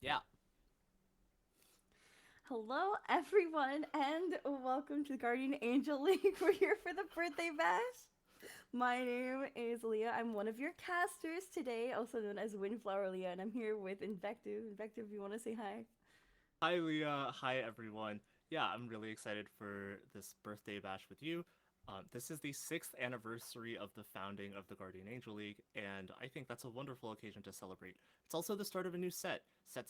Yeah. Hello, everyone, and welcome to the Guardian Angel League. We're here for the birthday bash. My name is Leah. I'm one of your casters today, also known as Windflower Leah, and I'm here with Invective. Invective, you want to say hi? Hi, Leah. Hi, everyone. Yeah, I'm really excited for this birthday bash with you. This is the sixth anniversary of the founding of the Guardian Angel League, and I think that's a wonderful occasion to celebrate. It's also the start of a new set. Set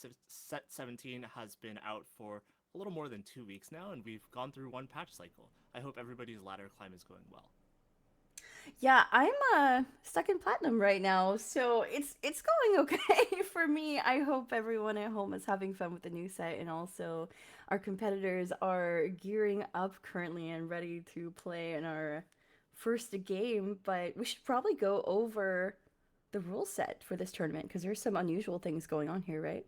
17 has been out for a little more than 2 weeks now, and we've gone through one patch cycle. I hope everybody's ladder climb is going well. Yeah, I'm stuck in platinum right now, so it's going okay for me. I hope everyone at home is having fun with the new set, and also our competitors are gearing up currently and ready to play in our first game. But we should probably go over the rule set for this tournament because there's some unusual things going on here, right?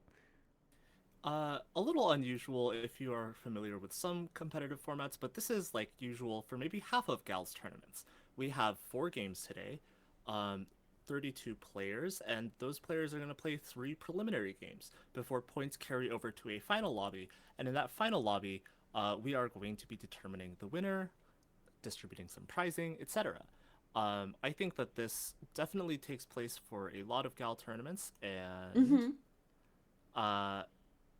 A little unusual if you are familiar with some competitive formats, but this is like usual for maybe half of Gal's tournaments. We have 4 games today, um, 32 players, and those players are going to play 3 preliminary games before points carry over to a final lobby. And in that final lobby, we are going to be determining the winner, distributing some prizing, etc. I think that this definitely takes place for a lot of Gal tournaments, and Mm-hmm. uh,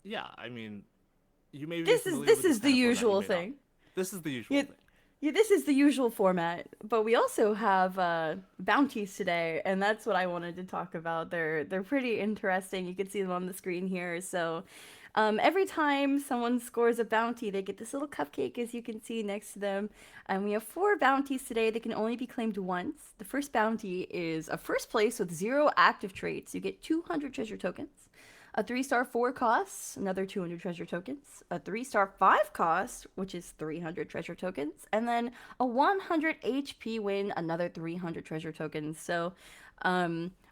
yeah, I mean, you may be This is familiar this with this is the kind of format, you usual may not. thing. This is the Yeah, usual thing. yeah, this is the usual format, but we also have bounties today, and that's what I wanted to talk about. They're pretty interesting. You can see them on the screen here. So, every time someone scores a bounty, they get this little cupcake, as you can see next to them. And we have 4 bounties today. They can only be claimed once. The first bounty is a first place with 0 active traits. You get 200 treasure tokens. A 3-star 4 costs another 200 treasure tokens. A 3-star 5 costs, which is 300 treasure tokens. And then a 100 HP win, another 300 treasure tokens. So,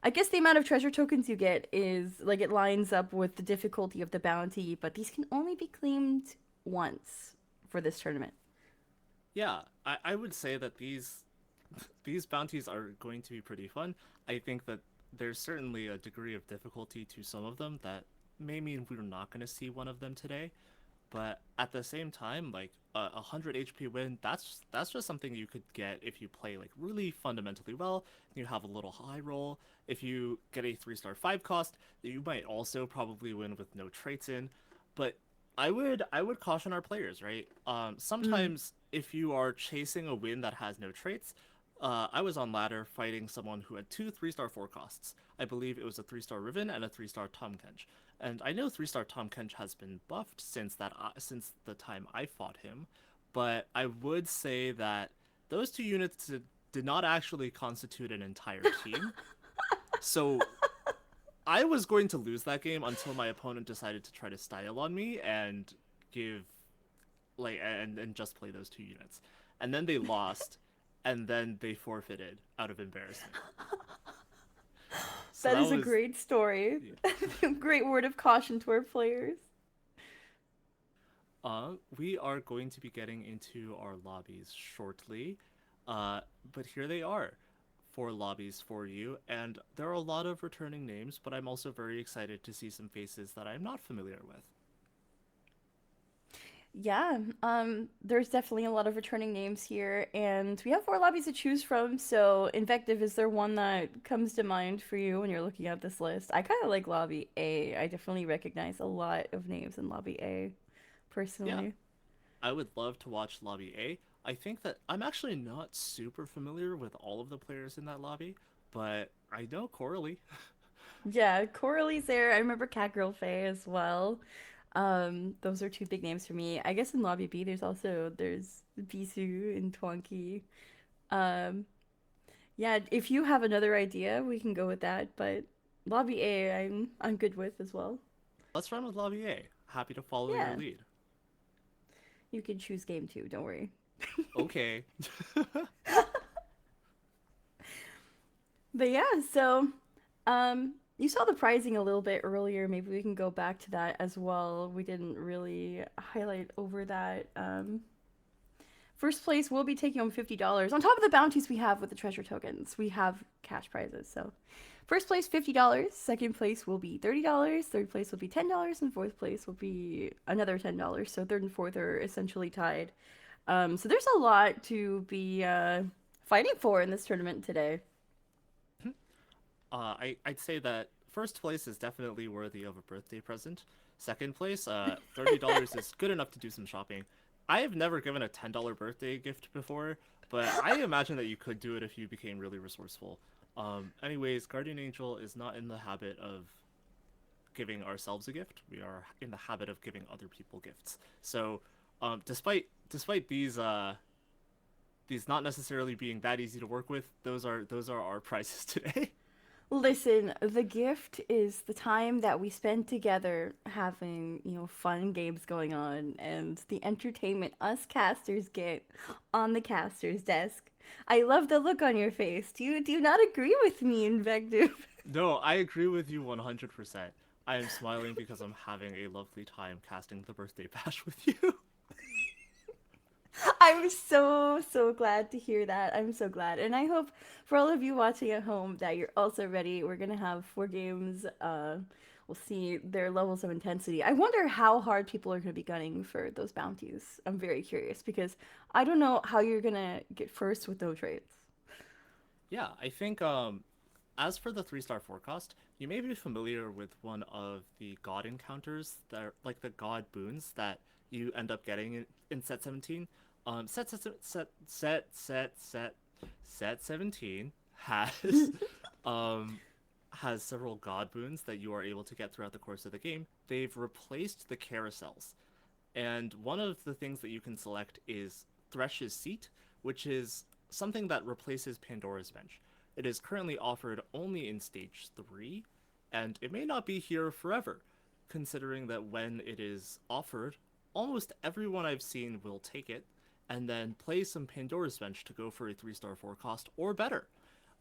I guess the amount of treasure tokens you get is like it lines up with the difficulty of the bounty, but these can only be claimed once for this tournament. Yeah, I would say that these bounties are going to be pretty fun. I think that there's certainly a degree of difficulty to some of them that may mean we're not going to see one of them today. But at the same time, like a 100 HP win, that's just something you could get if you play like really fundamentally well. You have a little high roll. If you get a 3-star 5 cost, you might also probably win with no traits in. But I would caution our players, right? Mm. Sometimes if you are chasing a win that has no traits, I was on ladder fighting someone who had 2 3-star 4 costs. I believe it was a 3-star Riven and a 3-star Tom Kench. And I know 3-star Tom Kench has been buffed since the time I fought him, but I would say that those 2 units did not actually constitute an entire team. So I was going to lose that game until my opponent decided to try to style on me and give and just play those 2 units. And then they lost, and then they forfeited out of embarrassment. So That that is a was great story. yeah. Great word of caution to our players. We are going to be getting into our lobbies shortly. Uh, but here they are. 4 lobbies for you, and there are a lot of returning names, but I'm also very excited to see some faces that I'm not familiar with. Yeah, there's definitely a lot of returning names here, and we have 4 lobbies to choose from. So, Invective, is there one that comes to mind for you when you're looking at this list? I kind of like Lobby A. I definitely recognize a lot of names in Lobby A, Yeah, personally. I would love to watch Lobby A. I think that I'm actually not super familiar with all of the players in that lobby, but I know Coralie. Yeah, Coralie's there. I remember Catgirl Faye as well. Those are 2 big names for me. I guess in Lobby B, there's Bisou and Twonky. Um, Yeah, if you have another idea, we can go with that. But Lobby A, I'm good with as well. Let's run with Lobby A. Happy to follow your Yeah, lead. you can choose game 2. Don't worry. Okay. But yeah, so you saw the pricing a little bit earlier. Maybe we can go back to that as well. We didn't really highlight over that. First place will be taking home $50 on top of the bounties we have with the treasure tokens. We have cash prizes, so First place $50, second place will be $30, third place will be $10, and fourth place will be another $10. So third and fourth are essentially tied. So there's a lot to be fighting for in this tournament today. I'd say that first place is definitely worthy of a birthday present. Second place, $30 is good enough to do some shopping. I have never given a $10 birthday gift before, but I imagine that you could do it if you became really resourceful. Anyways, Guardian Angel is not in the habit of giving ourselves a gift. We are in the habit of giving other people gifts. So, despite these not necessarily being that easy to work with, those are our prizes today. Listen, the gift is the time that we spend together having, fun games going on and the entertainment us casters get on the caster's desk. I love the look on your face. Do you not agree with me, Invective? No, I agree with you 100%. I am smiling because I'm having a lovely time casting the birthday bash with you. I'm so glad to hear that. I'm so glad. And I hope for all of you watching at home that you're also ready. We're going to have 4 games. We'll see their levels of intensity. I wonder how hard people are going to be gunning for those bounties. I'm very curious because I don't know how you're going to get first with no traits. Yeah, I think as for the 3-star forecast, you may be familiar with one of the god encounters that are like the god boons that you end up getting in set 17. Set 17 has um has several god boons that you are able to get throughout the course of the game. They've replaced the carousels. And one of the things that you can select is Thresh's Seat, which is something that replaces Pandora's Bench. It is currently offered only in Stage 3, and it may not be here forever, considering that when it is offered, almost everyone I've seen will take it and then play some Pandora's Bench to go for a 3-star 4 cost or better.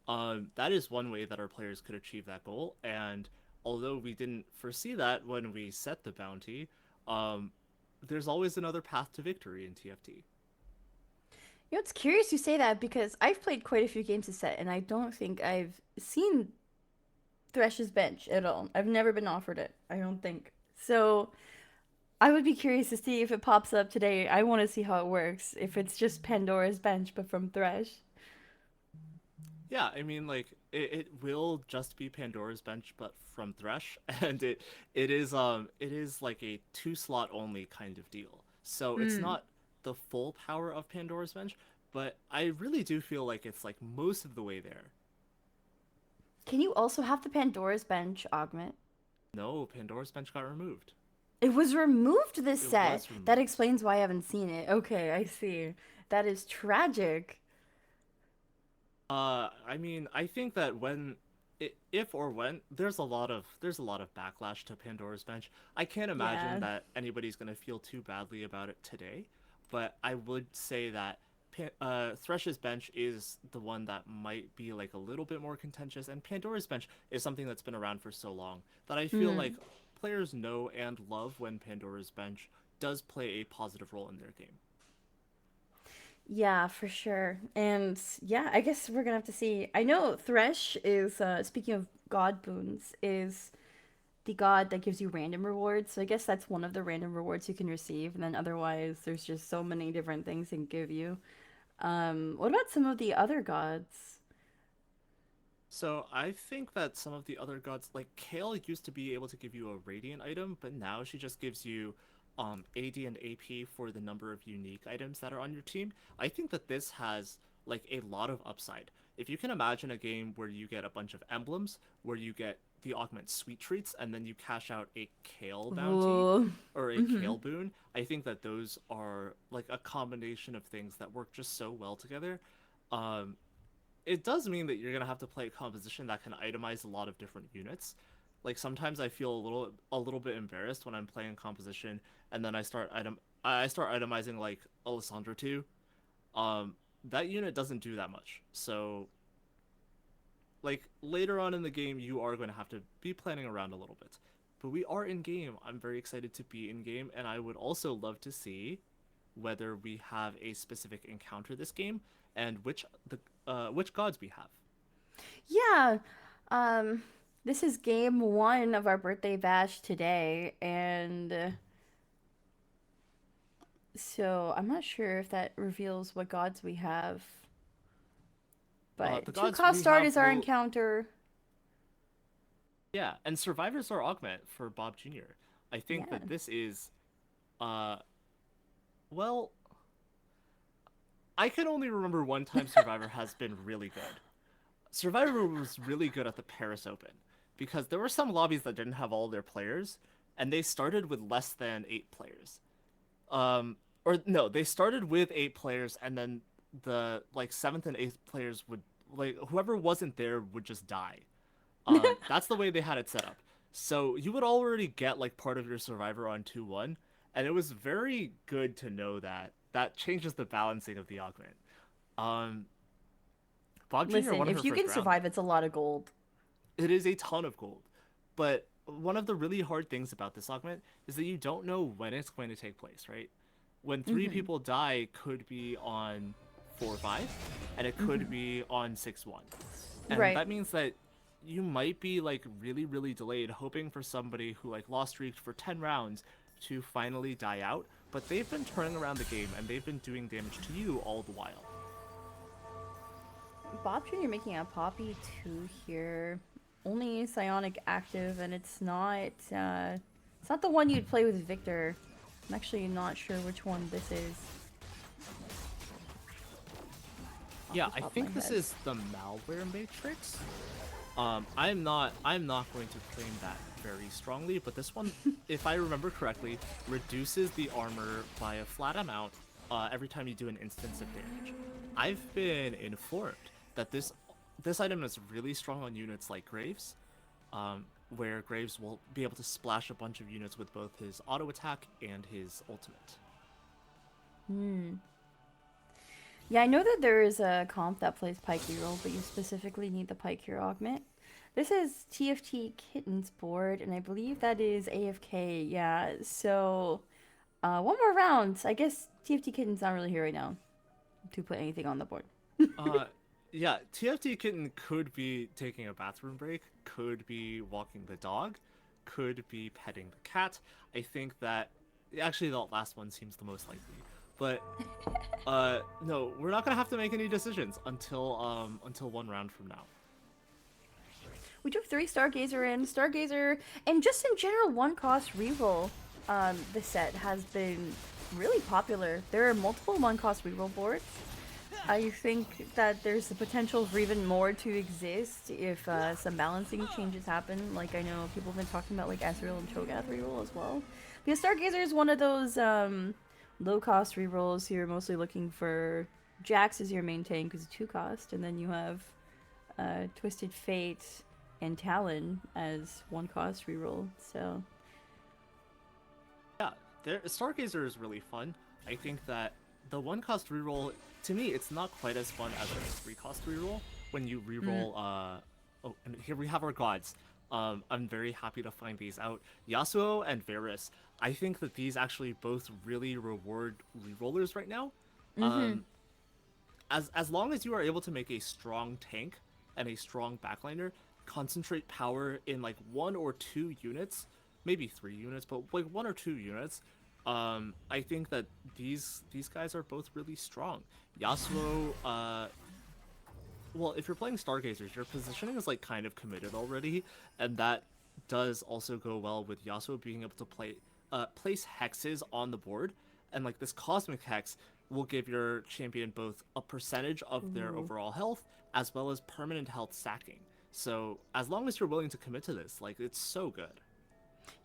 That is one way that our players could achieve that goal, and although we didn't foresee that when we set the bounty, um, there's always another path to victory in TFT. It's curious you say that because I've played quite a few games of set and I don't think I've seen Thresh's Bench at all. I've never been offered it, I don't think. So I would be curious to see if it pops up today. I want to see how it works. If it's just Pandora's Bench, but from Thresh. Yeah, I mean, like it will just be Pandora's Bench, but from Thresh, and it is like a 2-slot only kind of deal. So it's Hmm. not the full power of Pandora's Bench, but I really do feel like it's like most of the way there. Can you also have the Pandora's Bench augment? No, Pandora's Bench got removed. It was removed this It set. was That removed. explains why I haven't seen it. Okay, I see. That is tragic. I mean, I think that if or when there's a lot of backlash to Pandora's Bench. I can't imagine Yeah. that anybody's gonna feel too badly about it today, but I would say that Thresh's Bench is the one that might be like a little bit more contentious, and Pandora's Bench is something that's been around for so long that I feel like Hmm. players know and love when Pandora's Bench does play a positive role in their game. Yeah, for sure. And yeah, I guess we're gonna have to see. I know Thresh is, speaking of god boons, is the god that gives you random rewards. So I guess that's one of the random rewards you can receive. And then otherwise, there's just so many different things they can give you. What about some of the other gods? So I think that some of the other gods, like Kale, used to be able to give you a radiant item, but now she just gives you AD and AP for the number of unique items that are on your team. I think that this has like a lot of upside. If you can imagine a game where you get a bunch of emblems, where you get the augment sweet treats, and then you cash out a Kale bounty Ooh. or a Mm-hmm. Kale boon, I think that those are like a combination of things that work just so well together. Um, it does mean that you're gonna have to play a composition that can itemize a lot of different units. Like sometimes I feel a little bit embarrassed when I'm playing composition and then I start itemizing like Alessandra 2. That unit doesn't do that much. So like later on in the game you are going to have to be planning around a little bit. But we are in game. I'm very excited to be in game, and I would also love to see whether we have a specific encounter this game and which gods we have. Yeah. Um, this is game one of our birthday bash today, and so I'm not sure if that reveals what gods we have. The But two gods cost we start have is our will, encounter. yeah, and survivors are augment for Bob Jr. I think Yeah. that this is, uh, well, I can only remember one time Survivor has been really good. Survivor was really good at the Paris Open because there were some lobbies that didn't have all their players, and they started with less than 8 players. Or no, they started with 8 players, and then the like seventh and eighth players would like whoever wasn't there would just die. That's the way they had it set up. So you would already get like part of your survivor on 2-1, and it was very good to know that. That changes the balancing of the augment. Um, Bob Jr. Listen, won if her you first can round survive, though. it's a lot of gold. It is a ton of gold. But one of the really hard things about this augment is that you don't know when it's going to take place, right? When three Mm-hmm. people die, it could be on 4-5, and it could Mm-hmm. be on 6-1. And Right. that means that you might be like really, really delayed, hoping for somebody who like lost streaked for 10 rounds to finally die out. But they've been turning around the game and they've been doing damage to you all the while. Bob Jr. making a Poppy 2 here. Only Psionic active, and it's not the one you'd play with Victor. I'm actually not sure which one this is off Yeah, the I top of my think this head. is the malware matrix. I'm not going to claim that very strongly, but this one, if I remember correctly, reduces the armor by a flat amount every time you do an instance of damage. I've been informed that this item is really strong on units like Graves, where Graves will be able to splash a bunch of units with both his auto attack and his ultimate. Hmm. Yeah, I know that there is a comp that plays Pike Reroll, but you specifically need the Pike Hero Augment. This is TFT Kitten's board, and I believe that is AFK. Yeah, so one more round. I guess TFT Kitten's not really here right now to put anything on the board. Uh, yeah, TFT Kitten could be taking a bathroom break, could be walking the dog, could be petting the cat. I think that actually the last one seems the most likely. But no, we're not gonna have to make any decisions until one round from now. We took three Stargazer in. Stargazer, and just in general, one cost reroll. This set has been really popular. There are multiple one cost reroll boards. I think that there's the potential for even more to exist if some balancing changes happen. Like I know people have been talking about like Ezreal and Cho'Gath reroll as well. Because Stargazer is one of those low cost rerolls. You're mostly looking for Jax as your main tank because it's 2 cost, and then you have Twisted Fate and Talon as 1 cost reroll. So Yeah, Stargazer is really fun. I think that the one cost reroll to me it's not quite as fun as a 3 cost reroll when you mm. reroll oh, and here we have our gods. I'm very happy to find these out. Yasuo and Varus. I think that these actually both really reward rerollers right now. Mm-hmm. Um, as long as you are able to make a strong tank and a strong backliner, concentrate power in like 1 or 2 units, maybe 3 units, but like 1 or 2 units. I think that these guys are both really strong. Yasuo, well, if you're playing Stargazers, your positioning is like kind of committed already, and that does also go well with Yasuo being able to place hexes on the board, and like this cosmic hex will give your champion both a percentage of their Ooh. overall health as well as permanent health stacking. So as long as you're willing to commit to this, like it's so good.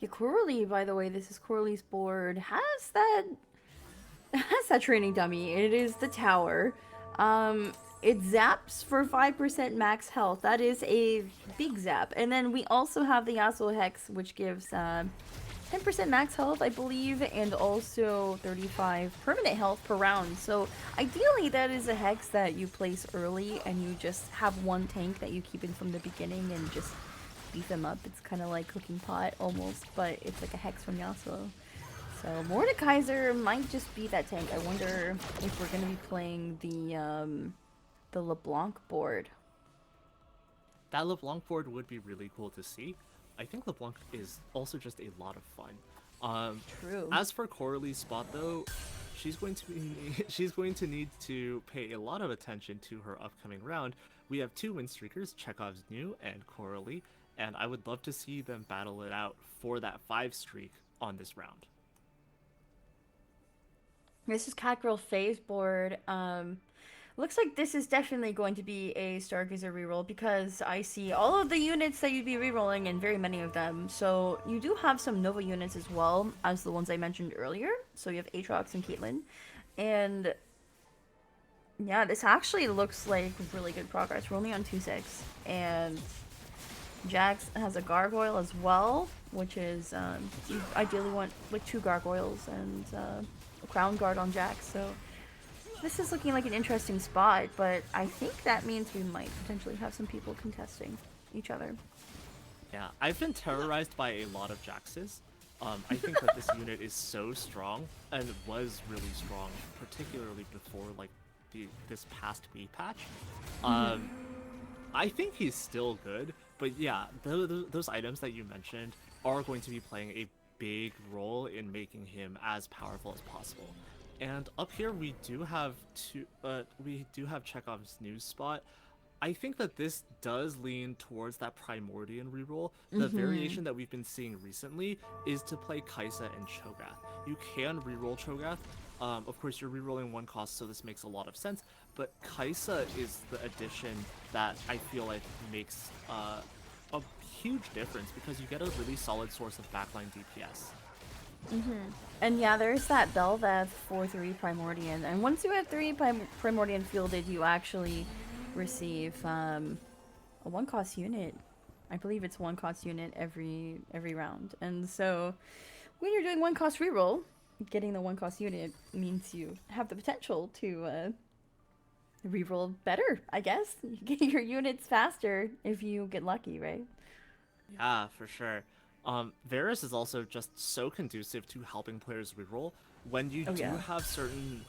Yeah, Coralie, by the way, this is Coralie's board, has that training dummy. It is the tower. Um, it zaps for 5% max health. That is a big zap. And then we also have the Yasuo Hex, which gives 10% max health, I believe, and also 35 permanent health per round. So ideally, that is a hex that you place early and you just have one tank that you keep in from the beginning and just beat them up. It's kind of like cooking pot almost, but it's like a hex from Yasuo. So Mordekaiser might just be that tank. I wonder if we're gonna be playing the LeBlanc board. That LeBlanc board would be really cool to see. I think LeBlanc is also just a lot of fun. Um, True. as for Coralie's spot though, she's going to need to pay a lot of attention to her upcoming round. We have two win streakers, Chekhov's New and Coralie, and I would love to see them battle it out for that 5 streak on this round. This is Catgirl Phase board. Looks like this is definitely going to be a Stargazer reroll because I see all of the units that you'd be rerolling and very many of them. So you do have some Nova units as well as the ones I mentioned earlier. So you have Aatrox and Caitlyn. And yeah, this actually looks like really good progress. We're only on 2-6. And Jax has a Gargoyle as well, which is, you ideally want like 2 Gargoyles and a Crown Guard on Jax. So this is looking like an interesting spot, but I think that means we might potentially have some people contesting each other. Yeah, I've been terrorized by a lot of Jaxes. I think that this unit is so strong and was really strong, particularly before like this past B patch. Um, I think he's still good, but yeah, those items that you mentioned are going to be playing a big role in making him as powerful as possible. And up here we do have Chekhov's news spot. I think that this does lean towards that Primordian reroll. The variation that we've been seeing recently is to play Kaisa and Cho'Gath. You can reroll Cho'Gath. Of course, you're rerolling 1 cost, so this makes a lot of sense. But Kaisa is the addition that I feel like makes a huge difference because you get a really solid source of backline DPS. And yeah, there's that Bel'Veth 4/3 Primordian, and once you have 3 Primordian fielded, you actually receive a 1-cost unit. I believe it's 1-cost unit every round, and so when you're doing 1-cost reroll, getting the 1-cost unit means you have the potential to reroll better. I guess you get your units faster if you get lucky, right? Yeah, for sure. Varus is also just so conducive to helping players reroll. When you Oh do yeah. have certain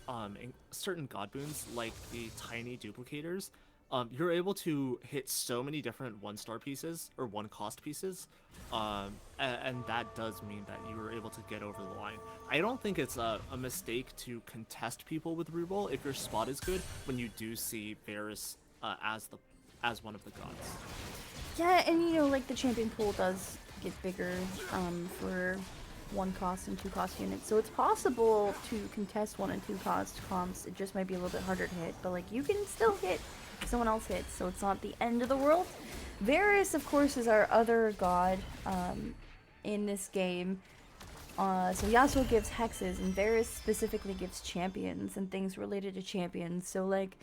god boons like the tiny duplicators, you're able to hit so many different 1-star pieces or 1-cost pieces, and that does mean that you are able to get over the line. I don't think it's a mistake to contest people with reroll if your spot is good when you do see Varus as one of the gods. Yeah, and you know, like the champion pool does get bigger for 1-cost and 2-cost units, so it's possible to contest 1 and 2-cost comps. It just might be a little bit harder to hit, but like you can still hit if someone else hits, so it's not the end of the world. Varus, of course, is our other god in this game. So Yasuo gives hexes, and Varus specifically gives champions and things related to champions. So like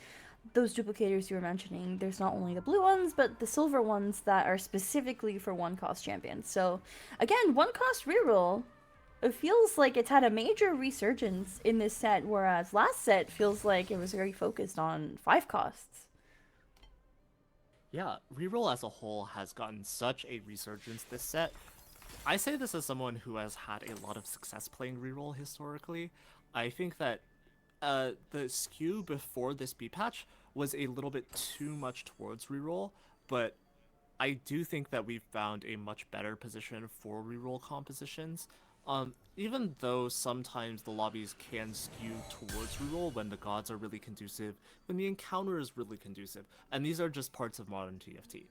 those duplicators you were mentioning, there's not only the blue ones, but the silver ones that are specifically for 1-cost champions. So again, 1-cost reroll, it feels like it's had a major resurgence in this set, whereas last set feels like it was very focused on 5 costs. Yeah, reroll as a whole has gotten such a resurgence this set. I say this as someone who has had a lot of success playing reroll historically. I think that the skew before this B patch was a little bit too much towards reroll, but I do think that we've found a much better position for reroll compositions. Even though sometimes the lobbies can skew towards reroll when the gods are really conducive, when the encounter is really conducive, and these are just parts of modern TFT.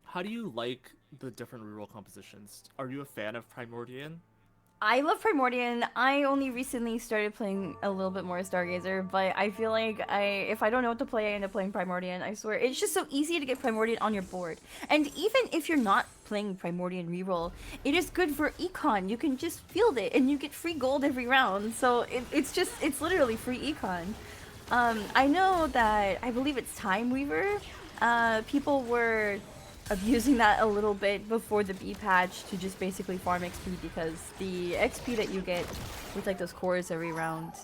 How do you like the different reroll compositions? Are you a fan of Primordian? I love Primordian. I only recently started playing a little bit more Stargazer, but I feel like if I don't know what to play, I end up playing Primordian. I swear, it's just so easy to get Primordian on your board. And even if you're not playing Primordian reroll, it is good for econ. You can just field it, and you get free gold every round. So it's literally free econ. I know that I believe it's Time Weaver. People were abusing that a little bit before the B patch to just basically farm XP, because the XP that you get with like those cores every round,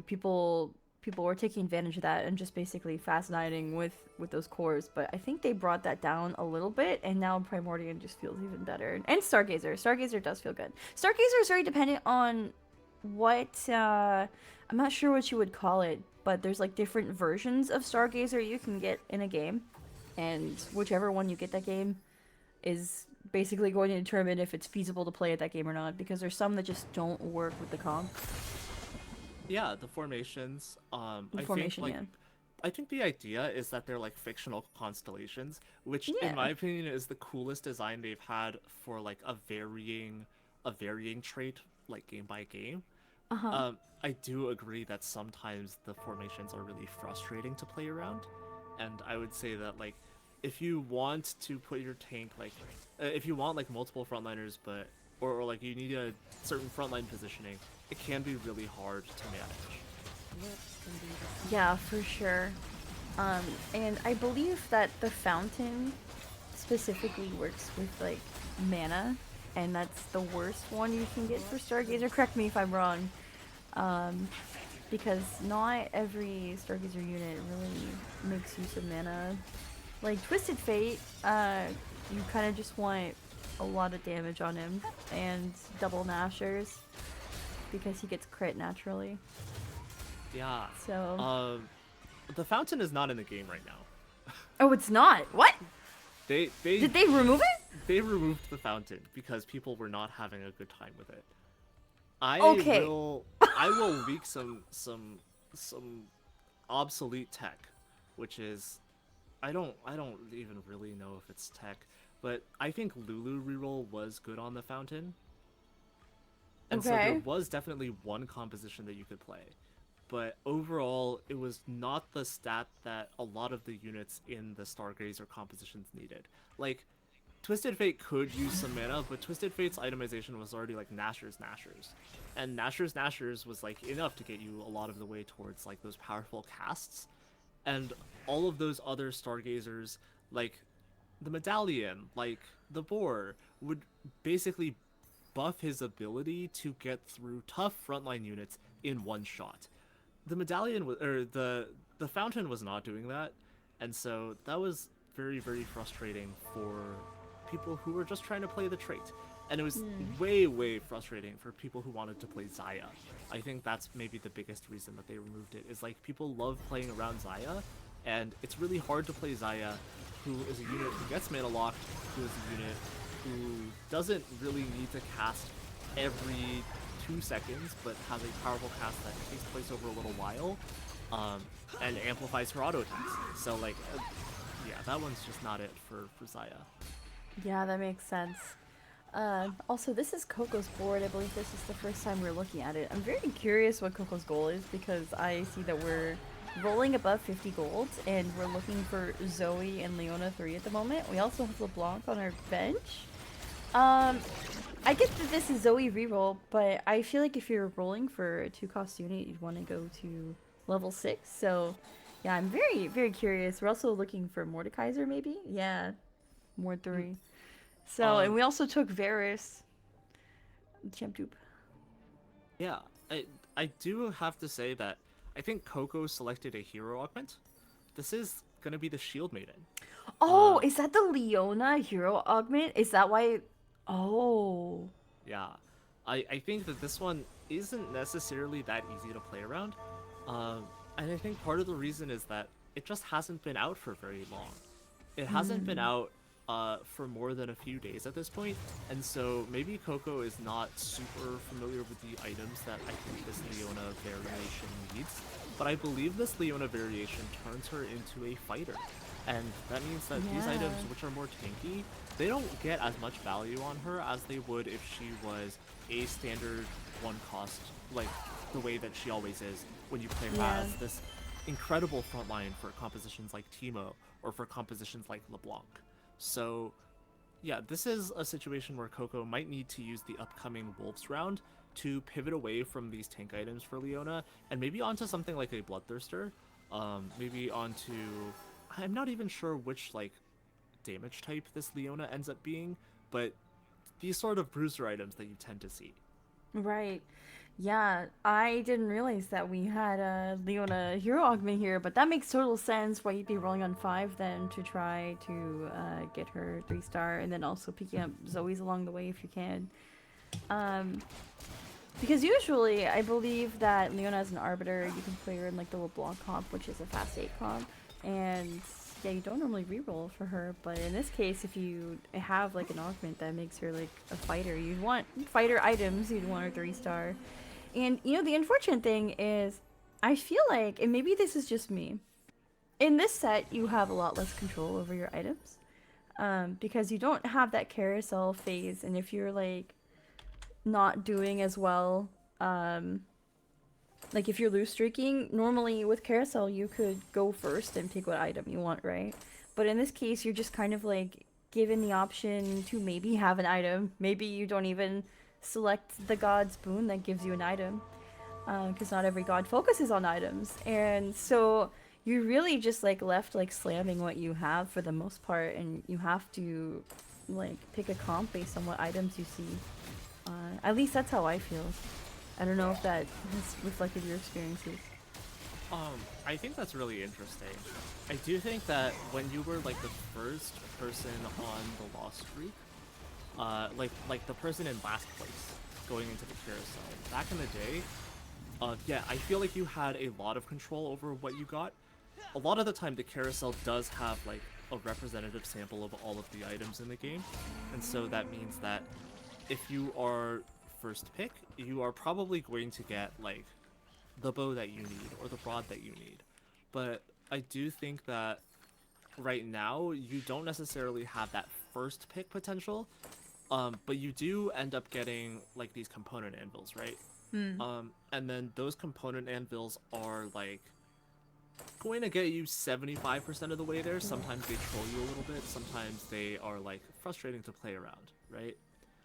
people were taking advantage of that and just basically fast knighting with those cores. But I think they brought that down a little bit, and now Primordian just feels even better. And Stargazer does feel good. Stargazer is very dependent on what I'm not sure what you would call it. but there's like different versions of Stargazer you can get in a game, and whichever one you get that game is basically going to determine if it's feasible to play at that game or not. Because there's some that just don't work with the comp, Yeah, the formations. the formation. Yeah, I think the idea is that they're like fictional constellations, which in yeah, my opinion is the coolest design they've had for like a varying trait like game by game. uh huh. I do agree that sometimes the formations are really frustrating to play around, and I would say that like if you want to put your tank like if you want like multiple frontliners, but or like you need a certain frontline positioning, it can be really hard to manage. Yeah, for sure. Um, and I believe that the fountain specifically works with like mana, and that's the worst one you can get for Stargazer. Correct me if I'm wrong, um, because not every Stargazer unit really makes use of mana. Like Twisted Fate, you kind of just want a lot of damage on him and double Nashers because he gets crit naturally. Yeah. So, Um, the fountain is not in the game right now. oh, it's not. What? They they Did they remove it? they removed the fountain because people were not having a good time with it. I Okay. will I will leak some obsolete tech, which is I don't even really know if it's tech, but I think Lulu reroll was good on the fountain, and so there Okay. was definitely one composition that you could play. But overall, it was not the stat that a lot of the units in the Stargazer compositions needed. Like, Twisted Fate could use some mana, but Twisted Fate's itemization was already like Nashor's Nashors. And Nashor's Nashors was like enough to get you a lot of the way towards like those powerful casts. And all of those other Stargazers, like the Medallion, like the Boar, would basically buff his ability to get through tough frontline units in one shot. The Medallion was, or the Fountain was not doing that, and so that was very frustrating for people who were just trying to play the trait. And it was Hmm. way frustrating for people who wanted to play Zaya. I think that's maybe the biggest reason that they removed it. Is like people love playing around Zaya, and it's really hard to play Zaya, who is a unit who gets mana locked, who is a unit who doesn't really need to cast every 2 seconds, but has a powerful cast that takes place over a little while, um, and amplifies her auto attacks. So like, yeah, that one's just not it for Zaya. Yeah, that makes sense. Also, this is Coco's board. I believe this is the first time we're looking at it. I'm very curious what Coco's goal is because I see that we're rolling above 50 gold and we're looking for Zoe and Leona 3 at the moment. We also have LeBlanc on our bench. Um, I get that this is Zoe reroll, but I feel like if you're rolling for a 2 cost unit, you'd want to go to level 6. So, yeah, I'm very curious. We're also looking for Mordekaiser, maybe? Yeah, Mord Mm. 3. So, and Um, we also took Varus, Champ Dupe. yeah, I do have to say that I think Coco selected a hero augment. This is gonna be the Shield Maiden. Oh, Um, is that the Leona hero augment? Is that why? Oh. yeah, I think that this one isn't necessarily that easy to play around. Um, and I think part of the reason is that it just hasn't been out for very long. It hasn't been Hmm. out for more than a few days at this point, and so maybe Coco is not super familiar with the items that I think this Leona variation needs. But I believe this Leona variation turns her into a fighter, and that means that these Yeah. items, which are more tanky, they don't get as much value on her as they would if she was a standard one cost, like the way that she always is when you play her Yeah. as this incredible frontline for compositions like Timo or for compositions like LeBlanc. So, yeah, this is a situation where Coco might need to use the upcoming Wolves round to pivot away from these tank items for Leona and maybe onto something like a Bloodthirster. Maybe onto. I'm not even sure which, like, damage type this Leona ends up being, but these sort of bruiser items that you tend to see. Right. Yeah, I didn't realize that we had a Leona hero augment here, but that makes total sense why you'd be rolling on 5 then to try to get her 3-star and then also picking up Zoe's along the way if you can. Um, Because usually, I believe that Leona as an arbiter, you can play her in like the LeBlanc comp, which is a fast 8 comp, and yeah, you don't normally reroll for her. But in this case, if you have like an augment that makes her like a fighter, you'd want fighter items. You'd want her 3-star. And you know, the unfortunate thing is, I feel like, and maybe this is just me, in this set you have a lot less control over your items, because you don't have that carousel phase, and if you're like not doing as well, um, like if you're loose streaking, normally with carousel you could go first and pick what item you want, right? But in this case, you're just kind of like given the option to maybe have an item. Maybe you don't even select the god's boon that gives you an item, because not every god focuses on items, and so you're really just like left like slamming what you have for the most part, and you have to like pick a comp based on what items you see. At least that's how I feel. I don't know if that has reflected your experiences. I think that's really interesting. I do think that when you were like the first person on the lost streak, like the person in last place going into the carousel back in the day, yeah, I feel like you had a lot of control over what you got. A lot of the time, the carousel does have like a representative sample of all of the items in the game, and so that means that if you are first pick, you are probably going to get like the bow that you need or the rod that you need. But I do think that right now you don't necessarily have that first pick potential, but you do end up getting like these component anvils, right? Hmm. And then those component anvils are like going to get you 75% of the way there. Sometimes they troll you a little bit. Sometimes they are like frustrating to play around, right?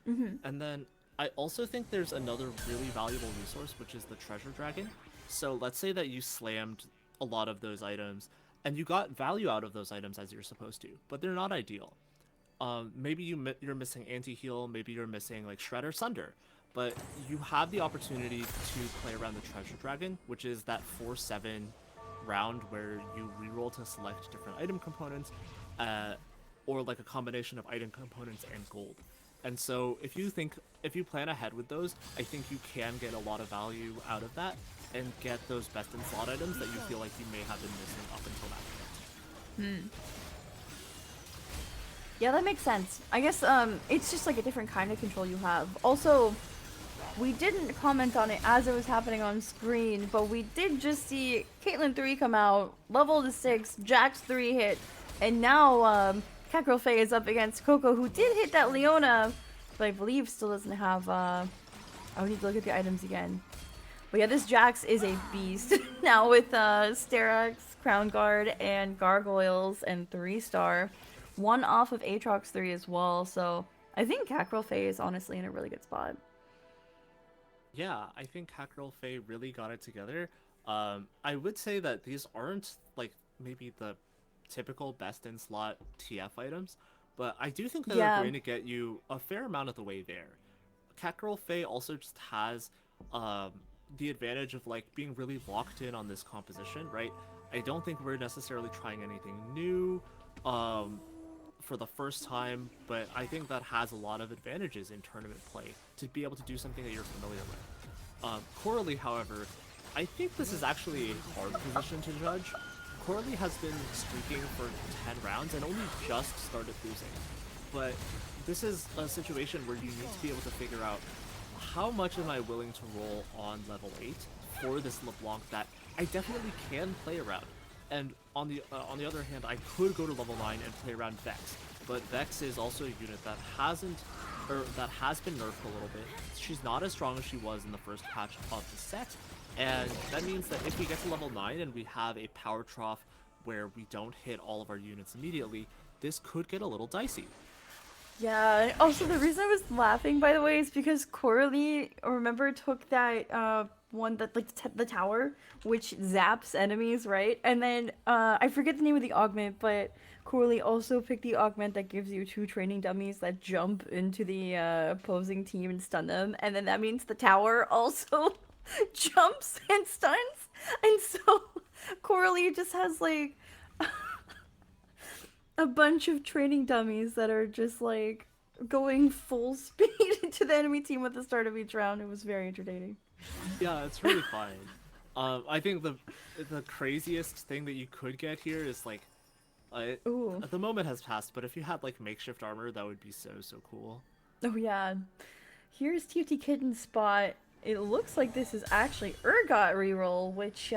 Mm-hmm. And then I also think there's another really valuable resource, which is the treasure dragon. So let's say that you slammed a lot of those items and you got value out of those items as you're supposed to, but they're not ideal. Maybe you're missing anti-heal, maybe you're missing like shred or sunder, but you have the opportunity to play around the treasure dragon, which is that 4/7 round where you reroll to select different item components, uh, or like a combination of item components and gold. And so if you plan ahead with those, I think you can get a lot of value out of that and get those best in slot items that you feel like you may have been missing up until that Hmm. Yeah, that makes sense. I guess it's just like a different kind of control you have. Also, we didn't comment on it as it was happening on screen, but we did just see Caitlyn 3 come out, level to 6, Jax 3 hit, and now Kakarot Faye is up against Coco, who did hit that Leona, but I believe still doesn't have. I would need to look at the items again. But yeah, this Jax is a beast now with Sterak's, Crown Guard, and Gargoyles, and 3-star. One off of Aatrox 3 as well, so I think Kakarot Faye is honestly in a really good spot. Yeah, I think Hackgirl Faye really got it together. I would say that these aren't like maybe the typical best in slot TF items, but I do think that they're Yeah, going to get you a fair amount of the way there. Catgirl Faye also just has um, the advantage of like being really locked in on this composition, right? I don't think we're necessarily trying anything new um, for the first time, but I think that has a lot of advantages in tournament play to be able to do something that you're familiar with. Coralie, however, I think this is actually a hard position to judge. Coralie has been streaking for 10 rounds and only just started losing. But this is a situation where you need to be able to figure out how much am I willing to roll on level 8 for this LeBlanc that I definitely can play around. And on the other hand, I could go to level 9 and play around Vex, but Vex is also a unit that hasn't or that has been nerfed a little bit. She's not as strong as she was in the first patch of the set, and that means that if we get to level 9 and we have a power trough where we don't hit all of our units immediately, this could get a little dicey. yeah. Also, the reason I was laughing, by the way, is because Coralie, remember, took that one that like the tower, which zaps enemies, right? And then I forget the name of the augment, but Coralie also picked the augment that gives you 2 training dummies that jump into the opposing team and stun them, and then that means the tower also jumps and stuns, and so Coralie just has like a bunch of training dummies that are just like going full speed into the enemy team at the start of each round. It was very entertaining. Yeah, it's really fun. I think the craziest thing that you could get here is like, uh, Ooh. the moment has passed, but if you had like makeshift armor, that would be so cool. Oh yeah. Here's TFT Kitten's spot. It looks like this is actually Urgot reroll, which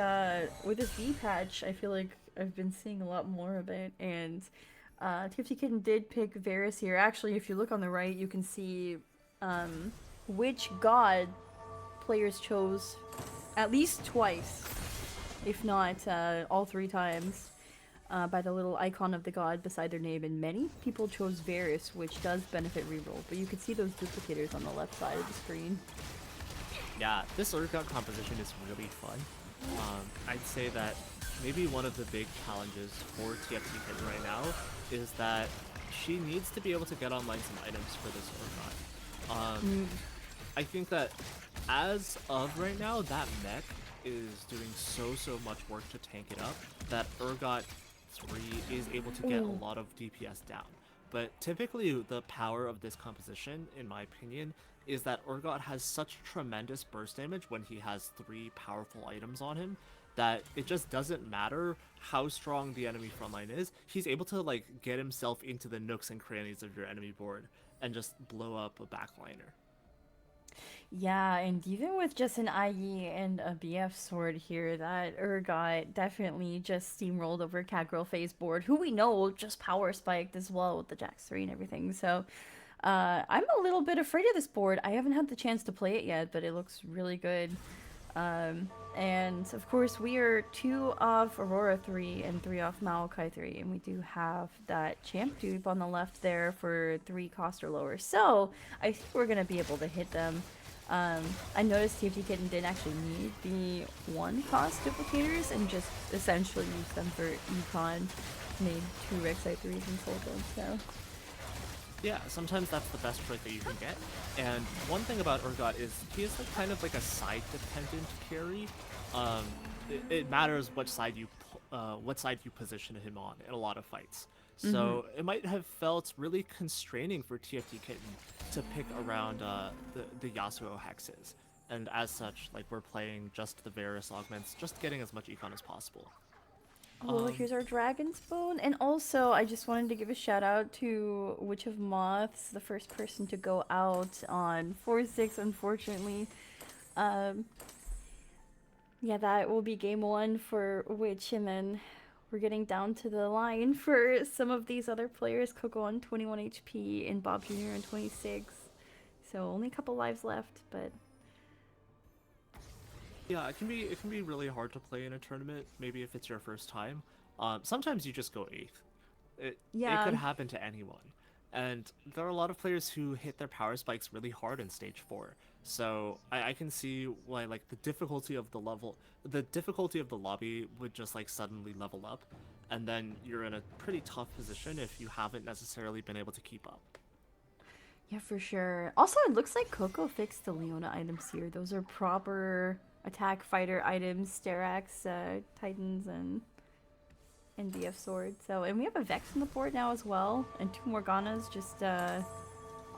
with this V patch, I feel like I've been seeing a lot more of it. And TFT Kitten did pick Varus here. Actually, if you look on the right, you can see um, which god players chose at least twice, if not all three times, by the little icon of the god beside their name. And many people chose Varus, which does benefit reroll. But you can see those duplicators on the left side of the screen. Yeah, this Urgot composition is really fun. I'd say that maybe one of the big challenges for TFT Kitten right now is that she needs to be able to get online some items for this Urgot. I think that as of right now, that mech is doing so much work to tank it up that Urgot 3 is able to get a Ooh. lot of DPS down. But typically, the power of this composition, in my opinion, is that Urgot has such tremendous burst damage when he has 3 powerful items on him that it just doesn't matter how strong the enemy frontline is. He's able to like get himself into the nooks and crannies of your enemy board and just blow up a backliner. Yeah, and even with just an IE and a BF sword here, that Urgot definitely just steamrolled over Catgirl Phase board, who we know just power spiked as well with the Jax 3 and everything. So I'm a little bit afraid of this board. I haven't had the chance to play it yet, but it looks really good. And of course, we are 2 off Aurora 3 and 3 off Maokai 3, and we do have that champ dupe on the left there for 3 cost or lower. So I think we're going to be able to hit them. I noticed TFT Kitten didn't actually need the 1 cost duplicators and just essentially used them for econ, made 2 Rek'Sai 3s and sold them, so. Yeah, sometimes that's the best trait that you can get. And one thing about Urgot is he is like kind of like a side-dependent carry. Um, it matters what side you position him on in a lot of fights. So it might have felt really constraining for TFT Kitten to pick around the Yasuo hexes. And as such, like we're playing just the Varus augments, just getting as much econ as possible. Well, here's our dragon's bone. And also, I just wanted to give a shout out to Witch of Moths, the first person to go out on 4-6, unfortunately. Um, yeah, that will be game 1 for Witch, and then we're getting down to the line for some of these other players. Coco on 21 HP and Bob Jr. on 26. So only a couple lives left, but Yeah, it can be really hard to play in a tournament. Maybe if it's your first time. Sometimes you just go eighth. It yeah. could happen to anyone, and there are a lot of players who hit their power spikes really hard in stage 4. So I can see why like the difficulty of the lobby would just like suddenly level up, and then you're in a pretty tough position if you haven't necessarily been able to keep up. Yeah, for sure. Also, it looks like Coco fixed the Leona items here. Those are proper attack fighter items, Sterax, Titans, and BF Sword. So, and we have a Vex on the board now as well, and 2 Morganas just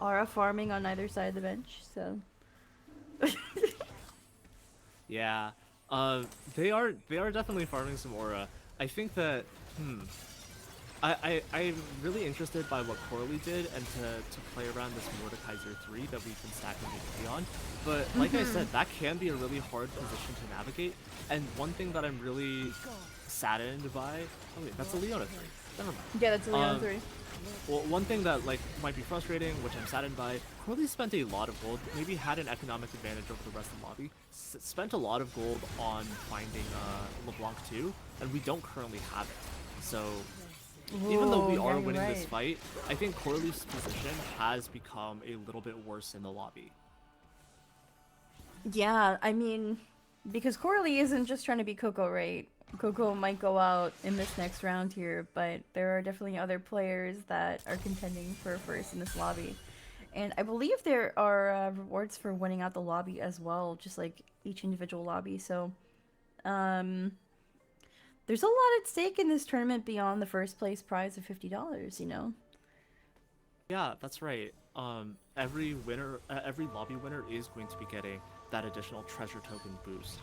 aura farming on either side of the bench. So, Yeah, they are definitely farming some aura. I think that I'm really interested by what Coralie did and to play around this Mordekaiser 3 that we can stack immediately on. But like I said, that can be a really hard position to navigate. And one thing that I'm really saddened by, oh wait, that's a Leona 3. Never mind. yeah, that's a Leona Um, 3. well, one thing that like might be frustrating, which I'm saddened by, Coralie spent a lot of gold, maybe had an economic advantage over the rest of the lobby, spent a lot of gold on finding LeBlanc 2, and we don't currently have it. So even though we Oh, are yeah, you're winning this right. fight, I think Corley's position has become a little bit worse in the lobby. Yeah, I mean, because Coralie isn't just trying to be Coco, right? Coco might go out in this next round here, but there are definitely other players that are contending for first in this lobby. And I believe there are rewards for winning out the lobby as well, just like each individual lobby. So, um, there's a lot at stake in this tournament beyond the first place prize of $50, you know? Yeah, that's right. Every lobby winner is going to be getting that additional treasure token boost.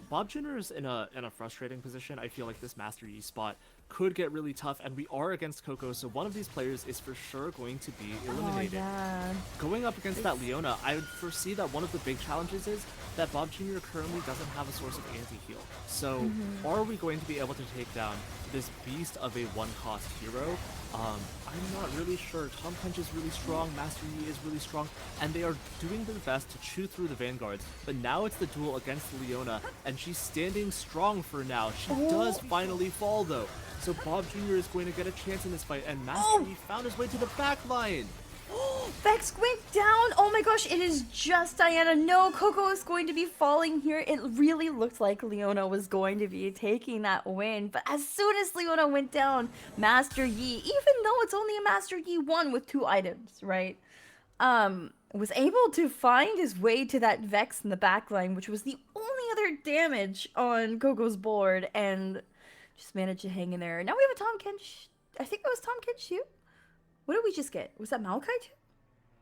Bob Jr. is in a frustrating position. I feel like this Master Yi spot could get really tough, and we are against Coco, so one of these players is for sure going to be Oh eliminated. yeah. Going up against This. that Leona, I would foresee that one of the big challenges is that Bob Jr. currently doesn't have a source of anti-heal. So Mhm. are we going to be able to take down this beast of a one-cost hero? I'm not really sure. Tom Kench is really strong, Master Yi is really strong, and they are doing their best to chew through the vanguards. But now it's the duel against Leona, and she's standing strong for now. She does Oh. finally fall though. So Bob Jr. is going to get a chance in this fight, and Master Oh. Yi found his way to the back line. Vex went down. Oh my gosh, it is just Diana. No, Coco is going to be falling here. It really looked like Leona was going to be taking that win. But as soon as Leona went down, Master Yi, even though it's only a Master Yi 1 with 2 items, right? Was able to find his way to that Vex in the backline, which was the only other damage on Coco's board, and just managed to hang in there. Now we have a Tom Kench. I think it was Tom Kench too. What did we just get? Was that Maokai too?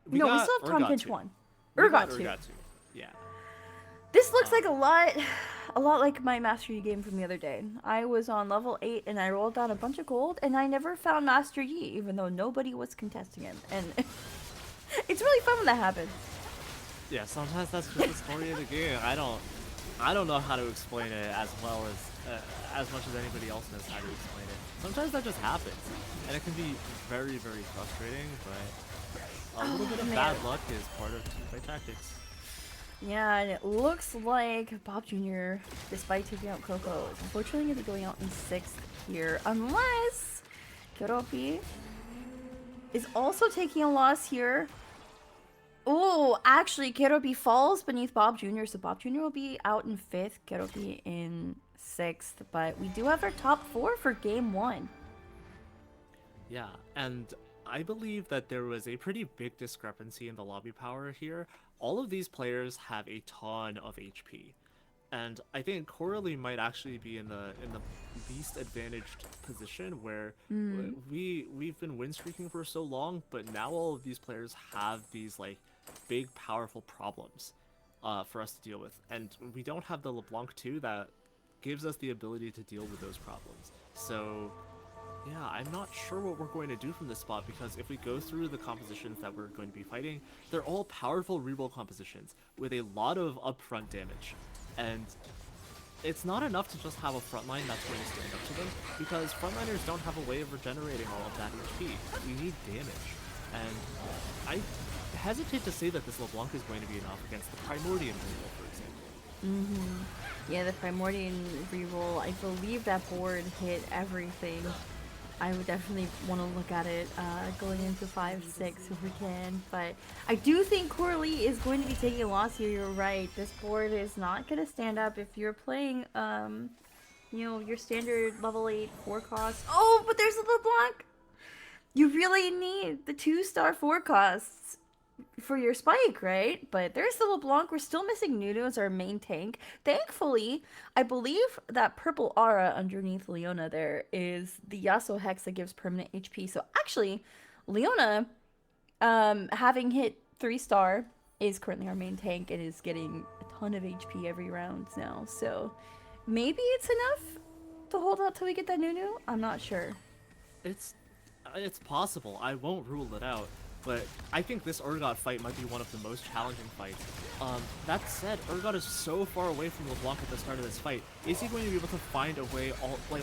We No, we got still have Tom Urgot Kench too. 1. We got Urgot 2. Urgot too. Yeah. This looks like Um. a lot like my Master Yi game from the other day. I was on level 8 and I rolled down a bunch of gold and I never found Master Yi, even though nobody was contesting him. And it's really fun when that happens. Yeah. Sometimes that's just the story of the game. I don't know how to explain it as much as anybody else knows how to explain it. Sometimes that just happens, and it can be very very frustrating. But a little bit Oh, of man. bad luck is part of teamfight tactics. Yeah, and it looks like Bob Jr., despite taking out Coco, is unfortunately going to be going out in 6th here, unless Keropi is also taking a loss here. Oh, actually, Keropi falls beneath Bob Jr., so Bob Jr. will be out in 5th, Keropi in 6th, but we do have our top 4 for game 1. Yeah, and I believe that there was a pretty big discrepancy in the lobby power here. All of these players have a ton of HP. And I think Coralie might actually be in the least advantaged position where Mm. we've been win streaking for so long, but now all of these players have these like big powerful problems for us to deal with, and we don't have the LeBlanc too that gives us the ability to deal with those problems. So yeah, I'm not sure what we're going to do from this spot because if we go through the compositions that we're going to be fighting, they're all powerful reroll compositions with a lot of upfront damage. And it's not enough to just have a frontline that's going to stand up to them because frontliners don't have a way of regenerating all of that HP. We need damage. And I hesitate to say that this LeBlanc is going to be enough against the Primordian reroll, for example. Yeah, the Primordian reroll, I believe that board hit everything. I would definitely want to look at it going into 5-6 if we can. But I do think Coralie is going to be taking a loss here. You're right. This board is not going to stand up if you're playing, your standard level 8 4 cost. Oh, but there's a LeBlanc! You really need the 2-star 4 costs for your spike, right? But there's the LeBlanc. We're still missing Nunu as our main tank. Thankfully, I believe that purple aura underneath Leona there is the Yasuo Hex that gives permanent HP. So actually, Leona, having hit 3-star, is currently our main tank and is getting a ton of HP every round now. So maybe it's enough to hold out till we get that Nunu. I'm not sure. It's it's possible. I won't rule it out, but I think this Urgot fight might be one of the most challenging fights. That said, Urgot is so far away from LeBlanc at the start of this fight. Is he going to be able to find a way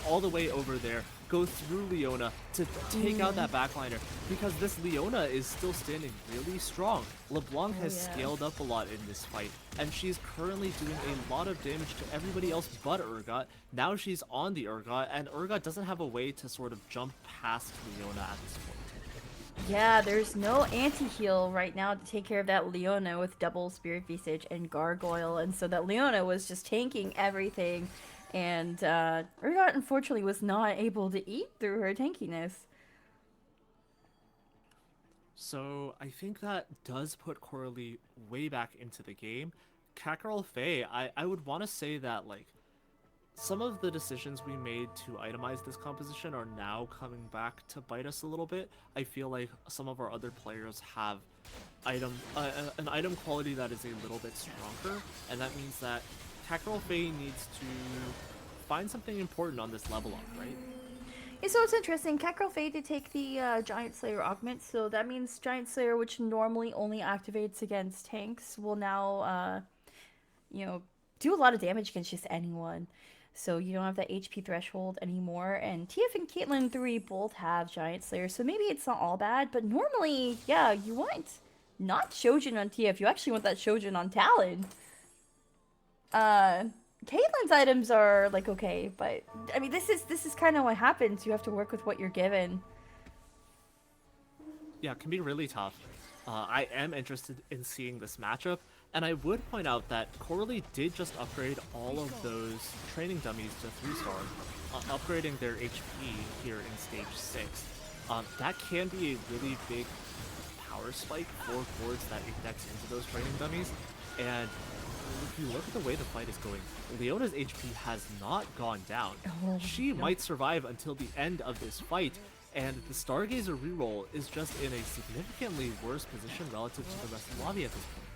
all the way over there, go through Leona to take out that backliner? Because this Leona is still standing really strong. LeBlanc Oh has yeah. scaled up a lot in this fight, and she's currently doing a lot of damage to everybody else but Urgot. Now she's on the Urgot, and Urgot doesn't have a way to sort of jump past Leona at this point. Yeah, there's no anti-heal right now to take care of that Leona with double Spirit Visage and Gargoyle, and so that Leona was just tanking everything, and Urgot unfortunately was not able to eat through her tankiness. So I think that does put Coralie way back into the game. Kakarot Faye, I would want to say that like some of the decisions we made to itemize this composition are now coming back to bite us a little bit. I feel like some of our other players have an item quality that is a little bit stronger, and that means that Kakarot Faye needs to find something important on this level up, right? Yeah, so it's interesting. Kakarot Faye to take the Giant Slayer augment, so that means Giant Slayer, which normally only activates against tanks, will now, you know, do a lot of damage against just anyone. So you don't have that HP threshold anymore. And TF and Caitlyn 3 both have Giant Slayer, so maybe it's not all bad. But normally, yeah, you want not Shojin on TF. You actually want that Shojin on Talon. Uh, Caitlyn's items are like okay, but I mean this is kind of what happens. You have to work with what you're given. Yeah, it can be really tough. I am interested in seeing this matchup, and I would point out that Coralie did just upgrade all of those training dummies to 3-star, upgrading their HP here in stage 6. That can be a really big power spike for boards that index into those training dummies, and if you look at the way the fight is going, Leona's HP has not gone down. Oh, She no. might survive until the end of this fight, and the Stargazer reroll is just in a significantly worse position relative to the rest of the lobby at this point.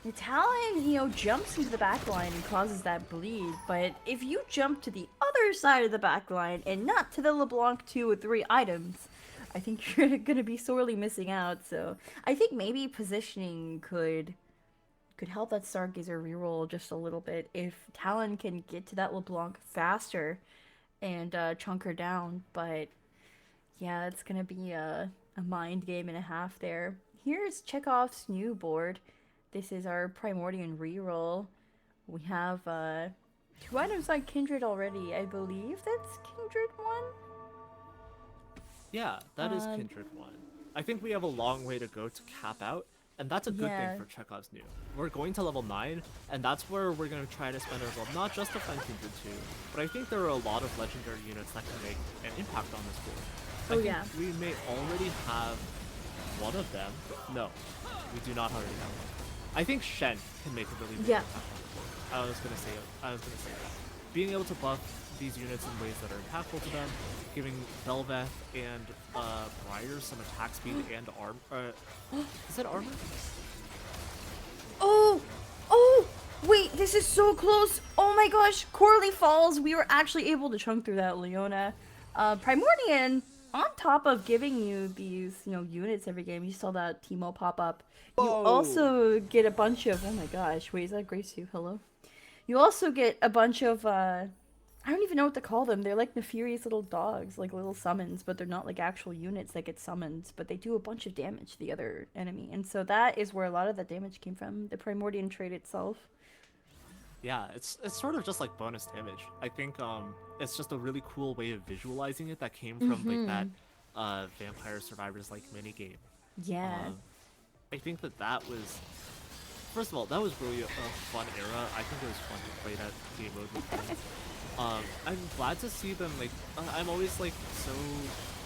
The Talon, jumps into the back line and causes that bleed, but if you jump to the other side of the back line and not to the LeBlanc 2 with 3 items, I think you're gonna be sorely missing out. So I think maybe positioning could help that Stargazer reroll just a little bit if Talon can get to that LeBlanc faster and chunk her down. But yeah, it's gonna be a mind game and a half there. Here's Chekhov's new board. This is our Primordian reroll. We have 2 items on Kindred already. I believe that's Kindred 1. Yeah, that is Um, Kindred 1. I think we have a long way to go to cap out, and that's a good thing yeah. for Chekhov's new. We're going to level 9, and that's where we're going to try to spend our gold, not just to find Kindred 2, but I think there are a lot of legendary units that can make an impact on this board. I Oh, think yeah. we may already have one of them. No, we do not already have one. I think Shen can make a really big Yeah. impact on the board. I was gonna say that. Being able to buff these units in ways that are impactful to them, giving Belveth and Briar some attack speed and arm. Is it armor? Oh! Oh! Wait, this is so close! Oh my gosh! Coralie falls! We were actually able to chunk through that Leona. Primordian, on top of giving you these, units every game, you saw that Teemo pop up. You Whoa! also get a bunch of, oh my gosh, wait, is that Grace you? Hello? You also get a bunch of, I don't even know what to call them. They're like nefarious little dogs, like little summons, but they're not like actual units that get summoned, but they do a bunch of damage to the other enemy. And so that is where a lot of that damage came from, the Primordian trait itself. Yeah, it's sort of just like bonus damage. I think it's just a really cool way of visualizing it that came from like that Vampire Survivors like mini game. Yeah. I think that was, first of all, that was really a fun era. I think it was fun to play that game mode with friends. I'm glad to see them like. I'm always like so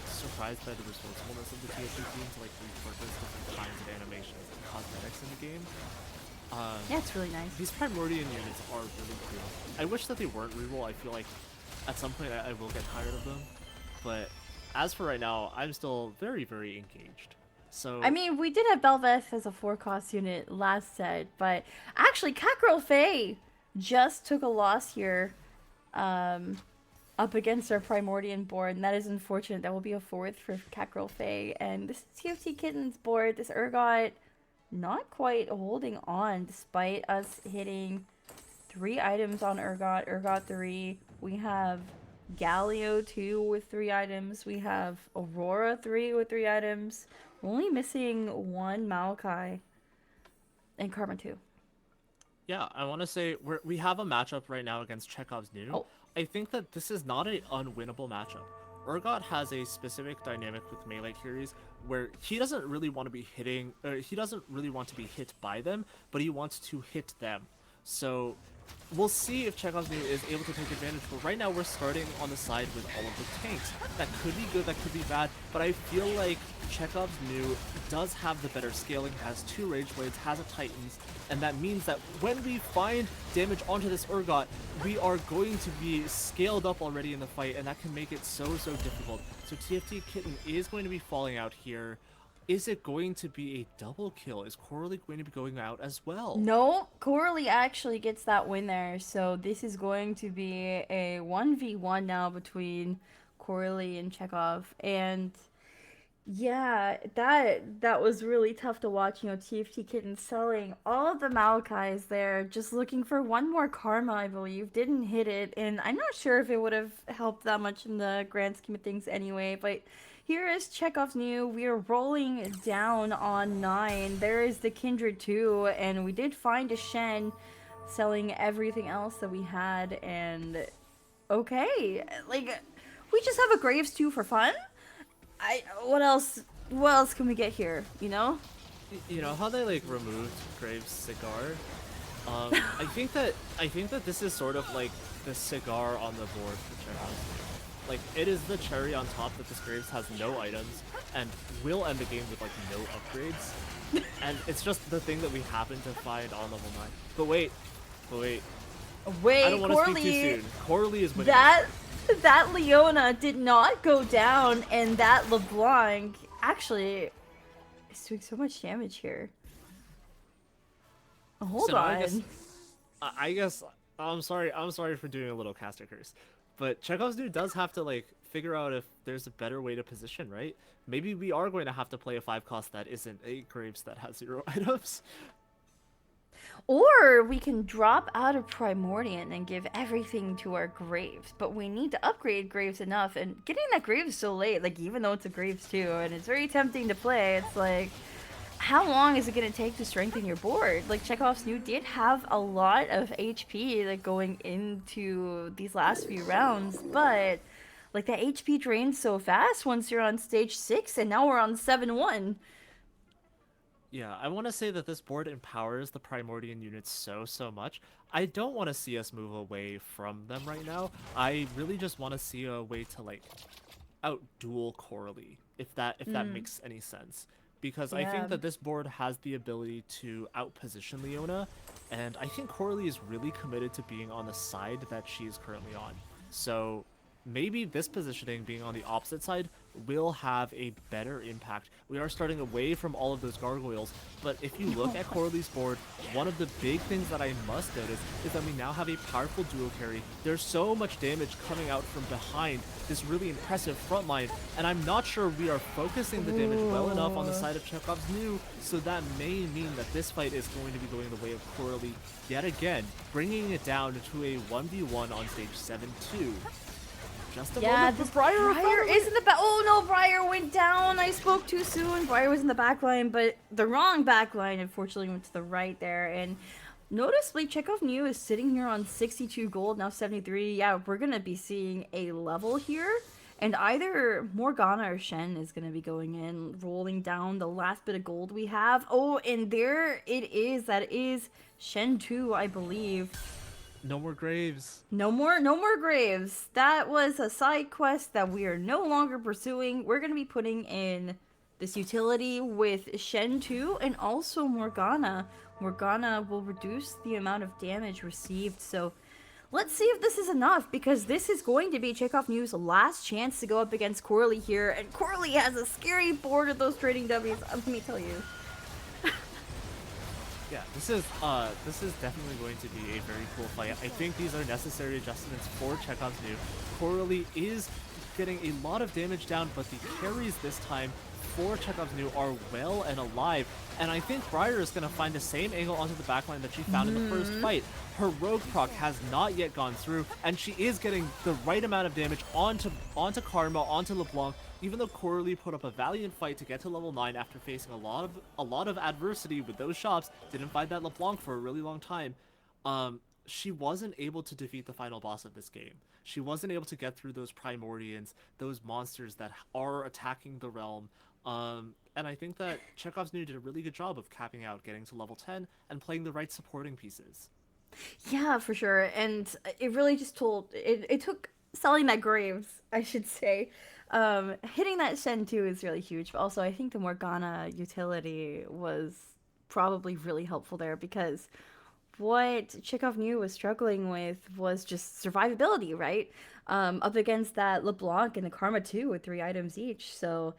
surprised by the resourcefulness of the TSC team to like repurpose different kinds of animations and cosmetics in the game. Yeah, it's really nice. These Primordian units are really cool. I wish that they weren't reroll. I feel like at some point I will get tired of them. But as for right now, I'm still very, very engaged. So I mean, we did have Belveth as a 4-cost unit last set, but actually, Kakarot Faye just took a loss here up against our Primordian board, and that is unfortunate. That will be a 4th for Kakarot Faye. And this is TFT Kittens board. This Urgot not quite holding on despite us hitting 3 items on Urgot. Urgot 3. We have Galio 2 with 3 items. We have Aurora 3 with 3 items. We're only missing 1 Maokai and Karma 2. yeah, I want to say we have a matchup right now against Chekhov's new. Oh. I think that this is not an unwinnable matchup. Urgot has a specific dynamic with melee carries where he doesn't really want to be hitting, he doesn't really want to be hit by them, but he wants to hit them. So we'll see if Chekhov's New is able to take advantage, but right now we're starting on the side with all of the tanks. That could be good, that could be bad, but I feel like Chekhov's New does have the better scaling, has two Rage Blades, has a Titans, and that means that when we find damage onto this Urgot, we are going to be scaled up already in the fight, and that can make it so difficult. So TFT Kitten is going to be falling out here. Is it going to be a double kill? Is Coralie going to be going out as well? No, Coralie actually gets that win there. So this is going to be a 1v1 now between Coralie and Chekhov. And yeah, that was really tough to watch. You know, TFT Kitten selling all of the Malachis there, just looking for one more karma, I believe. Didn't hit it, and I'm not sure if it would have helped that much in the grand scheme of things anyway. But here is Chekhov's New. We are rolling down on 9. There is the Kindred too, and we did find a Shen selling everything else that we had. And okay, like we just have a Graves too for fun. I what else? What else can we get here? You know? You know how they like removed Graves' cigar? I think that this is sort of like the cigar on the board for Chekhov. Like it is the cherry on top that this Graves has no items and will end the game with like no upgrades. And it's just the thing that we happen to find on level 9. But wait. I Wait, don't want to speak too Coralie. soon. Coralie is winning. That that Leona did not go down, and that LeBlanc actually is doing so much damage here. Hold So now on. I guess I'm sorry for doing a little caster curse, but Chekhov's dude does have to like figure out if there's a better way to position, right? Maybe we are going to have to play a 5 cost that isn't a Graves that has 0 items. Or we can drop out of Primordian and give everything to our Graves. But we need to upgrade Graves enough. And getting that Graves so late, like even though it's a Graves too, and it's very tempting to play, it's like, how long is it going to take to strengthen your board? Like Chekhov's New did have a lot of HP like going into these last few rounds, but like that HP drains so fast once you're on stage 6 and now we're on 7-1. Yeah, I want to say that this board empowers the Primordian units so much. I don't want to see us move away from them right now. I really just want to see a way to like outduel Coralie, if that makes any sense. Because I Yeah. think that this board has the ability to outposition Leona, and I think Coralie is really committed to being on the side that she is currently on. So maybe this positioning being on the opposite side will have a better impact. We are starting away from all of those gargoyles, but if you look at Coralie's board, one of the big things that I must notice is that we now have a powerful duo carry. There's so much damage coming out from behind this really impressive front line, and I'm not sure we are focusing the damage well enough on the side of Chekhov's New, so that may mean that this fight is going to be going the way of Coralie yet again, bringing it down to a 1v1 on stage 7-2. Just a Yeah, moment this for Briar. Briar is in the back. Oh no, Briar went down. I spoke too soon. Briar was in the back line, but the wrong back line unfortunately went to the right there. And noticeably, Chekhov New is sitting here on 62 gold, now 73. Yeah, we're going to be seeing a level here. And either Morgana or Shen is going to be going in, rolling down the last bit of gold we have. Oh, and there it is. That is Shen 2, I believe. No more graves. No more graves. That was a side quest that we are no longer pursuing. We're gonna be putting in this utility with Shen 2 and also Morgana. Morgana will reduce the amount of damage received, so let's see if this is enough, because this is going to be Chekhov New's last chance to go up against Coralie here, and Coralie has a scary board of those trading W's, let me tell you. Yeah, this is definitely going to be a very cool fight. I think these are necessary adjustments for Chekhov's New. Coralie is getting a lot of damage down, but the carries this time for Chekhov's New are well and alive. And I think Briar is going to find the same angle onto the backline that she found in the first fight. Her Rogue proc has not yet gone through, and she is getting the right amount of damage onto Karma, onto LeBlanc. Even though Coralie put up a valiant fight to get to level 9 after facing a lot of adversity with those shops, didn't find that LeBlanc for a really long time. She wasn't able to defeat the final boss of this game. She wasn't able to get through those Primordians, those monsters that are attacking the realm. And I think that Chekhov's New did a really good job of capping out, getting to level 10, and playing the right supporting pieces. Yeah, for sure. And it really just it took selling that Graves, I should say. Hitting that Shen too is really huge. But also, I think the Morgana utility was probably really helpful there because what Chekhov knew was struggling with was just survivability, right? Up against that LeBlanc and the Karma too with 3 items each. So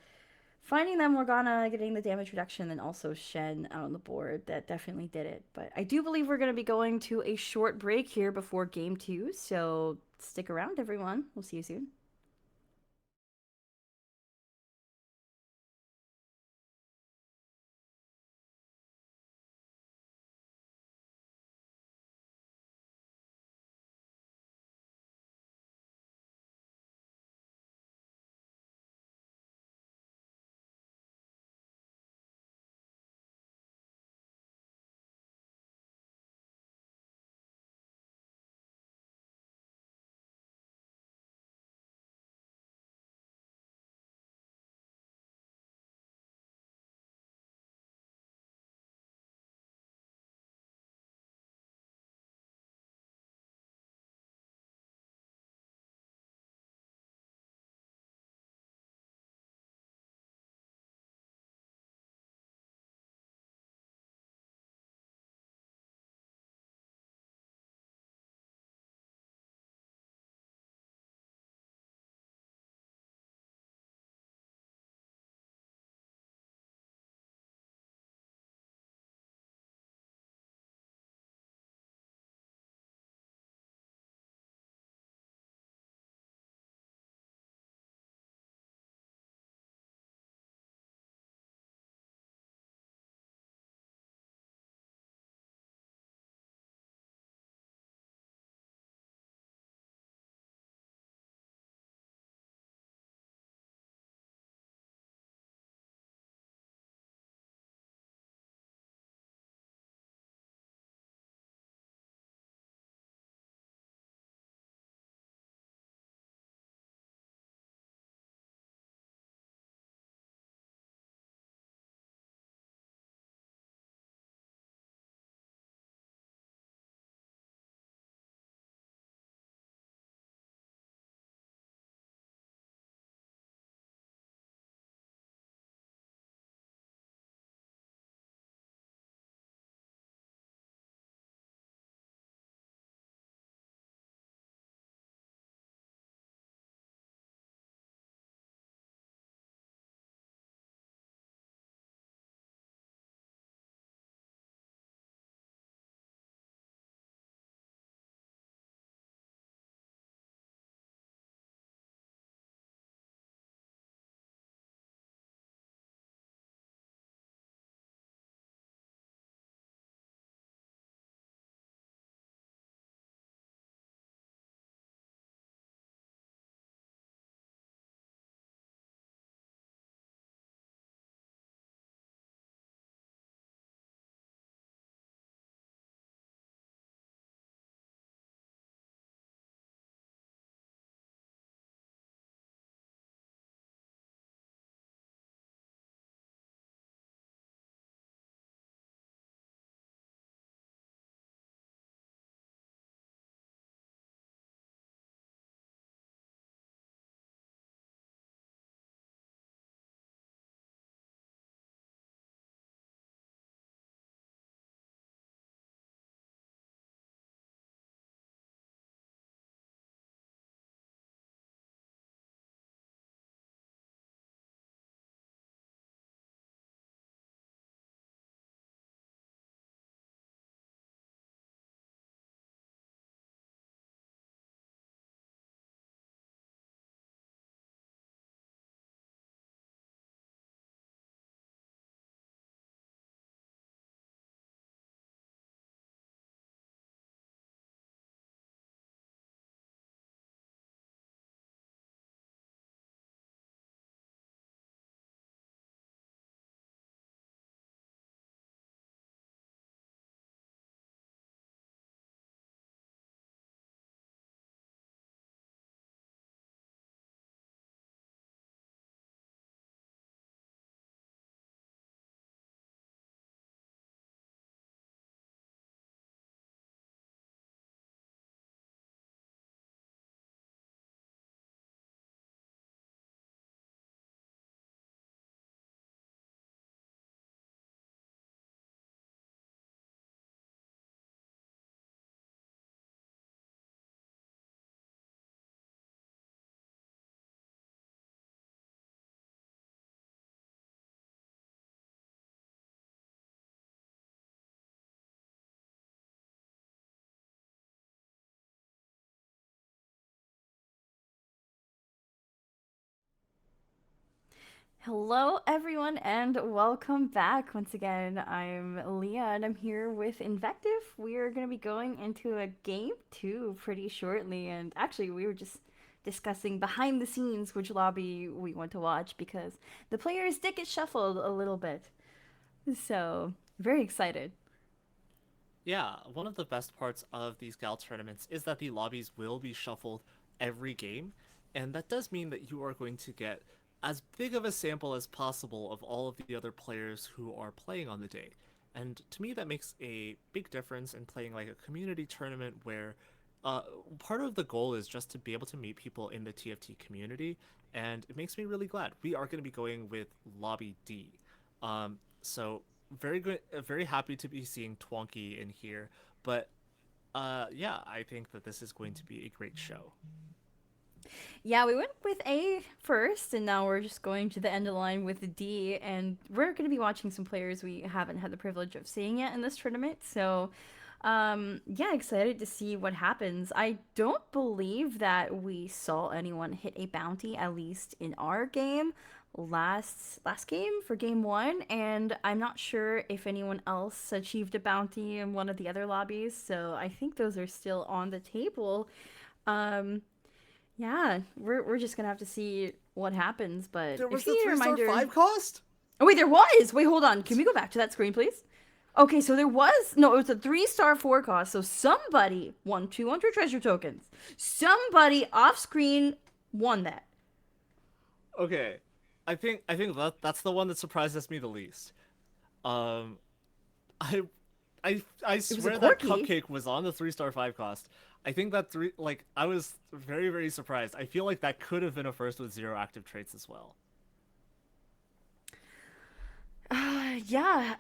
finding that Morgana, getting the damage reduction, and also Shen out on the board, that definitely did it. But I do believe we're going to be going to a short break here before game two, so stick around, everyone. We'll see you soon. Hello, everyone, and welcome back once again. I'm Leah, and I'm here with Invective. We are going to be going into a game two pretty shortly, and actually, we were just discussing behind the scenes which lobby we want to watch because the players did get shuffled a little bit. So, very excited. Yeah, one of the best parts of these Gal tournaments is that the lobbies will be shuffled every game, and that does mean that you are going to get as big of a sample as possible of all of the other players who are playing on the day. And to me, that makes a big difference in playing like a community tournament where uh, part of the goal is just to be able to meet people in the TFT community, and it makes me really glad. We are going to be going with Lobby D. So very good, very happy to be seeing Twonky in here. But yeah, I think that this is going to be a great show. Yeah, we went with A first, and now we're just going to the end of the line with D, and we're going to be watching some players we haven't had the privilege of seeing yet in this tournament. So, yeah, excited to see what happens. I don't believe that we saw anyone hit a bounty, at least in our game last game for game one, and I'm not sure if anyone else achieved a bounty in one of the other lobbies. So I think those are still on the table. Um, yeah, we're just gonna have to see what happens. But There was if you the need a three-star reminder, five cost. oh wait, there was. Wait, hold on. Can we go back to that screen, please? Okay, so there was no. It was a three-star forecast. So somebody won 200 treasure tokens. Somebody off screen won that. Okay, I think that's the one that surprises me the least. Um, I I It was a swear that corky. Cupcake was on the three-star five cost. I think that three like I was very surprised. I feel like that could have been a first with zero active traits as well. Yeah.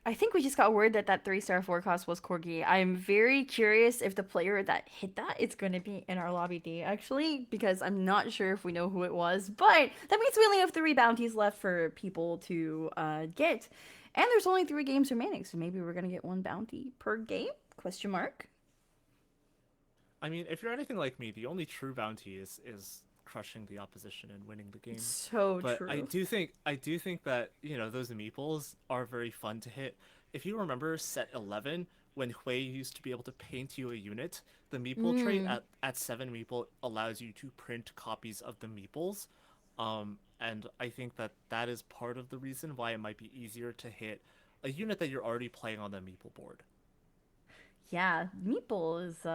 I think we just got word that that three-star forecast was corgi. I'm very curious if the player that hit that is going to be in our lobby D actually, because I'm not sure if we know who it was. But that means we only have three bounties left for people to get, and there's only three games remaining, so maybe we're gonna get one bounty per game? Question mark. I mean, if you're anything like me, the only true bounty is crushing the opposition and winning the game. So But true. I do think that, those meeples are very fun to hit. If you remember set 11 when Hui used to be able to paint you a unit, the meeple trait Mm. at 7 meeple allows you to print copies of the meeples. And I think that that is part of the reason why it might be easier to hit a unit that you're already playing on the meeple board. Yeah, Meeple is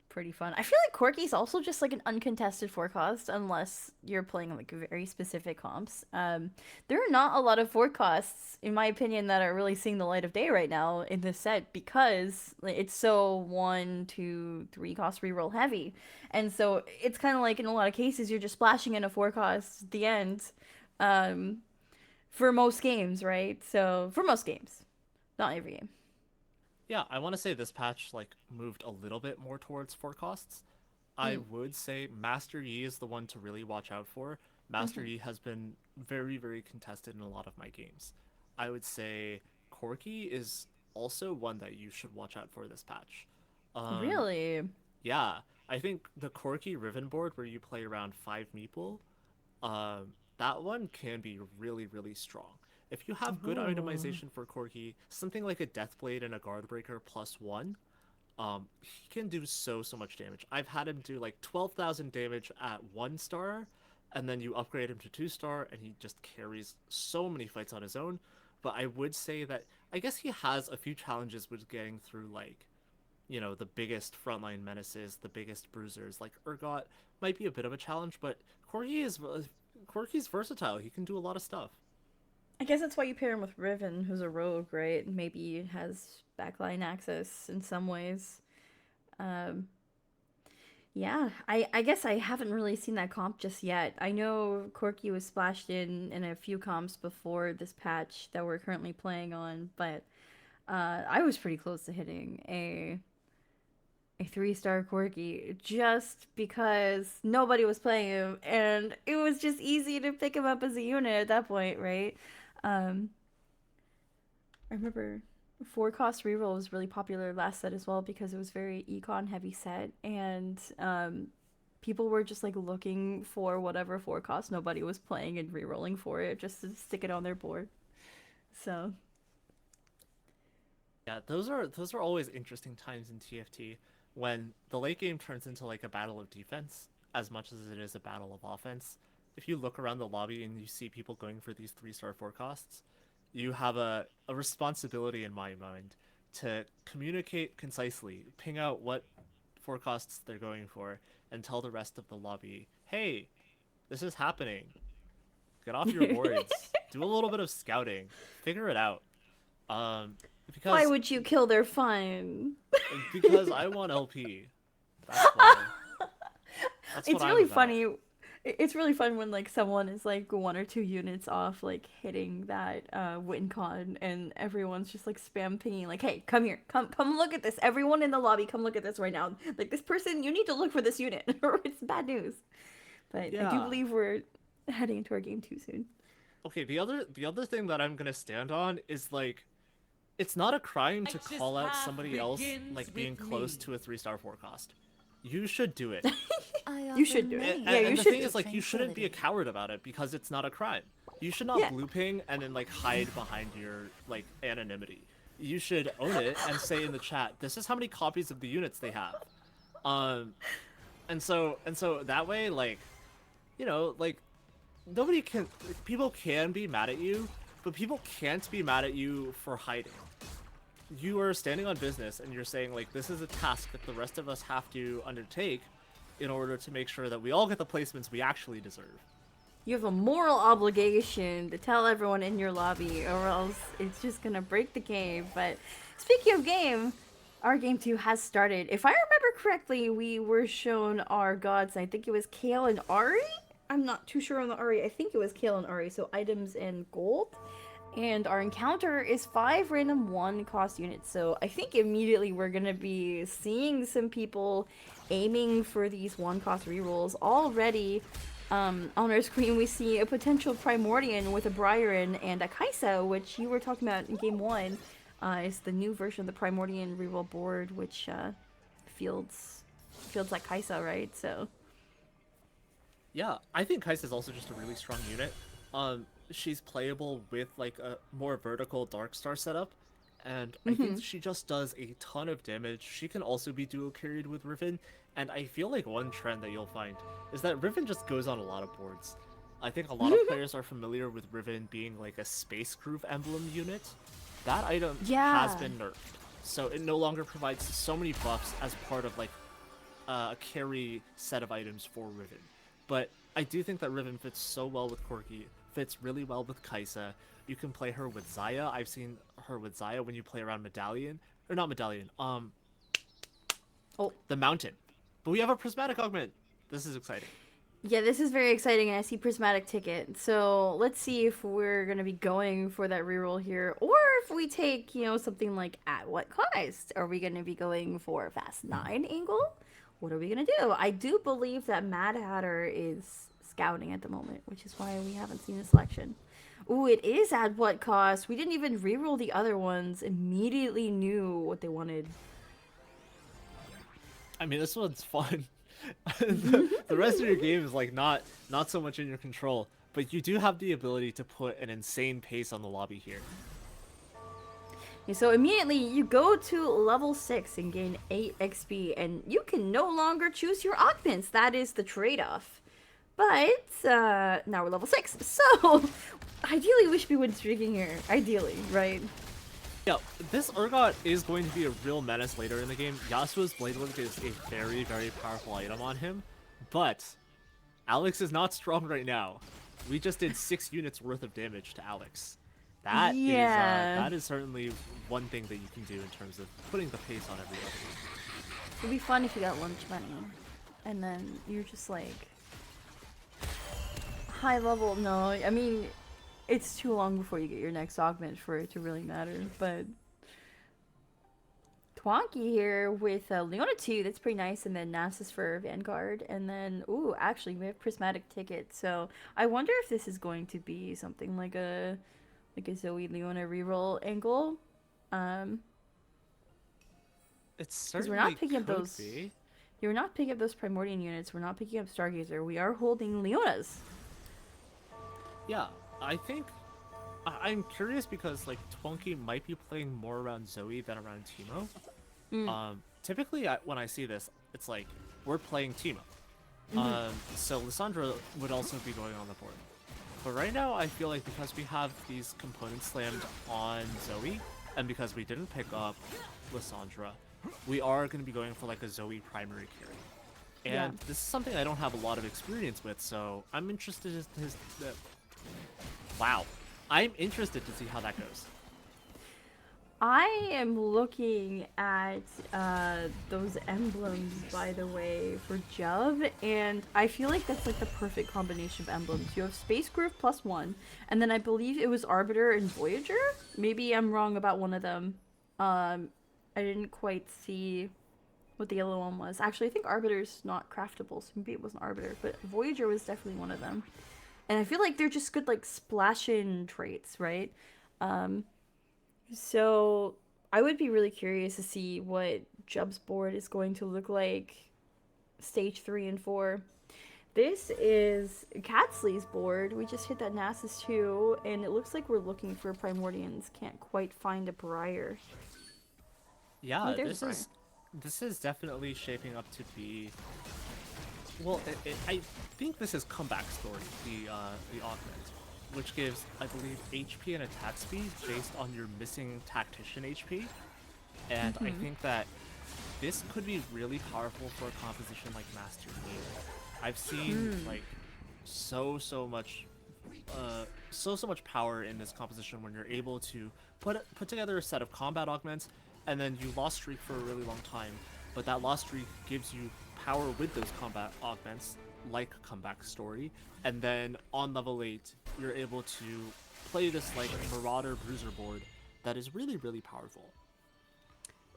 pretty fun. I feel like Corky's also just like an uncontested forecast unless you're playing like very specific comps. There are not a lot of forecasts, in my opinion, that are really seeing the light of day right now in this set because like, it's so one, two, three cost reroll heavy, and so it's kind of like in a lot of cases you're just splashing in a forecast at the end, um, for most games, right? So for most games, not every game. Yeah, I want to say this patch like moved a little bit more towards forecasts. I Mm. would say Master Yi is the one to really watch out for. Master Mm-hmm. Yi has been very contested in a lot of my games. I would say Corky is also one that you should watch out for this patch. Um, Really? yeah, I think the Corky Riven board where you play around 5 meeple, that one can be really strong. If you have good Oh. itemization for Corky, something like a Deathblade and a Guardbreaker +1, he can do so much damage. I've had him do like 12,000 damage at 1 star, and then you upgrade him to 2 star, and he just carries so many fights on his own. But I would say that I guess he has a few challenges with getting through like the biggest frontline menaces, the biggest bruisers. Like Urgot might be a bit of a challenge, but Corky's versatile. He can do a lot of stuff. I guess that's why you pair him with Riven, who's a rogue, right? Maybe has backline access in some ways. Um, yeah, I guess I haven't really seen that comp just yet. I know Corky was splashed in a few comps before this patch that we're currently playing on, but I was pretty close to hitting a three-star Corky just because nobody was playing him, and it was just easy to pick him up as a unit at that point, right? Um, I remember four cost reroll was really popular last set as well because it was very econ heavy set, and People were just like looking for whatever forecast nobody was playing and re-rolling for it just to stick it on their board. So Yeah, those are always interesting times in TFT when the late game turns into like a battle of defense as much as it is a battle of offense. If you look around the lobby and you see people going for these three-star forecasts, you have a responsibility in my mind to communicate concisely, ping out what forecasts they're going for, and tell the rest of the lobby, hey, this is happening. Get off your boards. Do a little bit of scouting. Figure it out. Um, why because would you kill their fun? because I want LP. That's why. That's what It's I'm really about. funny. It's really fun when like someone is like 1 or 2 units off like hitting that win con and everyone's just like spam pinging like, hey, come here, come look at this, everyone in the lobby, come look at this right now, like this person, you need to look for this unit or it's bad news. But I do Yeah. believe we're heading into our game too soon. Okay, the other thing that I'm gonna stand on is like it's not a crime to Righteous call out path somebody else begins like being with close me. to a three-star forecast. You should do it. I You offer should do it. And, Yeah, many you and the should thing do is, it. like, you shouldn't be a tranquility. coward about it because it's not a crime. You should not Yeah. blue ping and then like hide behind your like anonymity. You should own it and say in the chat, "This is how many copies of the units they have." Um, and so that way, like, like nobody can. People can be mad at you, but people can't be mad at you for hiding. You are standing on business and you're saying like this is a task that the rest of us have to undertake in order to make sure that we all get the placements we actually deserve. You have a moral obligation to tell everyone in your lobby, or else it's just gonna break the game. But speaking of game, our game 2 has started. If I remember correctly, we were shown our gods. I think it was Kale and Ari. I'm not too sure on the Ari. I think it was Kale and Ari. So items and gold. And our encounter is 5 random 1 cost units. So I think immediately we're gonna be seeing some people aiming for these 1 cost rerolls already. On our screen, we see a potential Primordian with a Bryarin and a Kaisa, which you were talking about in game 1. Is the new version of the Primordian reroll board, which fields like Kaisa, right? So Yeah, I think Kai'Sa is also just a really strong unit. She's playable with like a more vertical Dark Star setup, and I think she just does a ton of damage. She can also be duo carried with Riven, and I feel like one trend that you'll find is that Riven just goes on a lot of boards. I think a lot of players are familiar with Riven being like a Space Groove emblem unit. That item has yeah, been nerfed, so it no longer provides so many buffs as part of like a carry set of items for Riven. But I do think that Riven fits so well with Corki, fits really well with Kaisa. You can play her with Zaya. I've seen her with Zaya when you play around Medallion. Or not Medallion, oh the Mountain. But we have a Prismatic Augment. This is exciting. yeah, this is very exciting, and I see Prismatic Ticket. So let's see if we're gonna be going for that reroll here, or if we take something like at what cost? Are we gonna be going for Fast 9 angle? What are we gonna do? I do believe that Mad Hatter is scouting at the moment, which is why we haven't seen a selection. Ooh, it is at what cost? We didn't even reroll the other ones. Immediately knew what they wanted. I mean, this one's fun. The rest of your game is like not so much in your control, but you do have the ability to put an insane pace on the lobby here. Yeah, so immediately you go to level 6 and gain 8 XP, and you can no longer choose your augments. That is the trade-off. But now we're level 6, so ideally we should be win streaking here. Ideally, right? Yeah, this Urgot is going to be a real menace later in the game. Yasuo's Blade Work is a very, very powerful item on him, but Alex is not strong right now. We just did 6 units worth of damage to Alex. Yeah. That is certainly one thing that you can do in terms of putting the pace on everybody. It'd be fun if you got lunch money, and then you're just like high level. No, I mean it's too long before you get your next augment for it to really matter. But Twonky here with Leona 2, that's pretty nice, and then Nasus for Vanguard, and then ooh, actually we have Prismatic Ticket. So I wonder if this is going to be something like a Zoe Leona reroll angle. It Because we're certainly not picking up could those. be. You're not picking up those Primordial units. We're not picking up Stargazer. We are holding Leonas. Yeah, I think I'm curious because like Twonky might be playing more around Zoe than around Teemo. Mm. Typically when I see this, it's like we're playing Teemo. Mm-hmm. So Lissandra would also be going on the board. But right now, I feel like because we have these components slammed on Zoe, and because we didn't pick up Lissandra, we are going to be going for like a Zoe primary carry. Yeah. And this is something I don't have a lot of experience with, so I'm interested wow. I'm interested to see how that goes. I am looking at those emblems, by the way, for Juv, and I feel like that's like the perfect combination of emblems. You have Space Groove +1, and then I believe it was Arbiter and Voyager? Maybe I'm wrong about one of them. I didn't quite see what the yellow one was. Actually, I think Arbiter's not craftable, so maybe it wasn't Arbiter, but Voyager was definitely one of them. And I feel like they're just good, like, splash-in traits, right? Um, so I would be really curious to see what Jub's board is going to look like stage 3 and 4. This is Catsley's board. We just hit that Nasus 2, and it looks like we're looking for Primordians. Can't quite find a Briar. Oh, Yeah, there's a Briar. this is definitely shaping up to be. Well, I think this is comeback story, the augment, which gives, I believe, HP and attack speed based on your missing tactician HP. And I Mm-hmm. think that this could be really powerful for a composition like Master Yi. I've seen Hmm. like so much so much power in this composition when you're able to put together a set of combat augments, and then you lost streak for a really long time, but that lost streak gives you power with those combat augments, like comeback story, and then on level 8 you're able to play this like marauder bruiser board that is really powerful.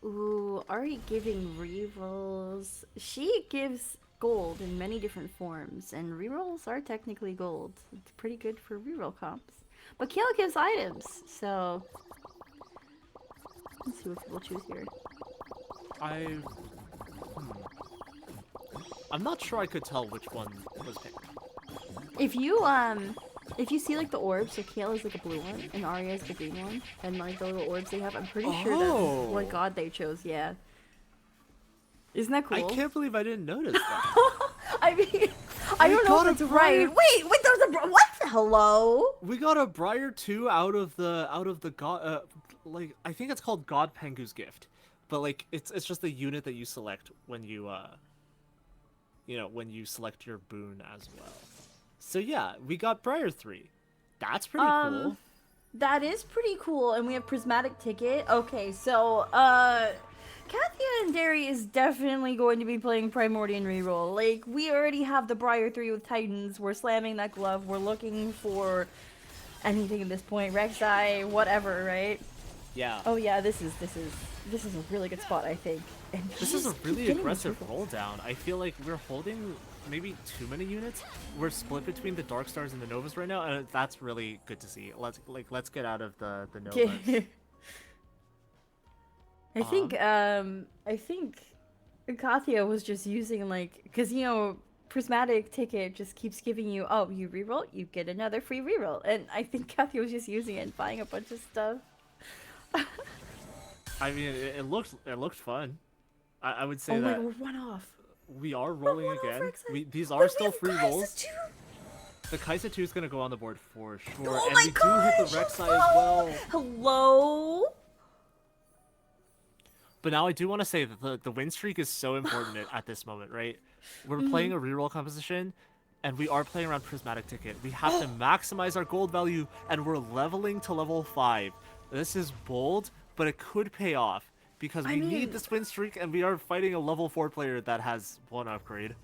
Ooh, Ari giving rerolls. She gives gold in many different forms, and rerolls are technically gold. It's pretty good for reroll comps. But Kale gives items, so let's see what people choose here. I I'm not sure I could tell which one was picked. If you if you see like the orbs, so Kale is like a blue one and Arya is the green one, and like the little orbs they have, I'm pretty sure that's what Oh, god they chose. Yeah, isn't that I cool? can't believe I didn't notice that. I mean, I We don't know got if a it's right. Briar. Wait, there's a what? Hello? We got a Briar 2 out of the god like I think it's called God Pengu's gift. But like it's just a unit that you select when when you select your boon as well. So yeah, we got Briar 3. That's pretty Um, cool. that is pretty cool, and we have Prismatic Ticket. Okay, so, Kathia and Derry is definitely going to be playing Primordial Reroll. Like, we already have the Briar 3 with Titans, we're slamming that glove, we're looking for anything at this point, Rek'Sai, whatever, right? Yeah. Oh yeah, this is a really good spot, I think. And we This is a just keep really getting these aggressive roll rerolls. down. I feel like we're holding maybe too many units. We're split between the Dark Stars and the Novas right now, and that's really good to see. Let's get out of the Novas. Okay. Um, I think Kathia was just using like because prismatic ticket just keeps giving you you reroll you get another free reroll, and I think Kathia was just using it and buying a bunch of stuff. I mean, it looked fun. I would say Oh my god, that we're one off. we are We're rolling one off, again. Rek'Sai. These are Wait, we still have free Kaisa rolls. too. The Kaisa 2 is gonna go on the board for sure, Oh and my we do hit the gosh! Rek'Sai as Hello, well. hello. But now I do want to say that the win streak is so important at this moment, right? We're Mm-hmm. playing a reroll composition, and we are playing around Prismatic Ticket. We have to maximize our gold value, and we're leveling to level 5. This is bold, but it could pay off, because I we need mean, this win streak, and we are fighting a level 4 player that has one upgrade.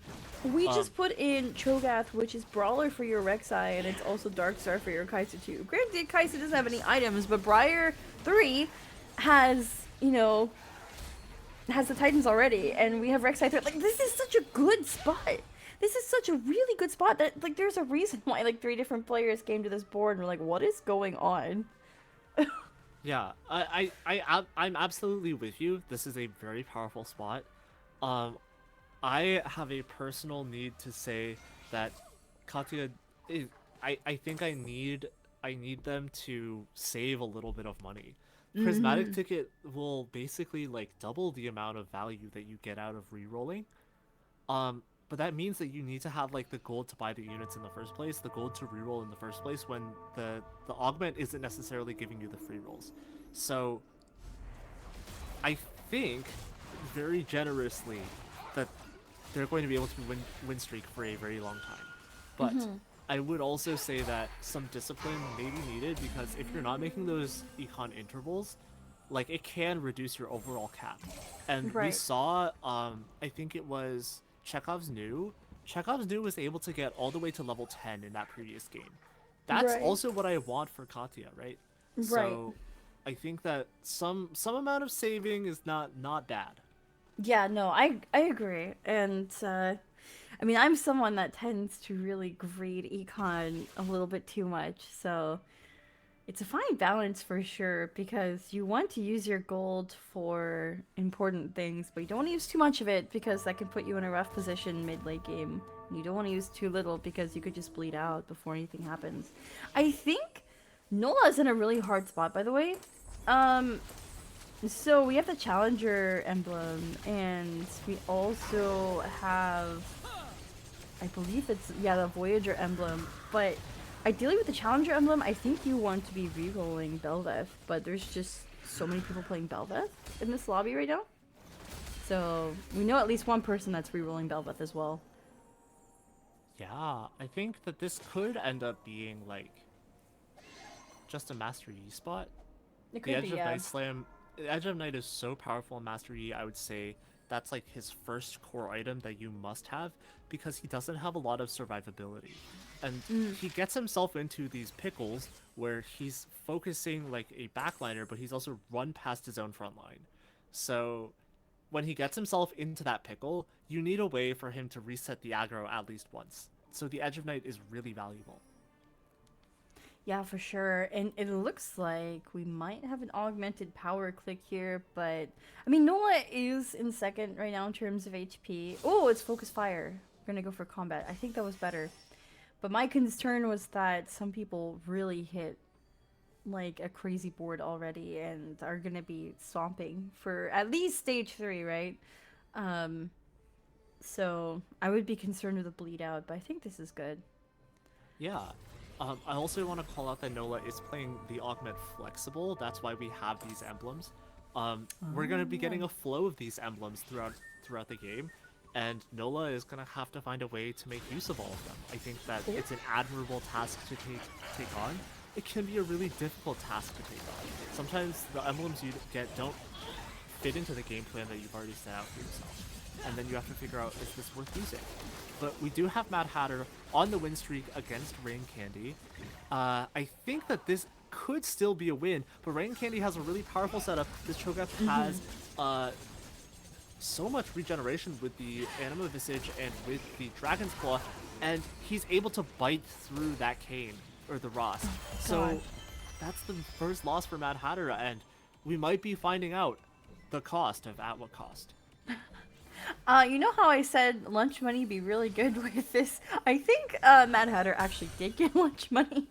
we Um, just put in Cho'Gath, which is Brawler for your Rek'Sai, and it's also Darkstar for your Kaisa 2. Granted, Kaisa doesn't have any items, but Briar 3 has, has the Titans already, and we have Rek'Sai 3. Like, this is such a good spot. This is such a really good spot that, like, there's a reason why, like, 3 different players came to this board and were like, what is going on? yeah, I'm absolutely with you. This is a very powerful spot. Um, I have a personal need to say that Katya is, I think I need them to save a little bit of money. Prismatic Mm-hmm. ticket will basically like double the amount of value that you get out of re-rolling. But that means that you need to have like the gold to buy the units in the first place, the gold to reroll in the first place when the augment isn't necessarily giving you the free rolls. So I think very generously that they're going to be able to win streak for a very long time. But Mm-hmm. I would also say that some discipline may be needed because if you're not making those econ intervals, like it can reduce your overall cap. And we Right. saw I think it was Chekhov's new. Chekhov's new was able to get all the way to level 10 in that previous game. That's Right. also what I want for Katya, right? Right. So I think that some amount of saving is not bad. Yeah, no, I agree. And I mean, I'm someone that tends to really grade econ a little bit too much. So, it's a fine balance for sure because you want to use your gold for important things, but you don't want to use too much of it because that can put you in a rough position mid late game. And you don't want to use too little because you could just bleed out before anything happens. I think Nola's in a really hard spot, by the way. Um, so we have the Challenger emblem, and we also have, I believe it's, yeah, the Voyager emblem. But ideally with the Challenger emblem, I think you want to be re-rolling Belveth, but there's just so many people playing Belveth in this lobby right now. So we know at least one person that's re-rolling Belveth as well. Yeah, I think that this could end up being like just a Master Yi spot. It The could be, Edge of yeah. Night Slam, Edge of Night is so powerful in Master Yi, I would say that's like his first core item that you must have because he doesn't have a lot of survivability. And Mm. he gets himself into these pickles where he's focusing like a backliner, but he's also run past his own front line. So when he gets himself into that pickle, you need a way for him to reset the aggro at least once. So the Edge of Night is really valuable. Yeah, for sure. And it looks like we might have an augmented power click here, but I mean, Nola is in second right now in terms of HP. Oh, it's focus fire. We're gonna go for combat. I think that was better. But my concern was that some people really hit like a crazy board already and are gonna be stomping for at least stage 3, right? Um, so I would be concerned with the bleed out, but I think this is good. Yeah. I also want to call out that Nola is playing the augment flexible. That's why we have these emblems. We're gonna be Oh. getting a flow of these emblems throughout the game, and Nola is gonna have to find a way to make use of all of them. I think that Oh. it's an admirable task to take on. It can be a really difficult task to take on. Sometimes the emblems you get don't fit into the game plan that you've already set out for yourself. And then you have to figure out, is this worth using? But we do have Mad Hatter on the win streak against Rain Candy. I think that this could still be a win, but Rain Candy has a really powerful setup. This Cho'Gath Mm-hmm. has so much regeneration with the Anima Visage and with the Dragon's Claw, and he's able to bite through that cane, or the Rost. God. So that's the first loss for Mad Hatter, and we might be finding out the cost of at what cost. You know how I said lunch money be really good with this? I think Mad Hatter actually did get lunch money.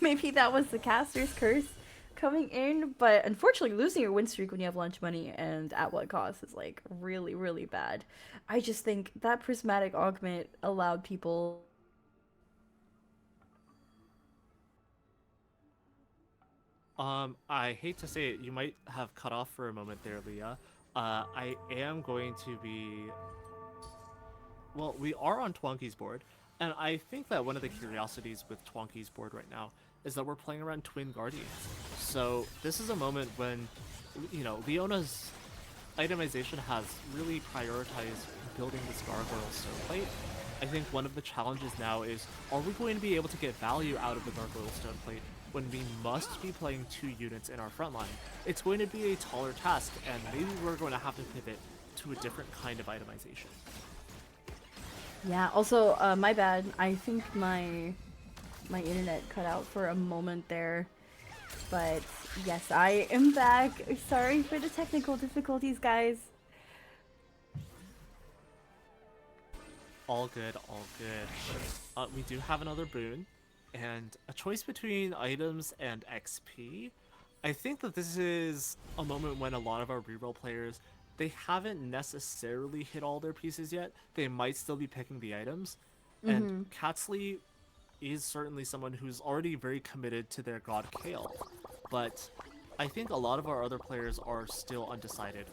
Maybe that was the caster's curse coming in, but unfortunately, losing your win streak when you have lunch money and at what cost is like really, really bad. I just think that prismatic augment allowed people. I hate to say it, you might have cut off for a moment there, Leah. I am going to be. Well, we are on Twonky's board, and I think that one of the curiosities with Twonky's board right now is that we're playing around Twin Guardians. So this is a moment when, Leona's itemization has really prioritized building this gargoyle stone plate. I think one of the challenges now is, are we going to be able to get value out of the gargoyle stone plate when we must be playing 2 units in our front line? It's going to be a taller task, and maybe we're going to have to pivot to a different kind of itemization. Yeah. Also, my bad. I think my internet cut out for a moment there. But yes, I am back. Sorry for the technical difficulties, guys. All good, all good. We do have another boon, and a choice between items and XP. I think that this is a moment when a lot of our reroll players, they haven't necessarily hit all their pieces yet. They might still be picking the items, and Mm-hmm. Catsley is certainly someone who's already very committed to their god Kale, but I think a lot of our other players are still undecided.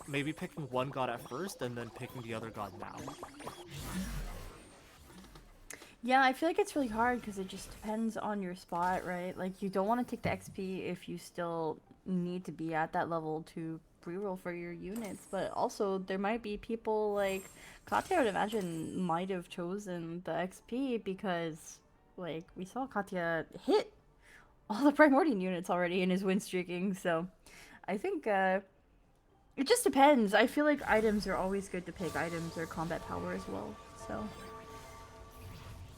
Maybe picking one god at first and then picking the other god now. Yeah, I feel like it's really hard because it just depends on your spot, right? Like, you don't want to take the XP if you still need to be at that level to reroll for your units, but also there might be people like Katya, I would imagine, might have chosen the XP because, like, we saw Katya hit all the Primordial units already in his win streaking, so I think it just depends. I feel like items are always good to pick, items or combat power as well, so.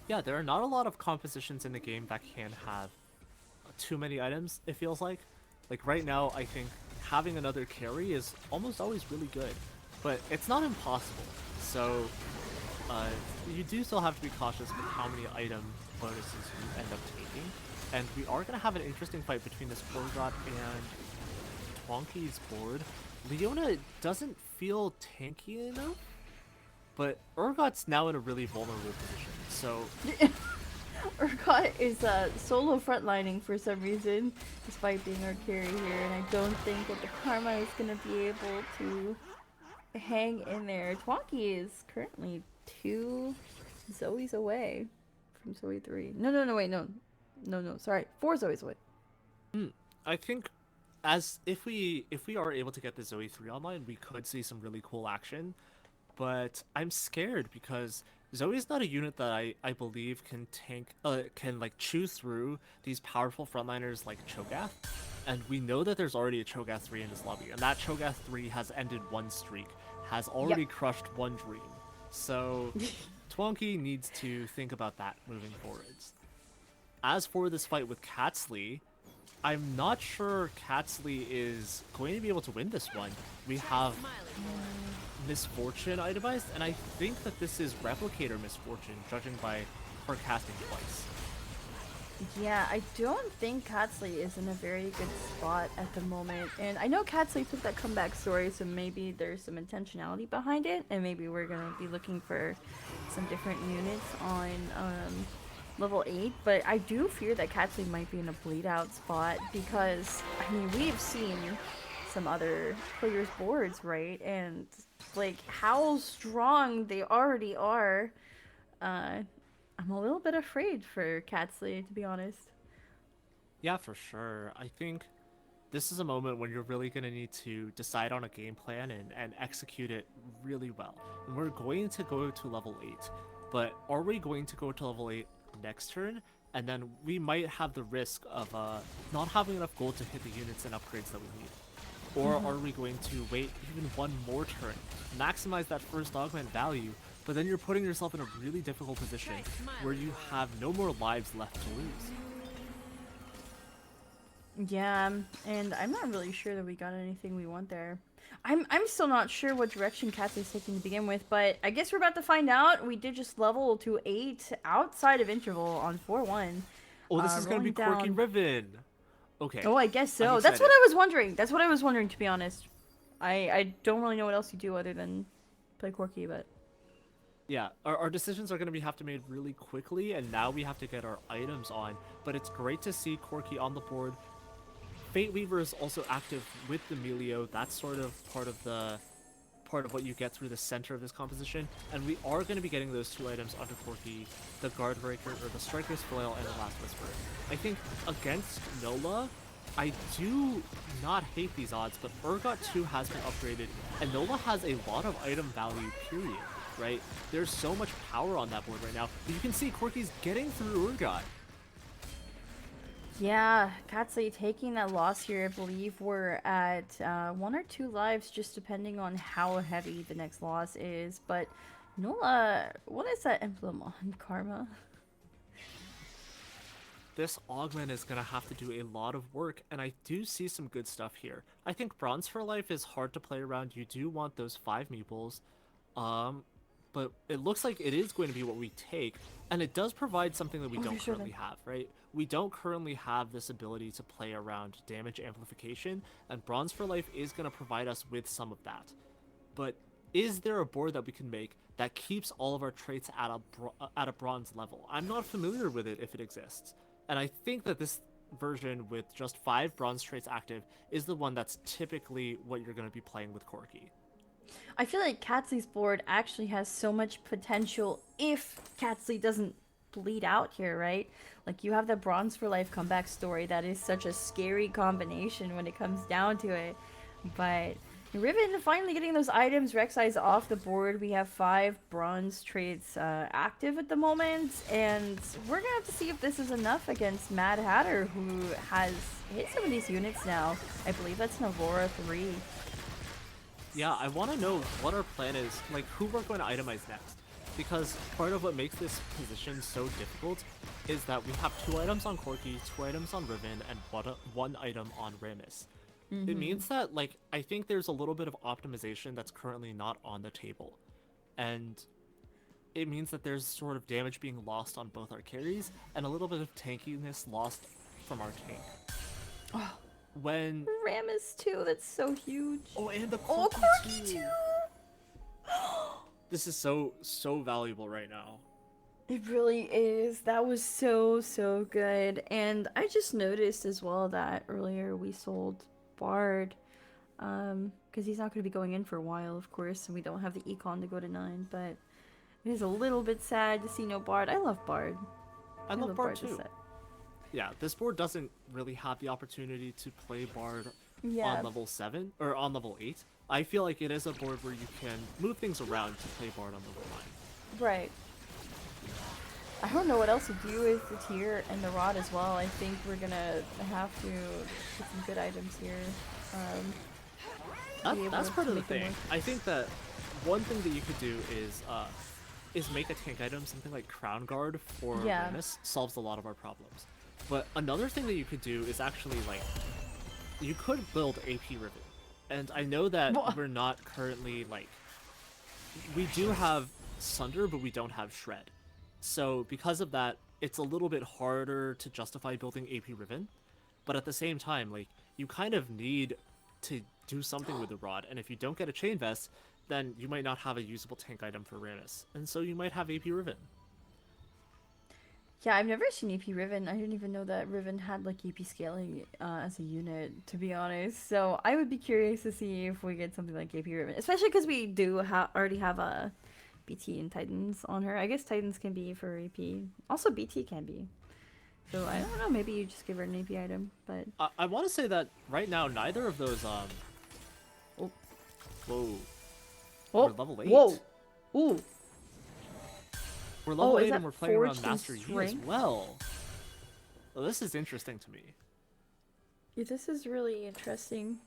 Yeah, there are not a lot of compositions in the game that can have too many items, it feels like. Like right now, I think having another carry is almost always really good, but it's not impossible. So uh, you do still have to be cautious with how many item bonuses you end up taking. And we are going to have an interesting fight between this Urgot and Twonky's board. Leona doesn't feel tanky enough, but Urgot's now in a really vulnerable position. So Urgot is solo frontlining for some reason, despite being our carry here, and I don't think that the Karma is going to be able to hang in there. Twonky is currently 2 Zoes away from Zoe 3. No, wait, no. No, sorry. 4 Zoes away. I think as if we are able to get the Zoe 3 online, we could see some really cool action. But I'm scared because Zoe's not a unit that I believe can can like chew through these powerful frontliners like Cho'Gath. And we know that there's already a Cho'Gath 3 in this lobby, and that Cho'Gath 3 has ended one streak, has Yep. already crushed one dream. So Twonky needs to think about that moving forwards. As for this fight with Catsley, I'm not sure Catsley is going to be able to win this one. We have Misfortune itemized, and I think that this is Replicator Misfortune, judging by her casting twice. Yeah, I don't think Catsley is in a very good spot at the moment. And I know Catsley took that comeback story, so maybe there's some intentionality behind it, and maybe we're gonna be looking for some different units on level 8. But I do fear that Catsley might be in a bleed out spot because, I mean, we've seen some other players' boards, right? And, like, how strong they already are. Uh, I'm a little bit afraid for Catsley, to be honest. Yeah, for sure. I think this is a moment when you're really going to need to decide on a game plan and execute it really well. And we're going to go to level 8, but are we going to go to level 8 next turn? And then we might have the risk of not having enough gold to hit the units and upgrades that we need. Or are we going to wait even one more turn, maximize that first augment value, but then you're putting yourself in a really difficult position where you have no more lives left to lose. Yeah, and I'm not really sure that we got anything we want there. I'm still not sure what direction Catsy's taking to begin with, but I guess we're about to find out. We did just level to 8 outside of interval on 4-1. Oh, this is going to be Rolling Quirky down. Riven. Okay, Oh, I guess I'm so. That's what excited. I was wondering. That's what I was wondering, to be honest. I don't really know what else you do other than play Corky, but Yeah, our decisions are going to be have to made really quickly, and now we have to get our items on. But it's great to see Corky on the board. Fate Weaver is also active with the Melio. That's sort of part of what you get through the center of this composition. And we are going to be getting those two items onto Corky, the Guardbreaker, or the Striker's Flail, and the Last Whisper. I think against Nola, I do not hate these odds, but Urgot 2 has been upgraded, and Nola has a lot of item value, period, right? There's so much power on that board right now. But you can see Corky's getting through Urgot. yeah, Catsley taking that loss here. I believe we're at 1 or 2 lives, just depending on how heavy the next loss is. But Nola, what is that emblem on Karma? This augment is going to have to do a lot of work, and I do see some good stuff here. I think Bronze for Life is hard to play around. You do want those 5 meeples. Um, but it looks like it is going to be what we take, and it does provide something that we Oh, for don't sure currently then. have, right? We don't currently have this ability to play around damage amplification, and Bronze for Life is going to provide us with some of that. But is there a board that we can make that keeps all of our traits at a bronze level? I'm not familiar with it if it exists, and I think that this version with just 5 bronze traits active is the one that's typically what you're going to be playing with Corki. I feel like Catsley's board actually has so much potential if Catsley doesn't bleed out here, right? Like you have the Bronze for Life comeback story that is such a scary combination when it comes down to it. But Riven finally getting those items, Rek'Sai's off the board. We have 5 bronze traits active at the moment, and we're gonna have to see if this is enough against Mad Hatter, who has hit some of these units now. I believe that's Navora 3. Yeah, I want to know what our plan is, like who we're going to itemize next. Because part of what makes this position so difficult is that we have 2 items on Corki, 2 items on Riven, and one item on Rammus. It means that, like, I think there's a little bit of optimization that's currently not on the table. And it means that there's sort of damage being lost on both our carries, and a little bit of tankiness lost from our tank. Oh, When... Rammus too, that's so huge. Oh, and the Oh, Corki Corky too! too! This is so valuable right now. It really is. That was so good. And I just noticed as well that earlier we sold Bard. Because he's not going to be going in for a while, of course, and we don't have the econ to go to 9, but it is a little bit sad to see no Bard. I love Bard. I love Bard this too. set. Yeah, this board doesn't really have the opportunity to play Bard Yeah. on level 7 or on level 8. I feel like it is a board where you can move things around to play Bard on level 9. Right. I don't know what else to do with the tier and the rod as well. I think we're gonna have to get some good items here. Be able That's to part of the make them thing. work. I think that one thing that you could do is make a tank item, something like Crown Guard for Yeah. Rammus solves a lot of our problems. But another thing that you could do is actually like you could build AP Riven. And I know that Wha- we're not currently like we do have Sunder, but we don't have Shred. So because of that, it's a little bit harder to justify building AP Riven. But at the same time, like you kind of need to do something with the rod, and if you don't get a chain vest, then you might not have a usable tank item for Rammus, and so you might have AP Riven. Yeah, I've never seen EP Riven. I didn't even know that Riven had like EP scaling as a unit, to be honest. So I would be curious to see if we get something like AP Riven, especially because we do already have a BT and Titans on her. I guess Titans can be for AP. Also, BT can be. So I don't know. Maybe you just give her an AP item, but I want to say that right now, neither of those oh, whoa, oh, we're level 8. whoa, ooh. We're level is 8 that and we're playing around forged in Master Yi as strength? well. Well, this is interesting to me. Yeah, this is really interesting.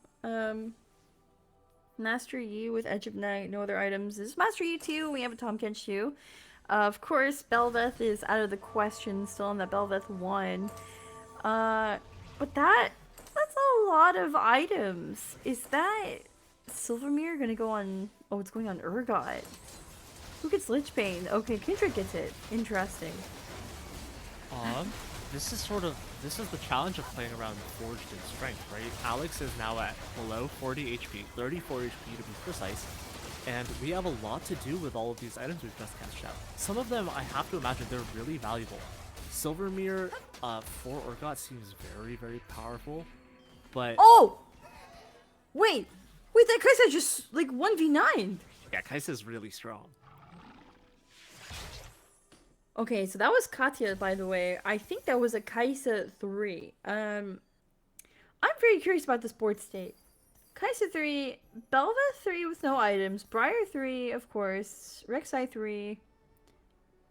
Master Yi with Edge of Night, no other items. This is Master Yi 2. We have a Tom Kench 2. Of course, Belveth is out of the question, still on that Belveth 1. But that's a lot of items. Is that Silvermere gonna go on? Oh, it's going on Urgot. Who gets Lich Bane? Okay, Kindred gets it. Interesting. This is the challenge of playing around Forged in Strength, right? Alex is now at below 40 HP, 34 HP to be precise, and we have a lot to do with all of these items we've just cashed out. Some of them, I have to imagine, they're really valuable. Silvermere for Urgot seems very powerful, but Oh! Wait! Wait, that Kaisa just, like, 1v9! yeah, Kai'Sa's really strong. Okay, so that was Katya, by the way. I think that was a Kaisa 3. I'm very curious about this board state. Kaisa 3, Belva 3 with no items, Briar 3, of course, Rek'Sai 3.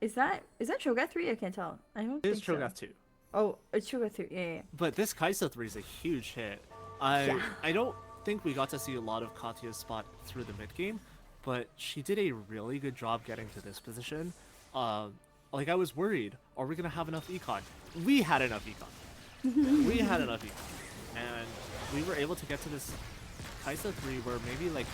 Is that Cho'Gath 3? I can't tell. I don't It is think Cho'Gath so. 2. Oh, it's Cho'Gath 3. Yeah. But this Kaisa 3 is a huge hit. Yeah. I don't think we got to see a lot of Katya's spot through the mid game, but she did a really good job getting to this position. Like I was worried, are we gonna have enough econ? We had enough econ. We had enough econ, and we were able to get to this Kaisa 3 where maybe like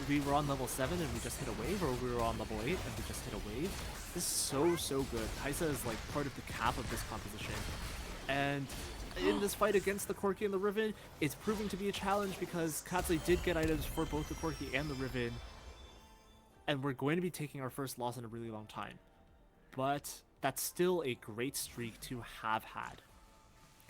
we were on level 7 and we just hit a wave, or we were on level 8 and we just hit a wave. This is so good. Kaisa is like part of the cap of this composition. And in this fight against the Corki and the Riven, it's proving to be a challenge because Katsui did get items for both the Corki and the Riven, and we're going to be taking our first loss in a really long time. But that's still a great streak to have had.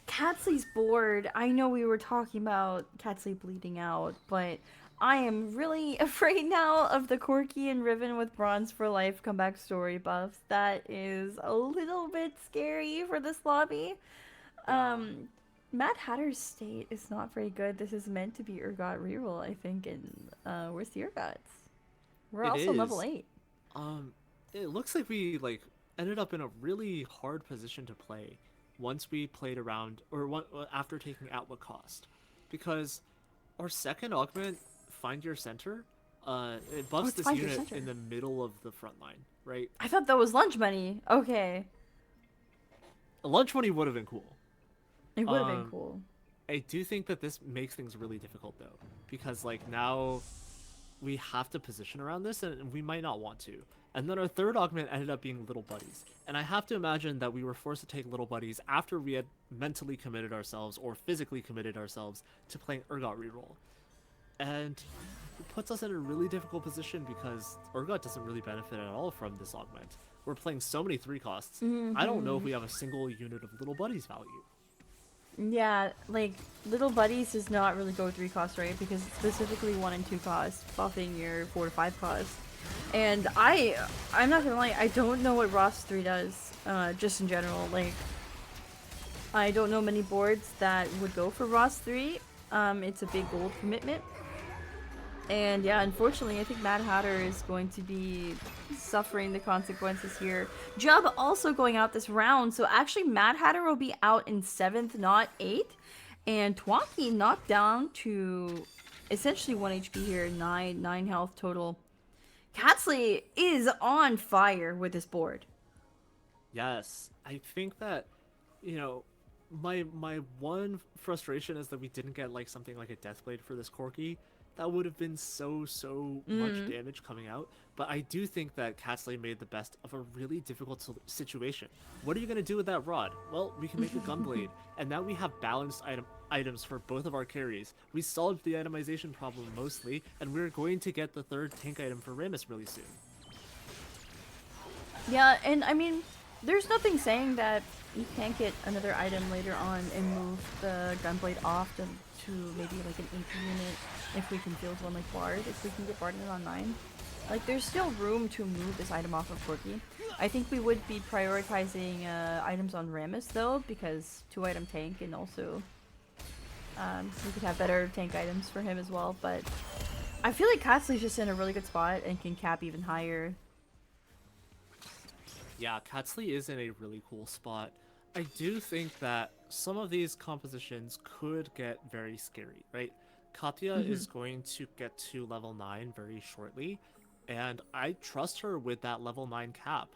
Catsley's bored. I know we were talking about Catsley bleeding out, but I am really afraid now of the Corky and Riven with Bronze for Life comeback story buffs. That is a little bit scary for this lobby. Yeah, Mad Hatter's state is not very good. This is meant to be Urgot reroll, I think, and where's the Urgots? We're it also level is. 8. Um, it looks like we like ended up in a really hard position to play once we played around, or after taking At What Cost, because our second augment, Find Your Center, it Oh, buffs it's this Find Your unit Center. in the middle of the front line, right? I thought that was lunch money. Okay. Lunch money would have been cool. It would have been Um, cool. I do think that this makes things really difficult though, because like now we have to position around this, and we might not want to. And then our third augment ended up being Little Buddies. And I have to imagine that we were forced to take Little Buddies after we had mentally committed ourselves or physically committed ourselves to playing Urgot reroll. And it puts us in a really difficult position because Urgot doesn't really benefit at all from this augment. We're playing so many 3 costs. I don't know if we have a single unit of Little Buddies value. Yeah, like Little Buddies does not really go 3 cost, right? Because it's specifically 1 and 2 cost, buffing your 4 to 5 cost. And I'm not gonna lie, I don't know what Ross 3 does, just in general. Like, I don't know many boards that would go for Ross 3. It's a big gold commitment. And yeah, unfortunately, I think Mad Hatter is going to be suffering the consequences here. Jub also going out this round, so actually Mad Hatter will be out in 7th, not 8th. And Twonky knocked down to essentially 1 HP here, 9 health total. Catsley is on fire with this board. Yes, I think that, you know, my one frustration is that we didn't get like something like a Deathblade for this Corki. That would have been so much damage coming out. But I do think that Catsley made the best of a really difficult situation. What are you gonna do with that rod? Well, we can make a Gunblade, and now we have balanced items for both of our carries. We solved the itemization problem mostly, and we're going to get the third tank item for Rammus really soon. Yeah, and I mean, there's nothing saying that you can't get another item later on and move the Gunblade off to maybe like an AP unit if we can field one like Bard, if we can get Bard in on 9. Like, there's still room to move this item off of Corky. I think we would be prioritizing items on Rammus though, because 2-item tank, and also we could have better tank items for him as well, but I feel like Catsley's just in a really good spot and can cap even higher. Yeah, Catsley is in a really cool spot. I do think that some of these compositions could get very scary, right? Katya is going to get to level 9 very shortly, and I trust her with that level 9 cap.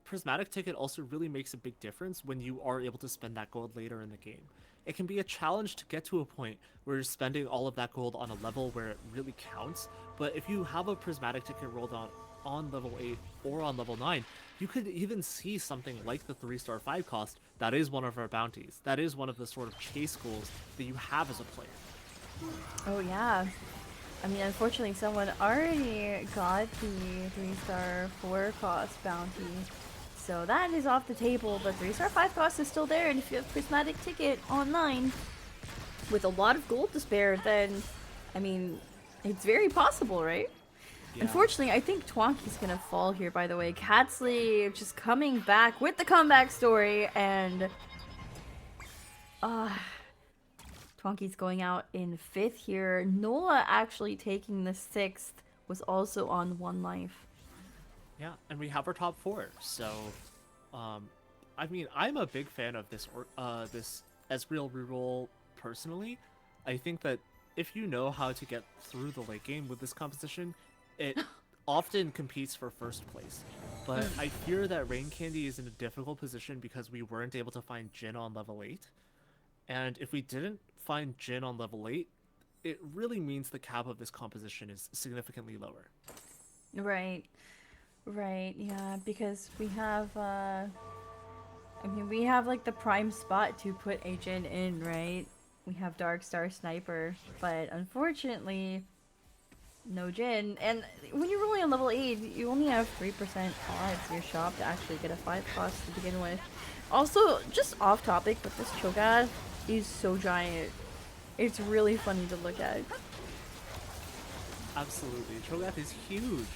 Prismatic Ticket also really makes a big difference when you are able to spend that gold later in the game. It can be a challenge to get to a point where you're spending all of that gold on a level where it really counts, but if you have a Prismatic Ticket rolled on level 8 or on level 9, you could even see something like the 3-star 5 cost. That is one of our bounties. That is one of the sort of chase goals that you have as a player. Oh yeah. I mean, unfortunately, someone already got the 3-star 4 cost bounty. So that is off the table, but 3-star 5 cost is still there, and if you have Prismatic Ticket online with a lot of gold to spare, then, I mean, it's very possible, right? Yeah. Unfortunately, I think Twonky's gonna fall here, by the way. Catsley just coming back with the comeback story, and Twonky's going out in 5th here. Nola actually taking the 6th, was also on 1 life. Yeah, and we have our top 4. So, I mean, I'm a big fan of this this Ezreal reroll personally. I think that if you know how to get through the late game with this composition, it often competes for first place. But I fear that Rain Candy is in a difficult position because we weren't able to find Jin on level 8. And if we didn't find Jin on level 8, it really means the cap of this composition is significantly lower. Right. Right. Yeah, because we have I mean, we have like the prime spot to put a Jin in, right? We have Dark Star Sniper, but unfortunately, no Jin. And when you're rolling on level 8, you only have 3% odds in your shop to actually get a 5 cost to begin with. Also, just off topic, but this Cho'Gath is so giant. It's really funny to look at. Absolutely, Cho'Gath is huge.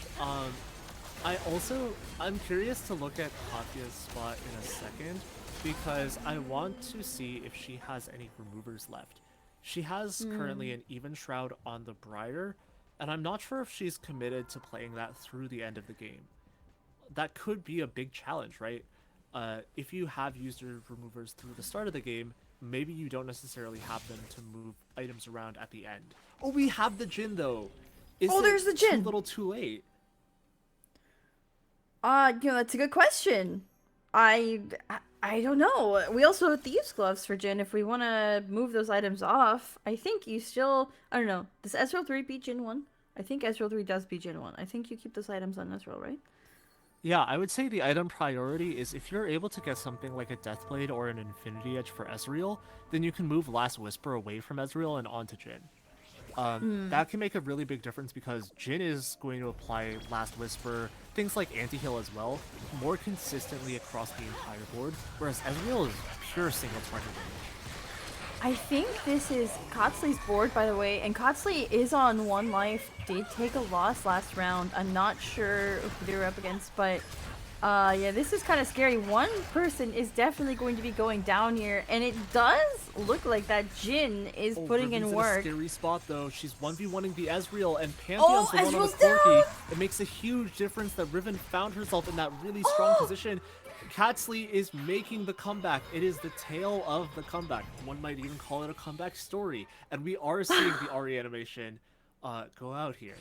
I'm curious to look at Katya's spot in a second because I want to see if she has any removers left. She has currently Hmm. an even shroud on the Briar, and I'm not sure if she's committed to playing that through the end of the game. That could be a big challenge, right? If you have used your removers through the start of the game, maybe you don't necessarily have them to move items around at the end. Oh, we have the Jin though. Is Oh, it there's the too Jin! little too late? That's a good question. I I don't know. We also have thieves gloves for Jin if we want to move those items off. I think you still I don't know. Does Ezreal 3 beat Jin 1? I think Ezreal 3 does beat Jin 1. I think you keep those items on Ezreal, right? Yeah, I would say the item priority is if you're able to get something like a Deathblade or an Infinity Edge for Ezreal, then you can move Last Whisper away from Ezreal and onto Jhin. Hmm. That can make a really big difference because Jhin is going to apply Last Whisper, things like Anti-Heal as well, more consistently across the entire board, whereas Ezreal is pure single target damage. I think this is Kotsley's board, by the way, and Kotsley is on 1 life. Did take a loss last round. I'm not sure who they were up against, but yeah, this is kind of scary. One person is definitely going to be going down here, and it does look like that Jin is Oh, putting Riven's in in a work. scary spot though. She's 1v1ing the Ezreal, and Pantheon's Oh, the one on the Ezreal's Corki. down! It makes a huge difference that Riven found herself in that really strong Oh! position. Catsley is making the comeback. It is the tale of the comeback. One might even call it a comeback story. And we are seeing the Ari animation go out here.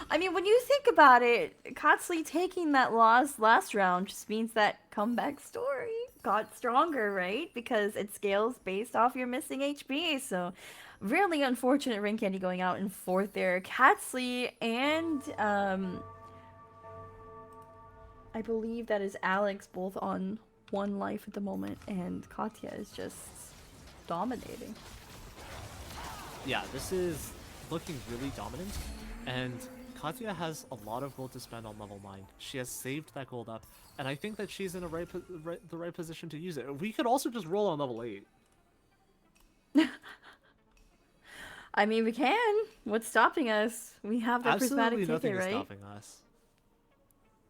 I mean, when you think about it, Kotsley taking that loss last round just means that comeback story got stronger, right? Because it scales based off your missing HP. So, really unfortunate Ring Candy going out in fourth there. Kotsley and I believe that is Alex both on 1 life at the moment, and Katya is just dominating. Yeah, this is looking really dominant. And Katya has a lot of gold to spend on level 9. She has saved that gold up. And I think that she's in the right position to use it. We could also just roll on level 8. I mean, we can. What's stopping us? We have that prismatic Absolutely nothing ticket, is right? stopping us.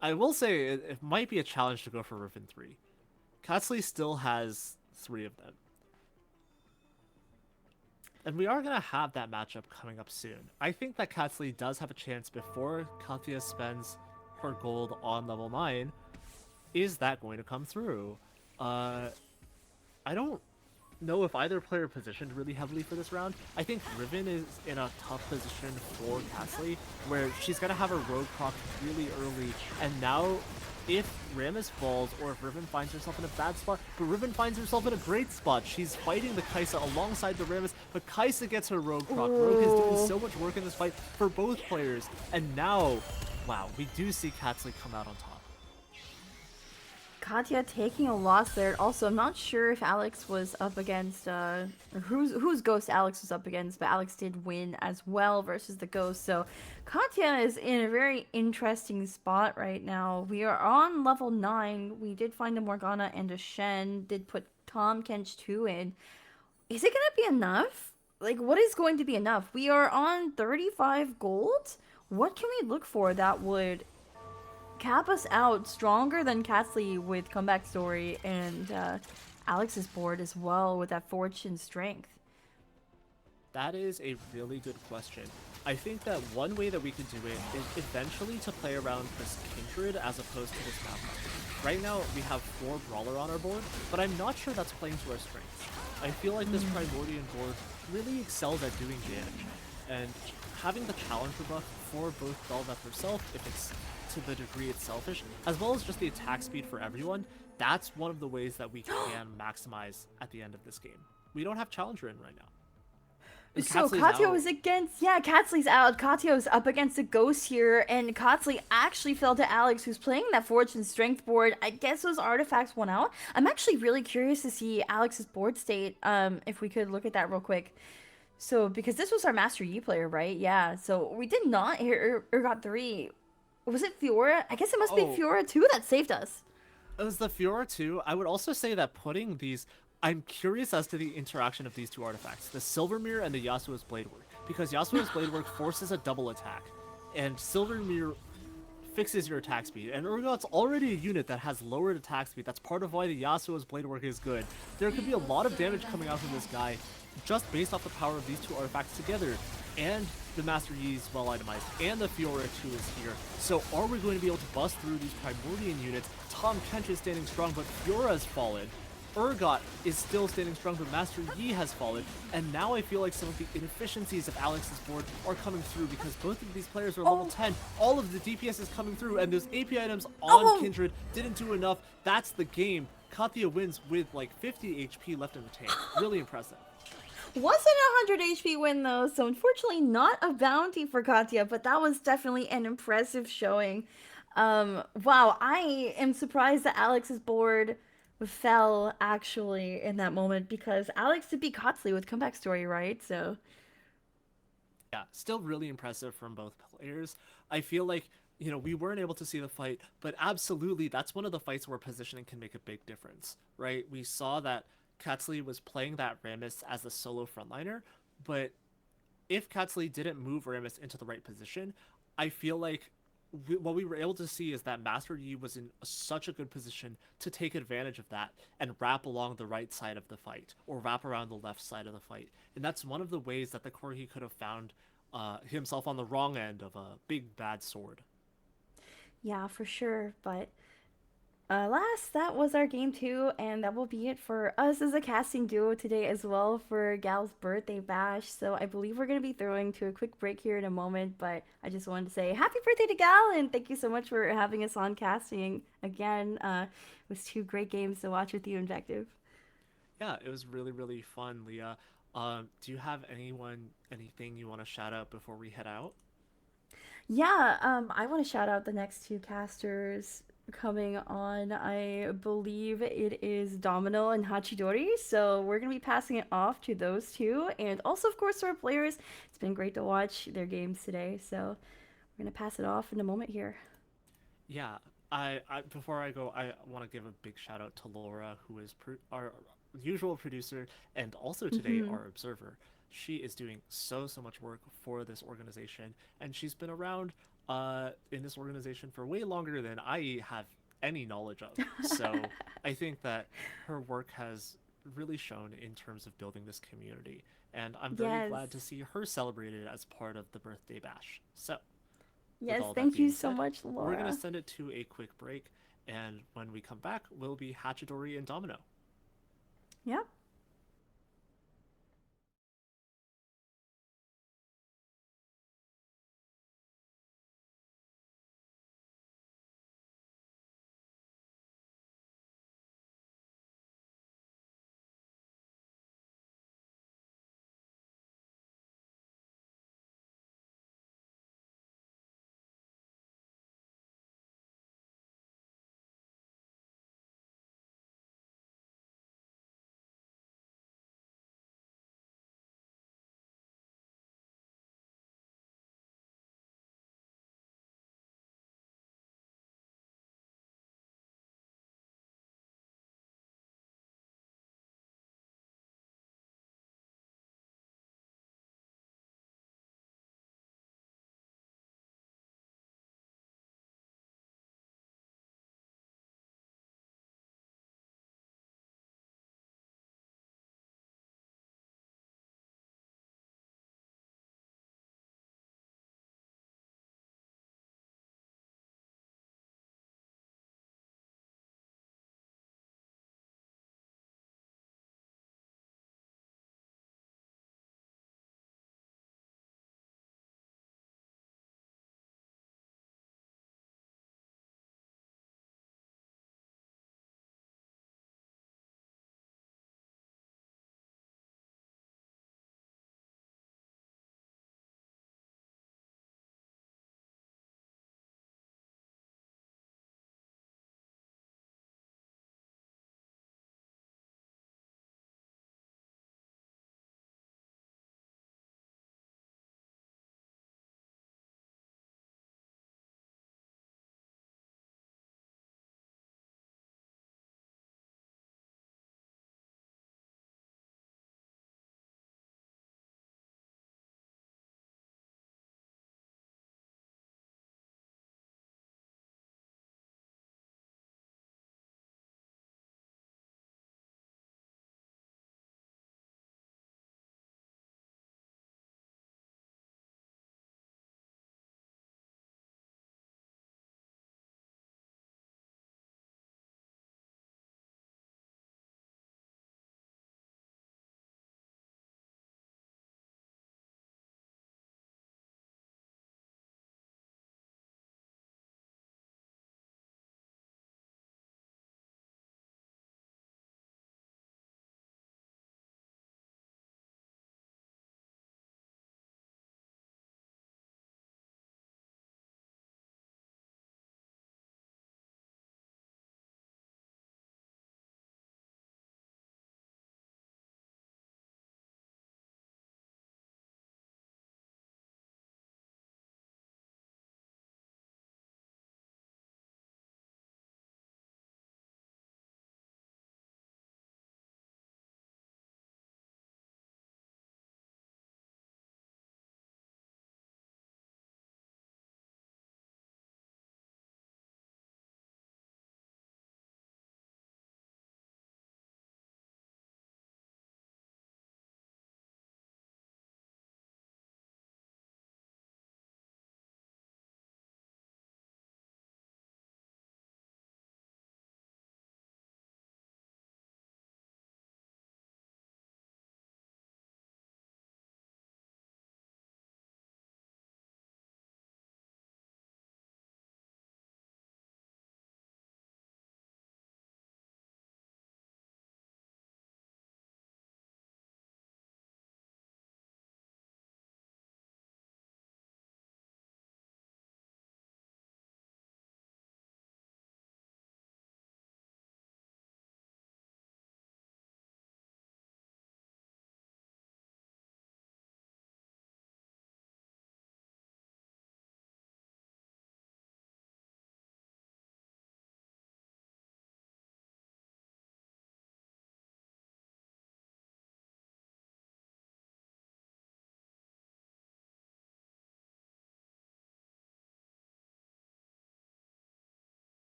I will say it might be a challenge to go for Riven 3. Catsley still has 3 of them. And we are going to have that matchup coming up soon. I think that Catsley does have a chance before Katya spends her gold on level 9. Is that going to come through? I don't know if either player positioned really heavily for this round. I think Riven is in a tough position for Castley, where she's gonna have her rogue proc really early, and now if Rammus falls or if Riven finds herself in a bad spot, but Riven finds herself in a great spot. She's fighting the Kaisa alongside the Rammus, but Kaisa gets her rogue proc. Rogue is doing Ooh. so much work in this fight for both players, and now, wow, we do see Catsley come out on top. Katya taking a loss there. Also, I'm not sure if Alex was up against or whose ghost Alex was up against, but Alex did win as well versus the ghost. So Katya is in a very interesting spot right now. We are on level 9. We did find a Morgana and a Shen. Did put Tom Kench 2 in. Is it gonna be enough? Like, what is going to be enough? We are on 35 gold. What can we look for that would cap us out stronger than Casley with comeback story and Alex's board as well with that fortune strength? That is a really good question. I think that one way that we could do it is eventually to play around this Kindred as opposed to this map. Right now, we have 4 Brawler on our board, but I'm not sure that's playing to our strengths. I feel like this Primordian board really excels at doing damage, and having the Challenger buff for both Bel'Veth herself, if it's to the degree it's selfish, as well as just the attack speed for everyone, that's one of the ways that we can maximize at the end of this game. We don't have Challenger in right now. And So Catsley's Katya out. was against, yeah, Katsley's out. Katya's up against a ghost here, and Katsley actually fell to Alex, who's playing that Fortune Strength board. I guess those artifacts went out. I'm actually really curious to see Alex's board state. If we could look at that real quick. So because this was our Master Yi player, right? Yeah. So we did not hear Urgot 3. Was it Fiora? I guess it must be Oh, Fiora 2 that saved us. it was the Fiora too. I would also say that putting these, I'm curious as to the interaction of these two artifacts, the Silver Mirror and the Yasuo's Blade Work, because Yasuo's Blade Work forces a double attack, and Silver Mirror fixes your attack speed. And Urgot's already a unit that has lowered attack speed. That's part of why the Yasuo's Blade Work is good. There could be a lot of damage coming out from this guy just based off the power of these two artifacts together. And the Master Yi is well itemized, and the Fiora 2 is here. So are we going to be able to bust through these Primordian units? Tom Kench is standing strong, but Fiora has fallen. Urgot is still standing strong, but Master Yi has fallen, and now I feel like some of the inefficiencies of Alex's board are coming through because both of these players are level Oh, 10. All of the DPS is coming through, and those AP items on oh, Kindred didn't do enough. That's the game. Katia wins with like 50 HP left in the tank. Really impressive. wasn't a 100 HP win though, so unfortunately not a bounty for Katya, but that was definitely an impressive showing. Wow, I am surprised that Alex's board fell actually in that moment because Alex did beat Kotsley with comeback story, right? So Yeah, still really impressive from both players. I feel like, we weren't able to see the fight, but absolutely that's one of the fights where positioning can make a big difference, right? We saw that Katsley was playing that Rammus as a solo frontliner, but if Katsley didn't move Rammus into the right position, I feel like what we were able to see is that Master Yi was in such a good position to take advantage of that and wrap along the right side of the fight or wrap around the left side of the fight. And that's one of the ways that the Corgi could have found himself on the wrong end of a big bad sword. yeah, for sure. But alas, that was our game two, and that will be it for us as a casting duo today as well for Gal's birthday bash. So I believe we're gonna be throwing to a quick break here in a moment, but I just wanted to say happy birthday to Gal, and thank you so much for having us on casting again. It was two great games to watch with you, Invective. Yeah, it was really, really fun, Leah. Do you have anything you want to shout out before we head out? Yeah, I want to shout out the next two casters coming on. I believe it is Domino and Hachidori. So we're going to be passing it off to those two. And also, of course, to our players. It's been great to watch their games today. So we're going to pass it off in a moment here. Yeah, I before I go, I want to give a big shout out to Laura, who is our usual producer and also today Mm-hmm. our observer. She is doing so much work for this organization, and she's been around in this organization for way longer than I have any knowledge of. So I think that her work has really shown in terms of building this community, and I'm very Yes. glad to see her celebrated as part of the birthday bash. So with Yes. all that Thank you being so said, much, we're going to Laura. send it to a quick break. And when we come back, we'll be Hachidori and Domino. Yep.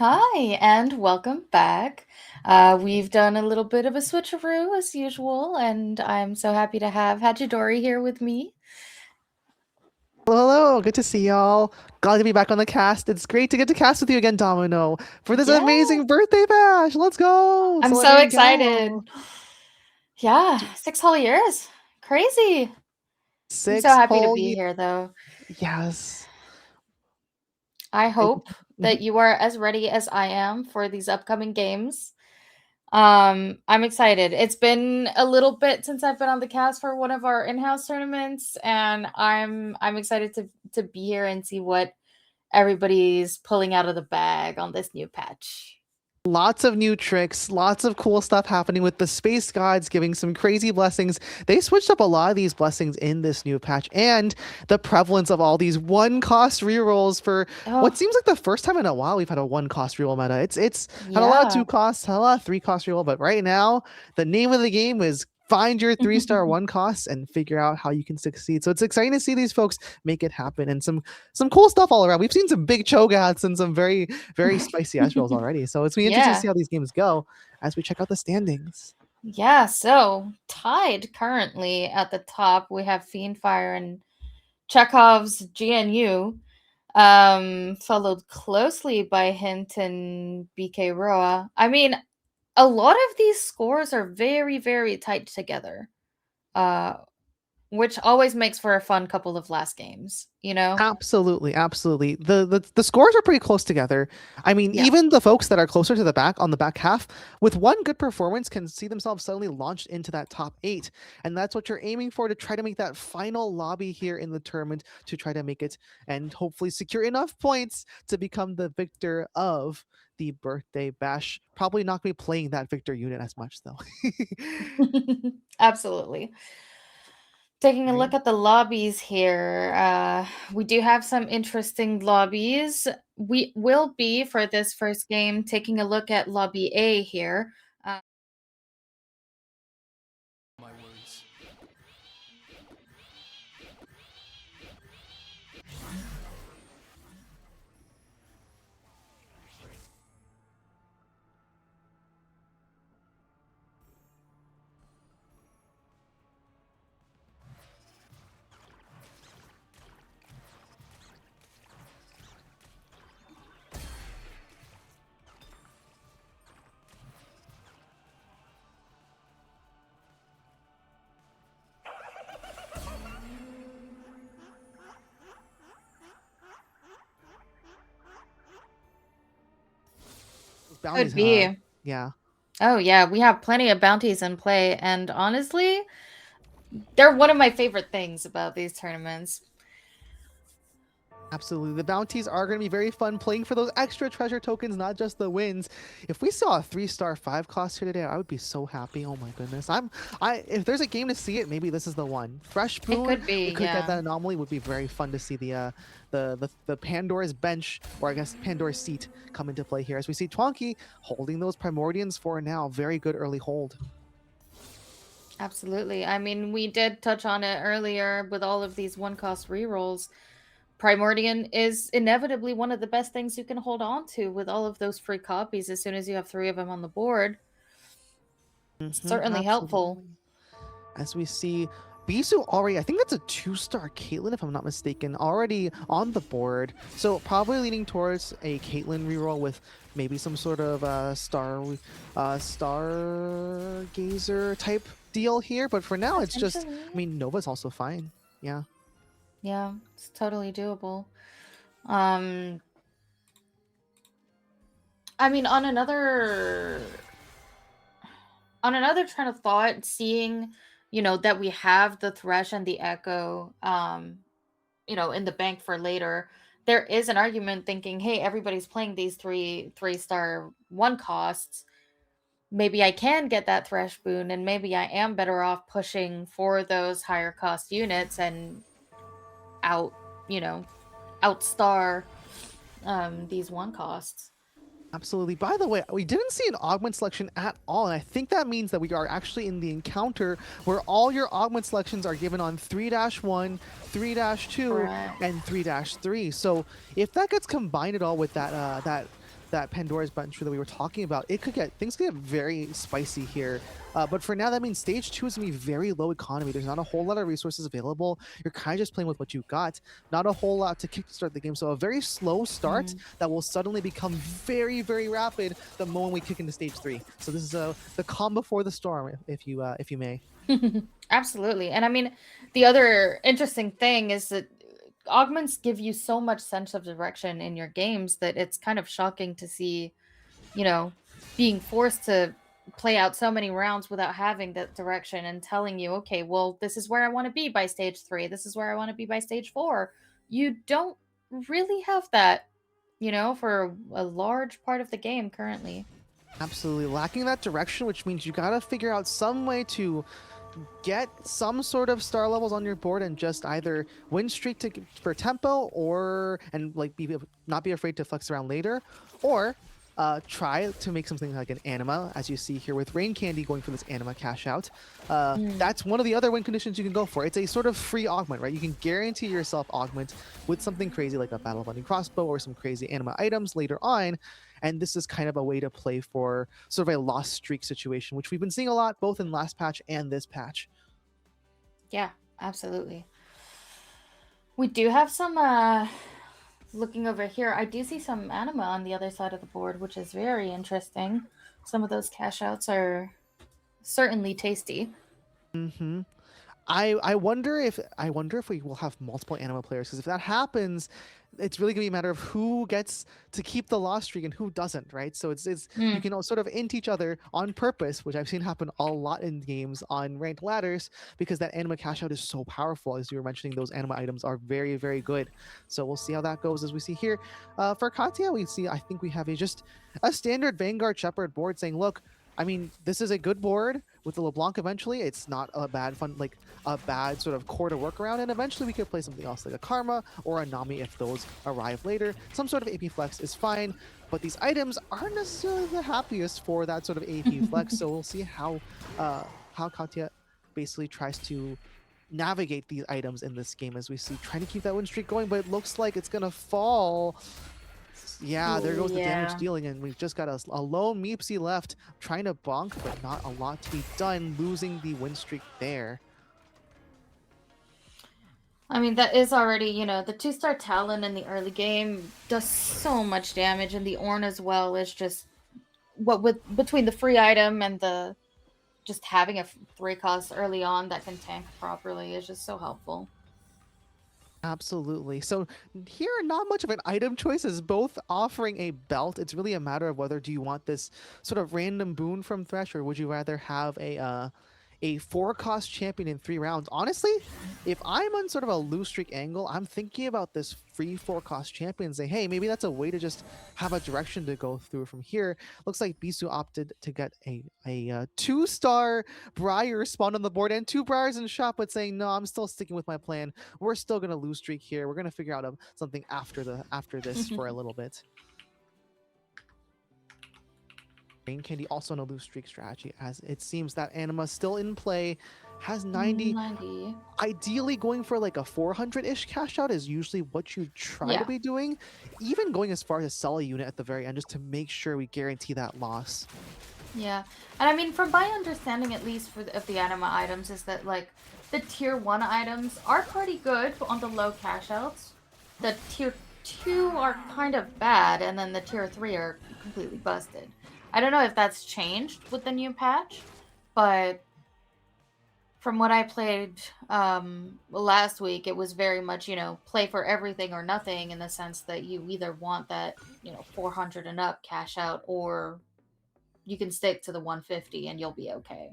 Hi, and welcome back. We've done a little bit of a switcheroo as usual, and I'm so happy to have Hachidori here with me. Hello, good to see y'all. Glad to be back on the cast. It's great to get to cast with you again, Domino, for this Yeah, amazing birthday bash. Let's go! I'm so Celebrating excited. Gal. Yeah, 6 whole years. Crazy. I'm so Six happy to whole be years. here, though. Yes. I I- hope that mhm. you are as ready as I am for these upcoming games. I'm excited. It's been a little bit since I've been on the cast for one of our in-house tournaments, and I'm excited to be here and see what everybody's pulling out of the bag on this new patch. Lots of new tricks, lots of cool stuff happening with the space gods giving some crazy blessings. They switched up a lot of these blessings in this new patch, and the prevalence of all these one cost rerolls for what Oh, seems like the first time in a while we've had a one cost reroll meta. It's had a lot of yeah. two costs, had a lot of three cost reroll, but right now the name of the game is find your three-star one costs and figure out how you can succeed. So it's exciting to see these folks make it happen, and some cool stuff all around. We've seen some big chogats and some very spicy ash rolls already. So it's gonna be interesting to Yeah. see how these games go as we check out the standings. Yeah, so tied currently at the top, we have Fiendfire and Chekhov's GNU, followed closely by Hint and BK Roa. I mean, a lot of these scores are very, very tight together, uh, which always makes for a fun couple of last games, you know? Absolutely, absolutely. The scores are pretty close together. I mean, Yeah. even the folks that are closer to the back on the back half, with one good performance, can see themselves suddenly launched into that top eight, and that's what you're aiming for to try to make that final lobby here in the tournament to try to make it and hopefully secure enough points to become the victor of the birthday bash. Probably not going to be playing that victor unit as much though. Absolutely. Taking a Right. look at the lobbies here, we do have some interesting lobbies. We will be, for this first game, taking a look at lobby A here. Uh, My words. Those bounties, could be. yeah. Oh, yeah, we have plenty of bounties in play, and honestly, they're one of my favorite things about these tournaments. Absolutely. The bounties are going to be very fun playing for those extra treasure tokens, not just the wins. If we saw a 3-star 5 cost here today, I would be so happy. Oh my goodness. If there's a game to see it, maybe this is the one. Fresh It Boon, could be, we could get yeah. that anomaly. Would be very fun to see the Pandora's bench, or I guess Pandora's seat, come into play here as we see Twonky holding those Primordians for now. Very good early hold. Absolutely. I mean, we did touch on it earlier with all of these one cost rerolls. Primordian is inevitably one of the best things you can hold on to with all of those free copies as soon as you have three of them on the board. Certainly helpful. Absolutely. As we see Bisu already, I think that's a 2-star Caitlyn, if I'm not mistaken, already on the board. So probably leaning towards a Caitlyn reroll with maybe some sort of stargazer type deal here. But for now, it's just, I Potentially. mean, Nova's also fine. Yeah. Yeah, it's totally doable. Um I mean on another train of thought, seeing, that we have the Thresh and the Echo in the bank for later, there is an argument thinking, hey, everybody's playing these three-star one costs. Maybe I can get that Thresh boon, and maybe I am better off pushing for those higher cost units and out, you know, outstar these one costs. Absolutely. By the way, we didn't see an augment selection at all, and I think that means that we are actually in the encounter where all your augment selections are given on 3-1, 3-2, Correct. and 3-3. So if that gets combined at all with that that Pandora's button tree that we were talking about, things could get very spicy here. But for now, that means stage 2 is gonna be very low economy. There's not a whole lot of resources available. You're kind of just playing with what you got. Not a whole lot to kickstart the game. So a very slow start that will suddenly become very, very rapid the moment we kick into stage 3. So this is the calm before the storm, if you may. Absolutely. And I mean, the other interesting thing is that augments give you so much sense of direction in your games that it's kind of shocking to see, you know, being forced to play out so many rounds without having that direction and telling you, okay, well, this is where I want to be by stage 3. This is where I want to be by stage 4. You don't really have that, for a large part of the game currently. Absolutely lacking that direction, which means you gotta figure out some way to get some sort of star levels on your board and just either win streak for tempo and like not be afraid to flex around later, or try to make something like an anima, as you see here with Rain Candy going for this anima cash out. That's one of the other win conditions you can go for. It's a sort of free augment, right? You can guarantee yourself augment with something crazy like a Battle Bundling Crossbow or some crazy anima items later on. And this is kind of a way to play for sort of a lost streak situation, which we've been seeing a lot both in last patch and this patch. Yeah, absolutely. We do have some, looking over here, I do see some anima on the other side of the board, which is very interesting. Some of those cash outs are certainly tasty. Mm-hmm. I wonder if we will have multiple anima players, because if that happens, it's really gonna be a matter of who gets to keep the loss streak and who doesn't, right? So it's you can all sort of int each other on purpose, which I've seen happen a lot in games on ranked ladders, because that anima cash out is so powerful. As you were mentioning, those anima items are very, very good. So we'll see how that goes. As we see here, for Katya, I think we have just a standard Vanguard Shepherd board saying, look, I mean, this is a good board with the LeBlanc eventually. It's not a bad sort of core to work around, and eventually we could play something else like a Karma or a Nami if those arrive later. Some sort of AP flex is fine, but these items aren't necessarily the happiest for that sort of AP flex, so we'll see how Katya basically tries to navigate these items in this game, as we see trying to keep that win streak going, but it looks like it's gonna fall. Yeah, there goes the damage dealing, and we've just got a lone Meepsy left trying to bonk, but not a lot to be done, losing the win streak there. I mean, that is already, the 2-star Talon in the early game does so much damage, and the Ornn as well is just between the free item and the just having a 3 cost early on that can tank properly is just so helpful. Absolutely. So here, not much of an item choice, is both offering a belt. It's really a matter of whether do you want this sort of random boon from Thresh, or would you rather have a 4-cost champion in 3 rounds. Honestly, if I'm on sort of a lose streak angle, I'm thinking about this free 4-cost champion and say, hey, maybe that's a way to just have a direction to go through from here. Looks like Bisu opted to get a 2-star Briar spawn on the board and 2 Briars in shop, but saying, no, I'm still sticking with my plan. We're still going to lose streak here. We're going to figure out something after this for a little bit. Rain Candy also no lose streak strategy, as it seems that anima still in play, has 90. Ideally going for like a 400-ish cash out is usually what you try to be doing, even going as far as sell a unit at the very end just to make sure we guarantee that loss. Yeah, and I mean, from my understanding, at least of the anima items, is that like the tier 1 items are pretty good on the low cash outs. The tier 2 are kind of bad, and then the tier 3 are completely busted. I don't know if that's changed with the new patch, but from what I played last week, it was very much, play for everything or nothing, in the sense that you either want that, 400 and up cash out, or you can stick to the 150 and you'll be okay.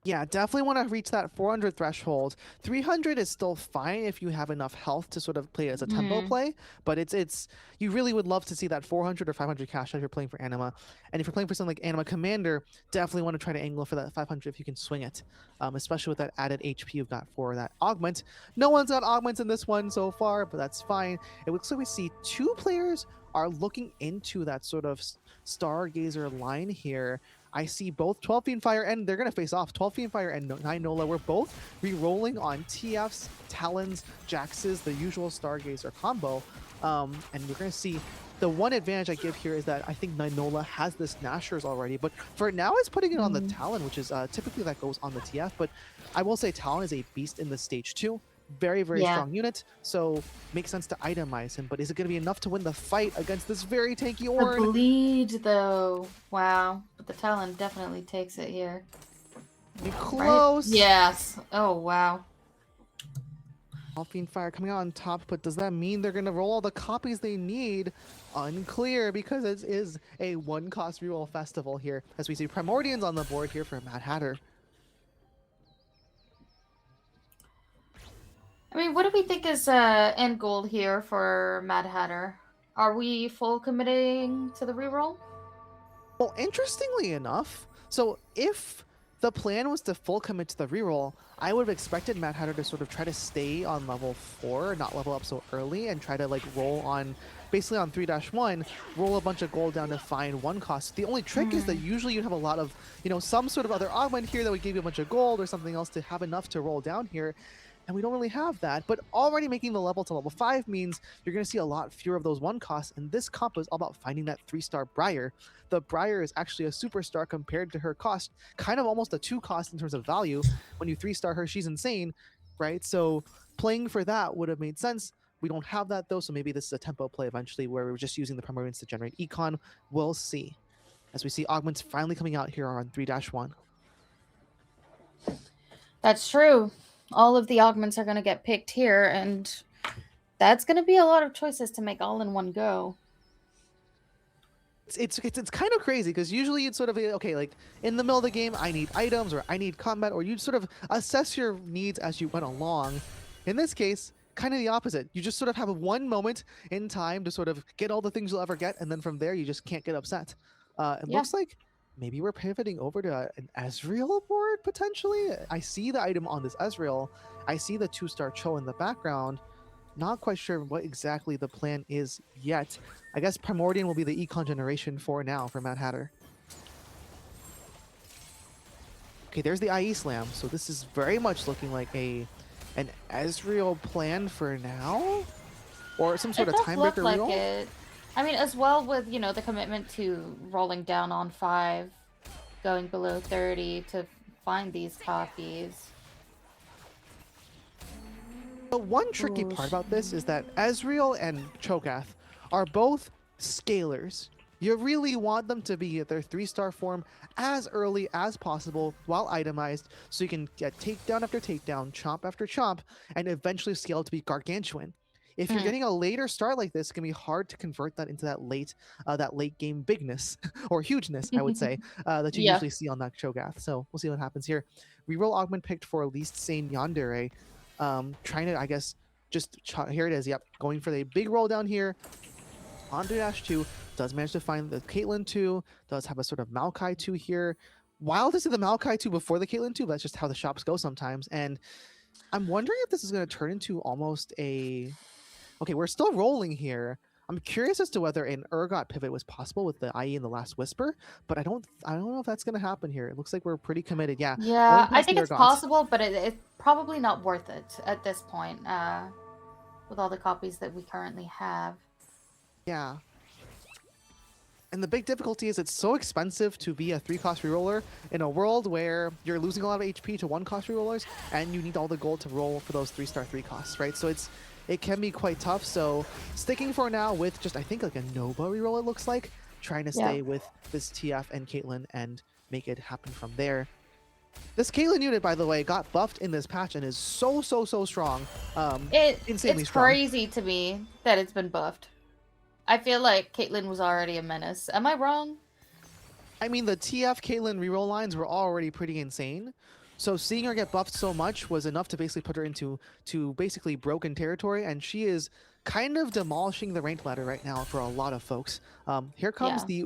Yeah, definitely want to reach that 400 threshold. 300 is still fine if you have enough health to sort of play it as a tempo play, but it's you really would love to see that 400 or 500 cash out if you're playing for anima. And if you're playing for something like Anima Commander, definitely want to try to angle for that 500 if you can swing it, especially with that added HP you've got for that augment. No one's got augments in this one so far, but that's fine. It looks like we see 2 players are looking into that sort of Stargazer line here. I see both 12 Fiend Fire, and they're going to face off. 12 Fiend Fire and 9 Nola. We're both re-rolling on TFs, Talons, Jaxes, the usual Stargazer combo. And we're going to see The one advantage I give here is that I think Ninola has this Nashers already, but for now it's putting it on the Talon, which is typically that goes on the TF, but I will say Talon is a beast in the stage 2. Very, very Yeah. strong unit, so makes sense to itemize him, but is it going to be enough to win the fight against this very tanky The Ornn? bleed, though. Wow. But the Talon definitely takes it here. Right? Close! Yes. Oh, wow. Fiend Fire coming out on top, but does that mean they're going to roll all the copies they need? Unclear, because it is a one-cost reroll festival here, as we see Primordians on the board here for Mad Hatter. I mean, what do we think is end goal here for Mad Hatter? Are we full committing to the reroll? Well, interestingly enough, so if the plan was to full commit to the reroll, I would have expected Mad Hatter to sort of try to stay on level 4, not level up so early, and try to like roll on, basically on 3-1, roll a bunch of gold down to find one cost. The only trick is that usually you'd have a lot of, some sort of other augment here that would give you a bunch of gold or something else to have enough to roll down here. And we don't really have that, but already making the level to level 5 means you're going to see a lot fewer of those one costs, and this comp is all about finding that 3-star Briar. The Briar is actually a superstar compared to her cost, kind of almost a 2 cost in terms of value. When you 3-star her, she's insane, right? So playing for that would have made sense. We don't have that though, so maybe this is a tempo play eventually where we're just using the Primordians to generate econ. We'll see. As we see augments finally coming out here on 3-1. That's true. All of the augments are going to get picked here, and that's going to be a lot of choices to make all in one go. It's kind of crazy because usually you'd sort of okay, like in the middle of the game I need items or I need combat, or you'd sort of assess your needs as you went along. In this case, kind of the opposite. You just sort of have one moment in time to sort of get all the things you'll ever get, and then from there you just can't get upset. It looks like maybe we're pivoting over to an Ezreal board potentially. I see the item on this Ezreal. I see the 2-star Cho in the background. Not quite sure what exactly the plan is yet. I guess Primordian will be the econ generation for now for Mad Hatter. Okay, there's the IE Slam. So this is very much looking like an Ezreal plan for now? Or some sort of time breaker like reroll? it. I mean, as well with, the commitment to rolling down on 5, going below 30 to find these copies. The one tricky part about this is that Ezreal and Cho'Gath are both scalers. You really want them to be at their 3-star form as early as possible while itemized, so you can get takedown after takedown, chomp after chomp, and eventually scale to be gargantuan. If you're getting a later start like this, it can be hard to convert that into that late game bigness or hugeness, I would say, that you usually see on that Cho'Gath. So we'll see what happens here. Reroll augment picked for least sane Yandere. Trying to, I guess, here it is. Yep, going for the big roll down here. On 3-2, does manage to find the Caitlyn 2, does have a sort of Maokai 2 here. Wild to see the Maokai 2 before the Caitlyn 2, but that's just how the shops go sometimes. And I'm wondering if this is going to turn into almost a... Okay, we're still rolling here. I'm curious as to whether an Urgot pivot was possible with the IE and the Last Whisper, but I don't know if that's going to happen here. It looks like we're pretty committed. Yeah. I think it's possible, but it's probably not worth it at this point with all the copies that we currently have. Yeah. And the big difficulty is it's so expensive to be a 3-cost reroller in a world where you're losing a lot of HP to 1-cost rerollers, and you need all the gold to roll for those 3-star 3-costs, right? So it can be quite tough. So sticking for now with just, I think, like a Nova reroll, it looks like, trying to stay with this TF and Caitlyn and make it happen from there. This Caitlyn unit, by the way, got buffed in this patch and is so strong. Insanely it's strong. Crazy to me that it's been buffed. I feel like Caitlyn was already a menace. Am I wrong? I mean, the TF Caitlyn reroll lines were already pretty insane. So seeing her get buffed so much was enough to basically put her into basically broken territory, and she is kind of demolishing the ranked ladder right now for a lot of folks. Here comes the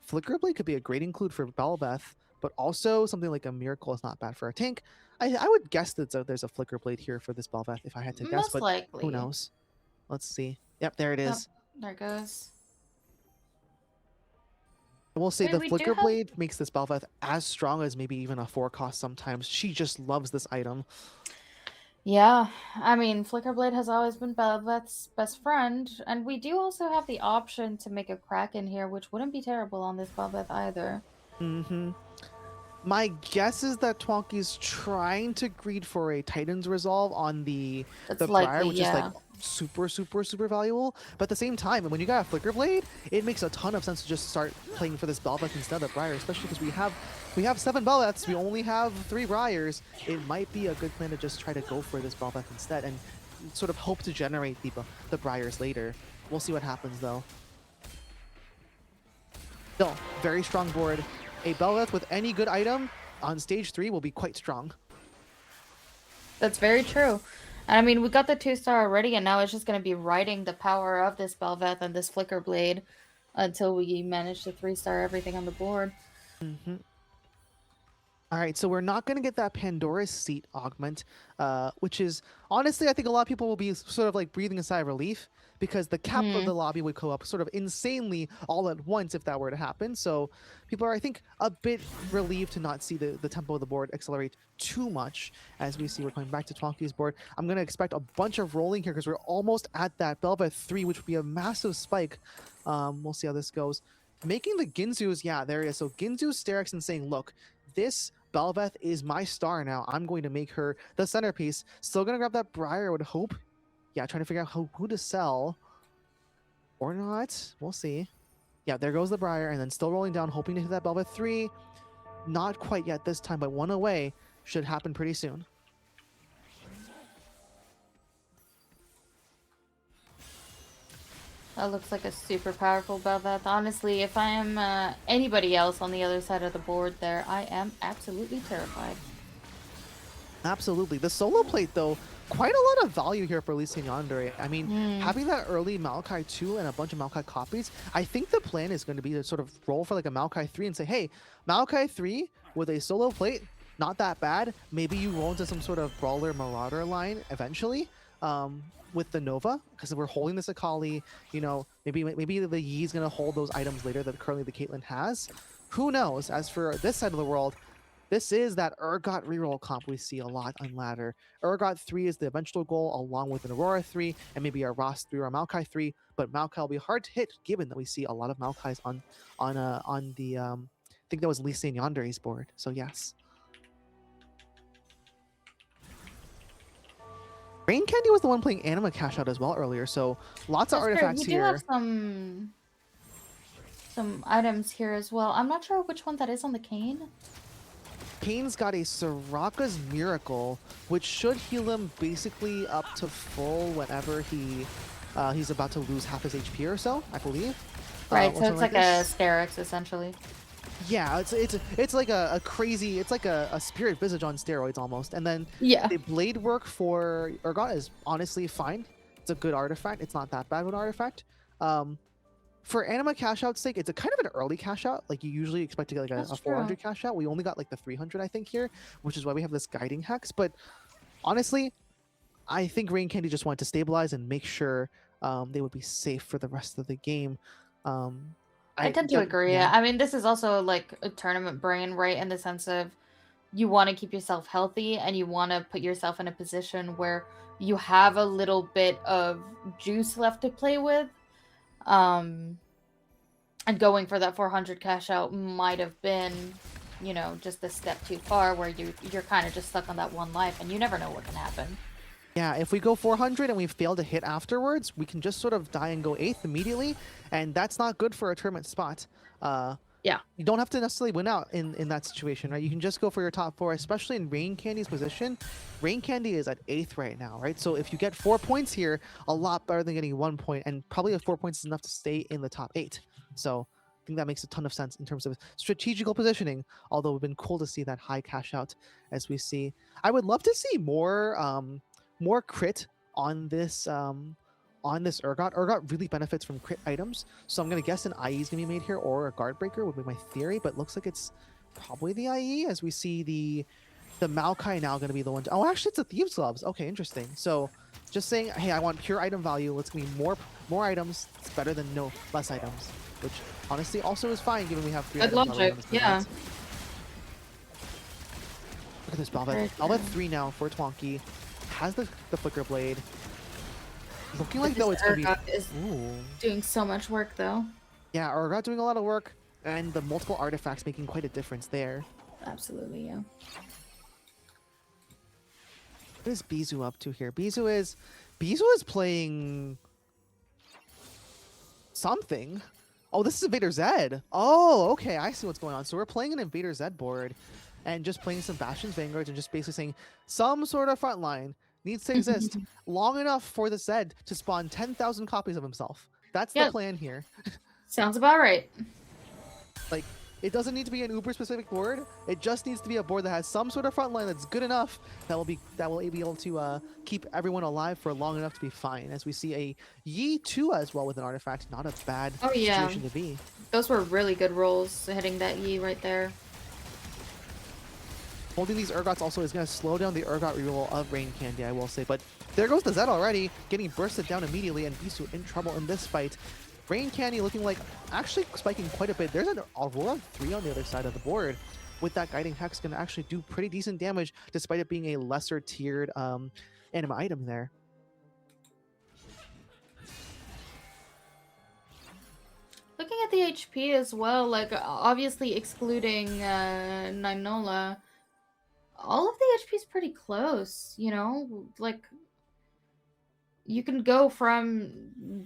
Flicker Blade could be a great include for Bel'Veth, but also something like a Miracle is not bad for a tank. I would guess that there's a Flicker Blade here for this Bel'Veth if I had to guess, Most but likely. Who knows? Let's see. Yep, there it is. There it goes. I will say the Flicker Blade makes this Bel'Veth as strong as maybe even a 4-cost sometimes. She just loves this item. Yeah, I mean, Flickerblade has always been Belveth's best friend, and we do also have the option to make a Kraken here, which wouldn't be terrible on this Belveth either. Mm-hmm. My guess is that Twonky's trying to greed for a Titan's Resolve on That's the Briar, likely, which is like yeah. super valuable. But at the same time, when you got a Flicker Blade, it makes a ton of sense to just start playing for this Belveth instead of the Briar, especially because we have 7 Belveths, we only have 3 Briars. It might be a good plan to just try to go for this Belveth instead and sort of hope to generate the Briars later. We'll see what happens though. Still, very strong board. A Belveth with any good item on stage 3 will be quite strong. That's very true. And I mean, we got the 2-star already, and now it's just going to be riding the power of this Belveth and this Flicker Blade until we manage to 3-star everything on the board. Mm-hmm. All right, so we're not going to get that Pandora's Seat augment, which is honestly, I think a lot of people will be sort of like breathing a sigh of relief because the cap of the lobby would go up sort of insanely all at once if that were to happen. So people are, I think, a bit relieved to not see the tempo of the board accelerate too much. As we see, we're coming back to Twonky's board. I'm going to expect a bunch of rolling here because we're almost at that Belveth 3, which would be a massive spike. We'll see how this goes. Making the Ginzu's, yeah, there it is. So Ginzu Sterex and saying, look, this Belveth is my star now. I'm going to make her the centerpiece. Still going to grab that Briar, I would hope. Yeah, trying to figure out who to sell or not. We'll see. Yeah, there goes the Briar, and then still rolling down, hoping to hit that Belveth 3. Not quite yet this time, but 1 away. Should happen pretty soon. That looks like a super powerful Belveth. Honestly, if I am anybody else on the other side of the board there, I am absolutely terrified. Absolutely. The solo plate, though, quite a lot of value here for Lee Yandere. I mean, having that early Maokai 2 and a bunch of Maokai copies, I think the plan is going to be to sort of roll for like a Maokai 3 and say, hey, Maokai 3 with a solo plate, not that bad. Maybe you roll into some sort of Brawler Marauder line eventually. With the Nova, because we're holding this Akali, you know, maybe the Yi's gonna hold those items later that currently the Caitlyn has. Who knows? As for this side of the world, this is that Urgot reroll comp we see a lot on ladder. Urgot 3 is the eventual goal, along with an Aurora 3 and maybe a Ross 3 or a Maokai 3. But Maokai will be hard to hit, given that we see a lot of Maokais on the I think that was Lee Sin Yandere's board. So yes. Rain Candy was the one playing Anima Cash Out as well earlier, so lots of artifacts here. We do have some items here as well. I'm not sure which one that is on the Kane. Kane's got a Soraka's Miracle, which should heal him basically up to full whenever he's about to lose half his HP or so, I believe. Right, so it's like a Sterex essentially. Yeah, it's like a crazy, it's like a Spirit Visage on steroids almost. And then yeah, the blade work for Urgot is honestly fine. It's a good artifact. It's not that bad of an artifact. For Anima cash out's sake, it's a kind of an early cash out. Like you usually expect to get like a 400 cash out. We only got like the 300, I think, here, which is why we have this guiding hex. But honestly, I think Rain Candy just wanted to stabilize and make sure they would be safe for the rest of the game. I tend to agree. Yeah. I mean, this is also like a tournament brain, right? In the sense of you want to keep yourself healthy and you want to put yourself in a position where you have a little bit of juice left to play with. And going for that 400 cash out might have been, you know, just a step too far where you're kind of just stuck on that one life and you never know what can happen. Yeah, if we go 400 and we fail to hit afterwards, we can just sort of die and go 8th immediately, and that's not good for a tournament spot. Yeah. You don't have to necessarily win out in that situation, right? You can just go for your top 4, especially in Rain Candy's position. Rain Candy is at 8th right now, right? So if you get 4 points here, a lot better than getting 1 point, and probably the 4 points is enough to stay in the top 8. So I think that makes a ton of sense in terms of strategical positioning, although it would have been cool to see that high cash out as we see. I would love to see more crit on this Urgot. Urgot really benefits from crit items, so I'm gonna guess an IE is gonna be made here, or a guard breaker would be my theory, but looks like it's probably the IE, as we see the Maokai now gonna be the one to, oh, actually it's a Thieves Gloves. Okay, interesting. So just saying, hey, I want pure item value. Let's give me more items. It's better than less items, which honestly also is fine given we have 3 items logic. Yeah. Look at this Belveth. Belveth 3 now for Twonky. has the Flicker Blade. Looking But like this though it's gonna be. Urgot is Ooh. doing so much work though. Yeah, Urgot doing a lot of work, and the multiple artifacts making quite a difference there. Absolutely, yeah. What is Bizu up to here? Bizu is playing something. Oh, this is Invader Zed. Oh, okay, I see what's going on. So we're playing an Invader Zed board and just playing some Bastions, Vanguards, and just basically saying some sort of front line needs to exist long enough for the Zed to spawn 10,000 copies of himself. That's the Yep. plan here. Sounds about right. Like, it doesn't need to be an uber specific board. It just needs to be a board that has some sort of front line that's good enough that will be able to keep everyone alive for long enough to be fine. As we see a Yi 2 as well with an artifact, not a bad Oh, yeah. situation to be. Those were really good rolls hitting that Yi right there. Holding these Urgots also is going to slow down the Urgot reroll of Rain Candy, I will say. But there goes the Zed already, getting bursted down immediately, and Bisu in trouble in this fight. Rain Candy looking like actually spiking quite a bit. There's an Aurora 3 on the other side of the board. With that Guiding Hex, going to actually do pretty decent damage, despite it being a lesser tiered anima item there. Looking at the HP as well, like obviously excluding Ninola, all of the HP is pretty close, you know? Like, you can go from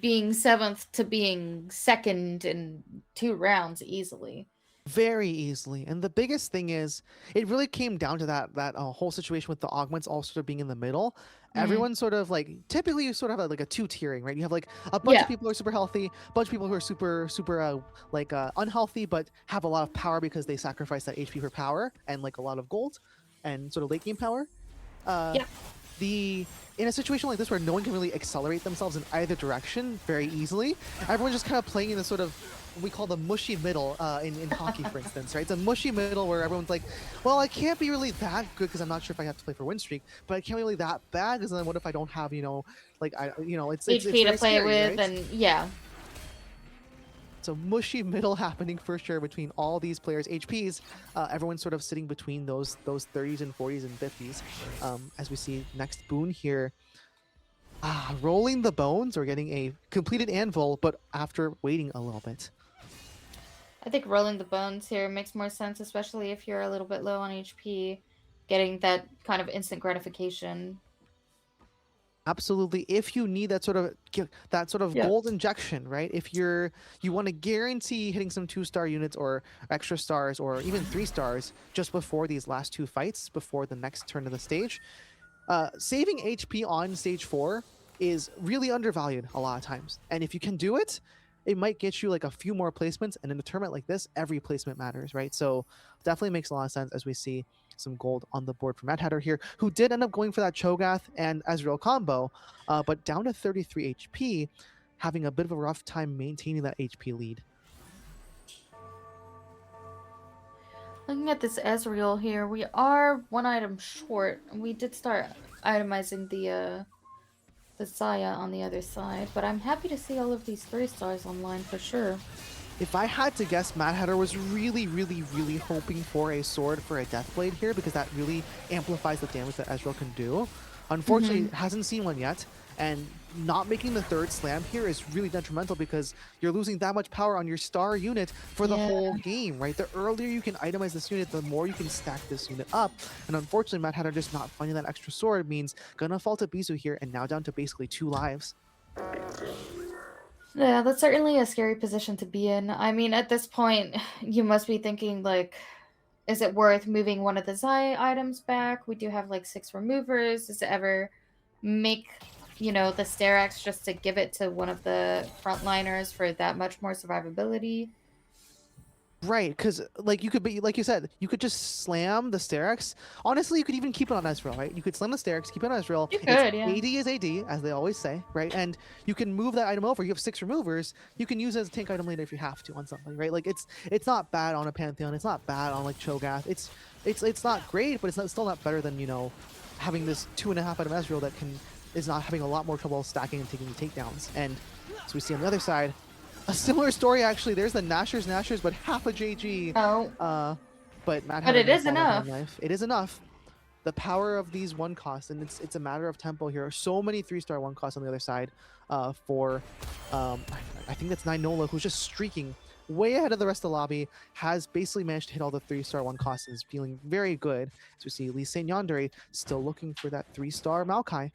being 7th to being 2nd in 2 rounds easily. Very easily. And the biggest thing is, it really came down to that whole situation with the augments all sort of being in the middle. Everyone sort of like, typically you sort of have like a 2-tiering, right? You have like a bunch of people who are super healthy, a bunch of people who are super unhealthy, but have a lot of power because they sacrifice that HP for power and like a lot of gold and sort of late game power. In a situation like this where no one can really accelerate themselves in either direction very easily, everyone's just kind of playing in this sort of we call the mushy middle in hockey, for instance, right? It's a mushy middle where everyone's like, well, I can't be really that good because I'm not sure if I have to play for win streak, but I can't be really that bad because then what if I don't have, it's HP to play scary, with, right? and yeah. So mushy middle happening for sure between all these players' HPs. Everyone's sort of sitting between those 30s and 40s and 50s. As we see next boon here. Rolling the bones or getting a completed anvil, but after waiting a little bit. I think rolling the bones here makes more sense, especially if you're a little bit low on HP, getting that kind of instant gratification. Absolutely. If you need that sort of gold injection, right? If you want to guarantee hitting some 2-star units or extra stars or even 3 stars just before these last 2 fights, before the next turn of the stage, saving HP on stage 4 is really undervalued a lot of times. And if you can do it, it might get you like a few more placements. And in a tournament like this, every placement matters, right? So definitely makes a lot of sense as we see some gold on the board for Mad Hatter here, who did end up going for that Cho'Gath and Ezreal combo, but down to 33 HP, having a bit of a rough time maintaining that HP lead. Looking at this Ezreal here, we are 1 item short. We did start itemizing the Saya on the other side, but I'm happy to see all of these 3 stars online for sure. If I had to guess, Mad Hatter was really, really, really hoping for a sword for a Deathblade here because that really amplifies the damage that Ezreal can do. Unfortunately, hasn't seen one yet, and not making the 3rd slam here is really detrimental because you're losing that much power on your star unit for the whole game, right? The earlier you can itemize this unit, the more you can stack this unit up. And unfortunately, Mad Hatter just not finding that extra sword means gonna fall to Bizu here and now down to basically 2 lives. Yeah, that's certainly a scary position to be in. I mean, at this point, you must be thinking, like, is it worth moving one of the Zai items back? We do have, like, 6 removers. Does it ever make, the Sterax just to give it to one of the frontliners for that much more survivability? Right, because like you could be like you said, you could just slam the Sterex. Honestly, you could even keep it on Ezreal, right? You could slam the Sterex, keep it on Ezreal. You could, AD is AD, as they always say, right? And you can move that item over. You have 6 removers. You can use it as a tank item later if you have to on something, right? Like it's not bad on a Pantheon. It's not bad on like Cho'Gath. It's not great, but it's still not better than having this 2.5 item Ezreal that is not having a lot more trouble stacking and taking takedowns. And so we see on the other side. A similar story, actually. There's the Nashers, but half a JG. Oh. But Mad But it is enough. It is enough. the power of these one costs, and it's a matter of tempo here. So many 3-star one costs on the other side for I think that's Nine Nola, who's just streaking way ahead of the rest of the lobby, has basically managed to hit all the 3-star one costs and is feeling very good. As we see Lee Saint Yandere still looking for that 3-star Maokai.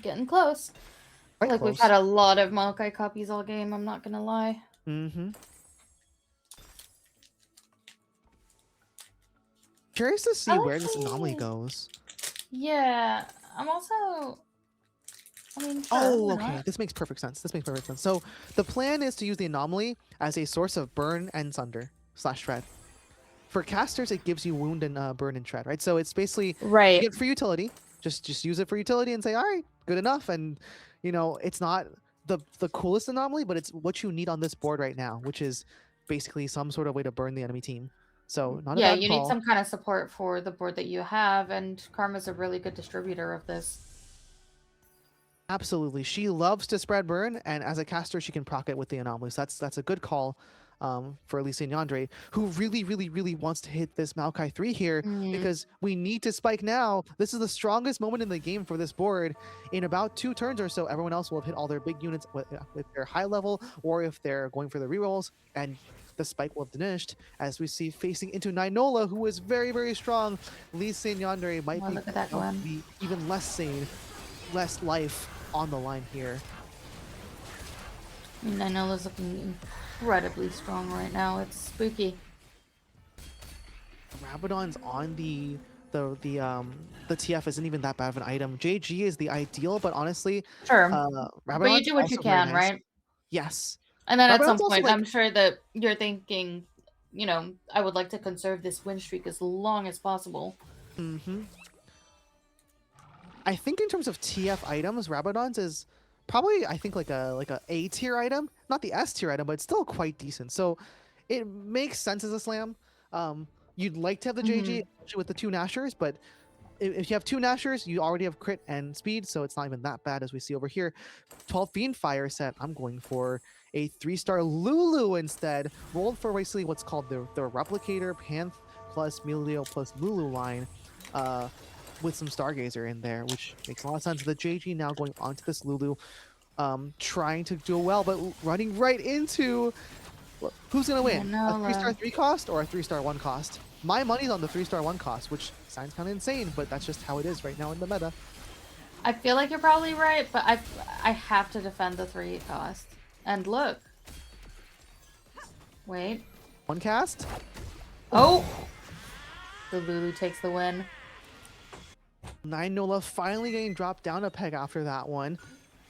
Getting close. Quite Like close. we've had a lot of Maokai copies all game, I'm not gonna lie. Mm-hmm. Curious to see where this anomaly goes. Yeah, I'm also. I mean, sure, Oh, why okay. not? This makes perfect sense. This makes perfect sense. So the plan is to use the anomaly as a source of burn and sunder / shred. For casters, it gives you wound and burn and shred, right? So it's basically Right. get for utility. Just use it for utility and say, all right, good enough. And it's not the coolest anomaly, but it's what you need on this board right now, which is basically some sort of way to burn the enemy team. So not a Yeah, bad you need call. some kind of support for the board that you have, and Karma's a really good distributor of this. Absolutely. She loves to spread burn, and as a caster, she can proc it with the anomalies. That's a good call for Elise and Yandere, who really, really, really wants to hit this Maokai 3 here because we need to spike now. This is the strongest moment in the game for this board. In about 2 turns or so, everyone else will have hit all their big units with their high level, or if they're going for the rerolls, and the spike will have diminished, as we see facing into Ninola, who is very, very strong. Lee Saint Yandere might Look at that Gwen. be even less sane, less life on the line here. I mean, Ninola's looking incredibly strong right now. It's spooky. Rabadon's on the TF isn't even that bad of an item. JG is the ideal, but honestly, Sure. But you Rabadon's do what you also very can, nice. right? Yes. And then at some Rabadon's also point, like, I'm sure that you're thinking, I would like to conserve this win streak as long as possible. mm-hmm. I think in terms of TF items, Rabadon's is probably I think like a A tier item, not the S tier item, but it's still quite decent. So it makes sense as a slam. You'd like to have the JG especially with the 2 Nashers, but if you have 2 Nashers, you already have crit and speed, so it's not even that bad as we see over here. 12 Fiend Fire set. I'm going for a 3-star Lulu instead. Rolled for basically what's called the Replicator, Panth plus Melio plus Lulu line. With some Stargazer in there, which makes a lot of sense. The JG now going onto this Lulu, trying to do well, but running right into who's gonna win? A 3-star 3 cost or a 3-star 1 cost? My money's on the 3-star 1 cost, which sounds kind of insane, but that's just how it is right now in the meta. I feel like you're probably right, but I have to defend the 3 cost. And look. Wait. 1 cast? Oh! The Lulu takes the win. Nine Nola finally getting dropped down a peg after that one.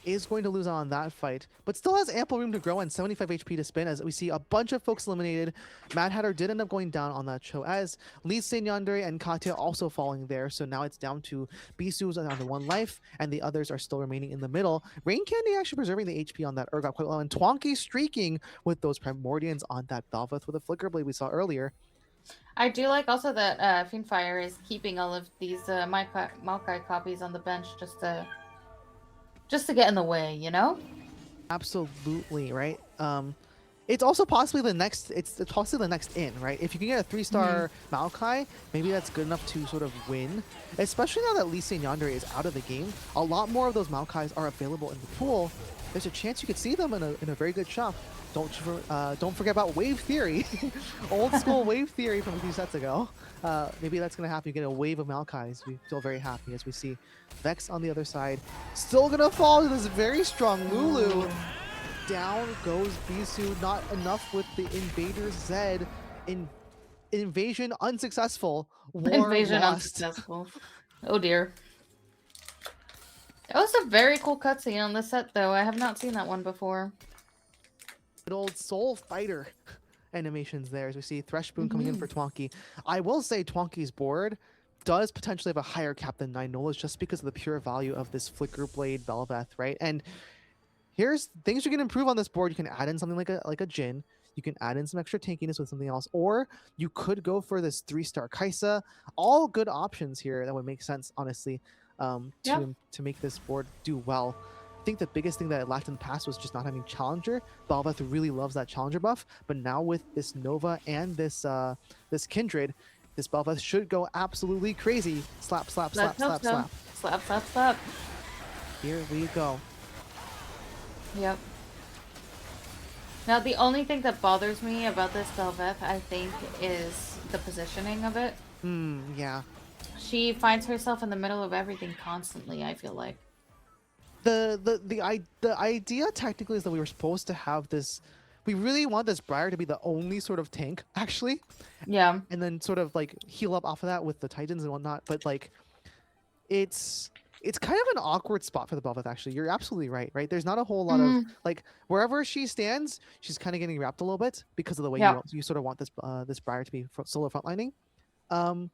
Is going to lose on that fight, but still has ample room to grow and 75 HP to spin as we see a bunch of folks eliminated. Mad Hatter did end up going down on that show as Lee Saint Yandere and Katya also falling there. So now it's down to Bisu's down to 1 life and the others are still remaining in the middle. Rain Candy actually preserving the HP on that Urgot quite well, and Twonky streaking with those Primordians on that Bel'Veth with a Flicker Blade we saw earlier. I do like also that Fiendfire is keeping all of these Maokai copies on the bench just to get in the way, Absolutely, right? It's also possibly the next. It's possibly the next in, right? If you can get a 3-star Maokai, maybe that's good enough to sort of win. Especially now that Lee Saint Yandere is out of the game, a lot more of those Maokais are available in the pool. There's a chance you could see them in a very good shop. Don't forget about Wave Theory, old school Wave Theory from a few sets ago. Maybe that's gonna happen. You get a wave of Maokais. We feel very happy as we see Vex on the other side, still gonna fall to this very strong Lulu. Down goes Bisu. Not enough with the Invader Zed. Invasion unsuccessful. War Invasion lost. unsuccessful. Oh dear. That was a very cool cutscene on the set, though. I have not seen that one before. Good old Soul Fighter animations there as we see Threshboon coming in for Twonky. I will say Twonky's board does potentially have a higher cap than Nine Nolas just because of the pure value of this Flicker Blade Bel'Veth, right? And here's things you can improve on this board. You can add in something like a Jin. You can add in some extra tankiness with something else, or you could go for this 3-star Kaisa. All good options here that would make sense, honestly, to make this board do well. I think the biggest thing that it lacked in the past was just not having Challenger. Bel'Veth really loves that Challenger buff, but now with this Nova and this Kindred, This Bel'Veth should go absolutely crazy. Slap, slap, slap, Let's hope slap, so. slap. Slap, slap, slap. Here we go. Yep. Now, the only thing that bothers me about this Bel'Veth, I think, is the positioning of it. Yeah. She finds herself in the middle of everything constantly, I feel like. The idea technically is that we were supposed to have this. We really want this Briar to be the only sort of tank, actually, Yeah. and then sort of like heal up off of that with the Titans and whatnot. But like, it's kind of an awkward spot for the Bel'Veth. Actually, you're absolutely right. Right? There's not a whole lot of Mm, like wherever she stands, she's kind of getting wrapped a little bit because of the way yeah. you sort of want this Briar to be solo frontlining. Um,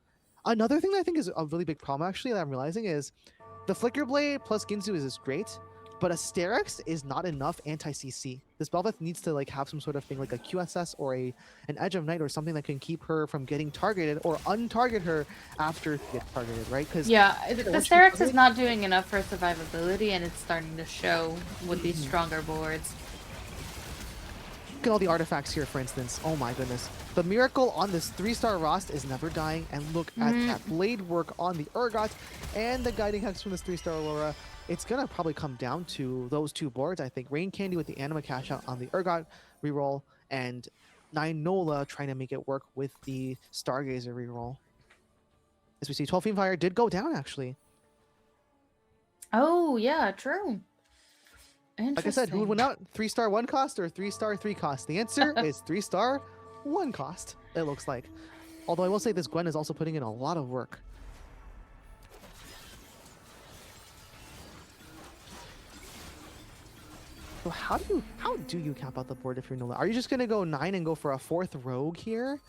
Another thing that I think is a really big problem actually that I'm realizing is the Flicker Blade plus Ginzu is great, but Asterix is not enough anti-CC. This Bel'Veth needs to like have some sort of thing like a QSS or an Edge of Night or something that can keep her from getting targeted or untarget her after she gets targeted, right? Because Yeah, the once she's Sterix is targeted- not doing enough for survivability, and it's starting to show with these stronger boards. Look at all the artifacts here, for instance. Oh my goodness. The miracle on this 3-star Rost is never dying, and look at that blade work on the Urgot and the guiding hex from this 3-star Aurora. It's gonna probably come down to those two boards, I think. Rain Candy with the Anima cash out on the Urgot reroll, and Ninola trying to make it work with the Stargazer reroll. As we see, 12 Fiend Fire did go down, actually. Oh, yeah, true. Like I said, who would win out? 3-star 1 cost or 3-star 3 cost? The answer is 3-star 1 cost, it looks like. Although I will say this Gwen is also putting in a lot of work. So how do you cap out the board if you're Nola? Are you just gonna go 9 and go for a 4th rogue here?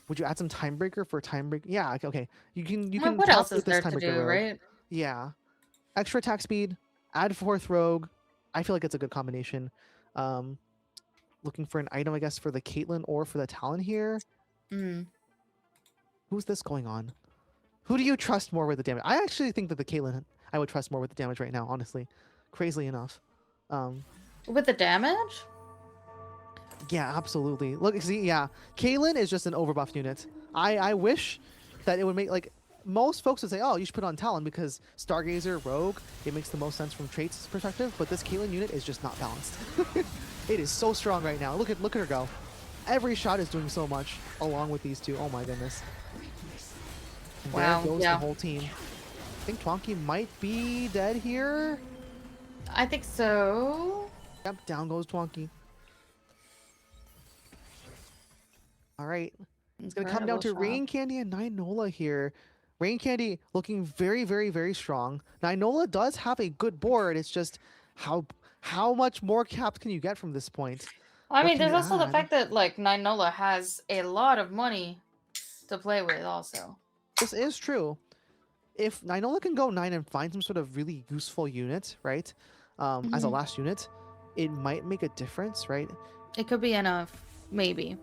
Would you add some Timebreaker for Timebreaker? Yeah, okay. You can What top else is with this there to Timebreaker do, rogue. right? Yeah. Extra attack speed, add 4th rogue. I feel like it's a good combination. Looking for an item, I guess, for the Caitlyn or for the Talon here. Mm. Who's this going on? Who do you trust more with the damage? I actually think that the Caitlyn I would trust more with the damage right now, honestly. Crazily enough. With the damage? Yeah, absolutely. Look, see, yeah. Caitlyn is just an overbuff unit. I wish that it would make, like, most folks would say, oh, you should put on Talon because Stargazer, Rogue, it makes the most sense from traits perspective, but this Caitlyn unit is just not balanced. It is so strong right now. Look at her go. Every shot is doing so much along with these two. Oh my goodness. And Wow, there goes yeah. the whole team. I think Twonky might be dead here. I think so. Yep, down goes Twonky. All right. It's going to come down to Rain Candy and Ninola here. Rain Candy looking very, very, very strong. Ninola does have a good board. It's just how much more caps can you get from this point? I What mean, can there's you also the add? fact that, like, Ninola has a lot of money to play with, also. This is true. If Ninola can go 9 and find some sort of really useful unit, right? As a last unit, it might make a difference, right? It could be enough, maybe.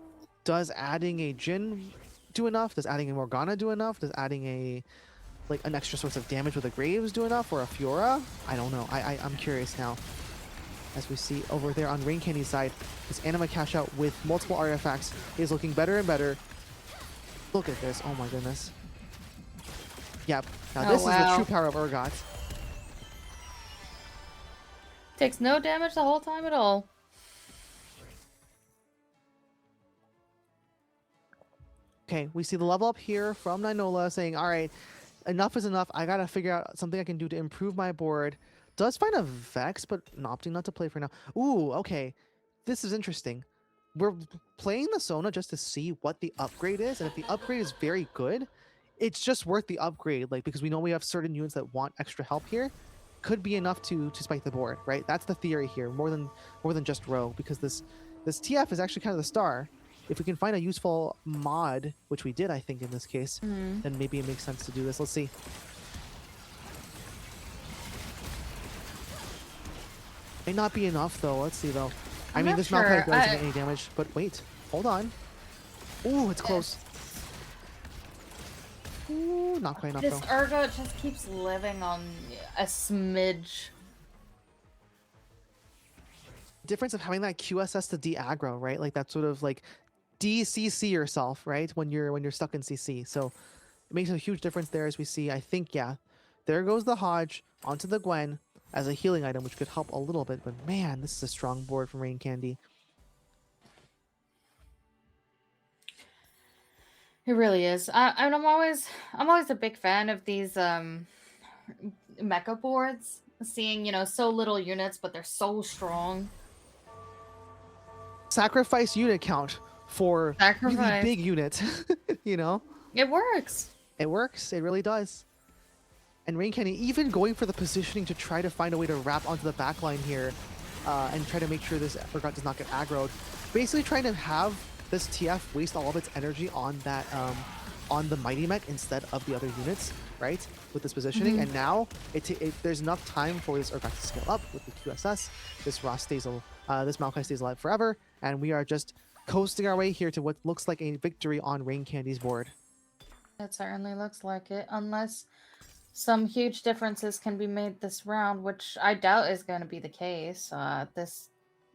Does adding a Jin do enough? Does adding a Morgana do enough? Does adding an extra source of damage with a Graves do enough? Or a Fiora? I don't know. I'm curious now. As we see over there on Rain Candy's side, this Anima cash out with multiple artifacts is looking better and better. Look at this. Oh my goodness. Yep. Now Oh, this is the wow. true power of Urgot. Takes no damage the whole time at all. Okay, we see the level up here from Ninola saying, all right, enough is enough. I got to figure out something I can do to improve my board. Does find a Vex, but opting not to play for now. Ooh, okay. This is interesting. We're playing the Sona just to see what the upgrade is, and if the upgrade is very good, it's just worth the upgrade, like, because we know we have certain units that want extra help here. Could be enough to spike the board, right? That's the theory here, more than just Rogue, because this TF is actually kind of the star. If we can find a useful mod, which we did, I think, in this case, then maybe it makes sense to do this. Let's see. May not be enough, though. Let's see, though. I I'm mean, not this Malphite sure. doesn't get any damage, but wait. Hold on. Ooh, it's close. Ooh, not quite enough, This though. Urgot just keeps living on a smidge. Difference of having that QSS to de-aggro, right? Like that sort of like de-CC yourself, right? When you're stuck in CC. So it makes a huge difference there as we see. I think, yeah, there goes the Hodge onto the Gwen as a healing item, which could help a little bit. But man, this is a strong board from Rain Candy. It really is. And I'm always a big fan of these mecha boards. Seeing so little units, but they're so strong. Sacrifice unit count for really Sacrifice. big units, you know? It works. It works. It really does. And Rain Candy even going for the positioning to try to find a way to wrap onto the backline here and try to make sure this Urgot does not get aggroed. Basically trying to have this TF waste all of its energy on that on the Mighty Mech instead of the other units, right? With this positioning. And now there's enough time for this Urgot to scale up with the QSS. This Ross stays this Maokai stays alive forever, and we are just coasting our way here to what looks like a victory on Rain Candy's board. It certainly looks like it, unless some huge differences can be made this round, which I doubt is going to be the case. This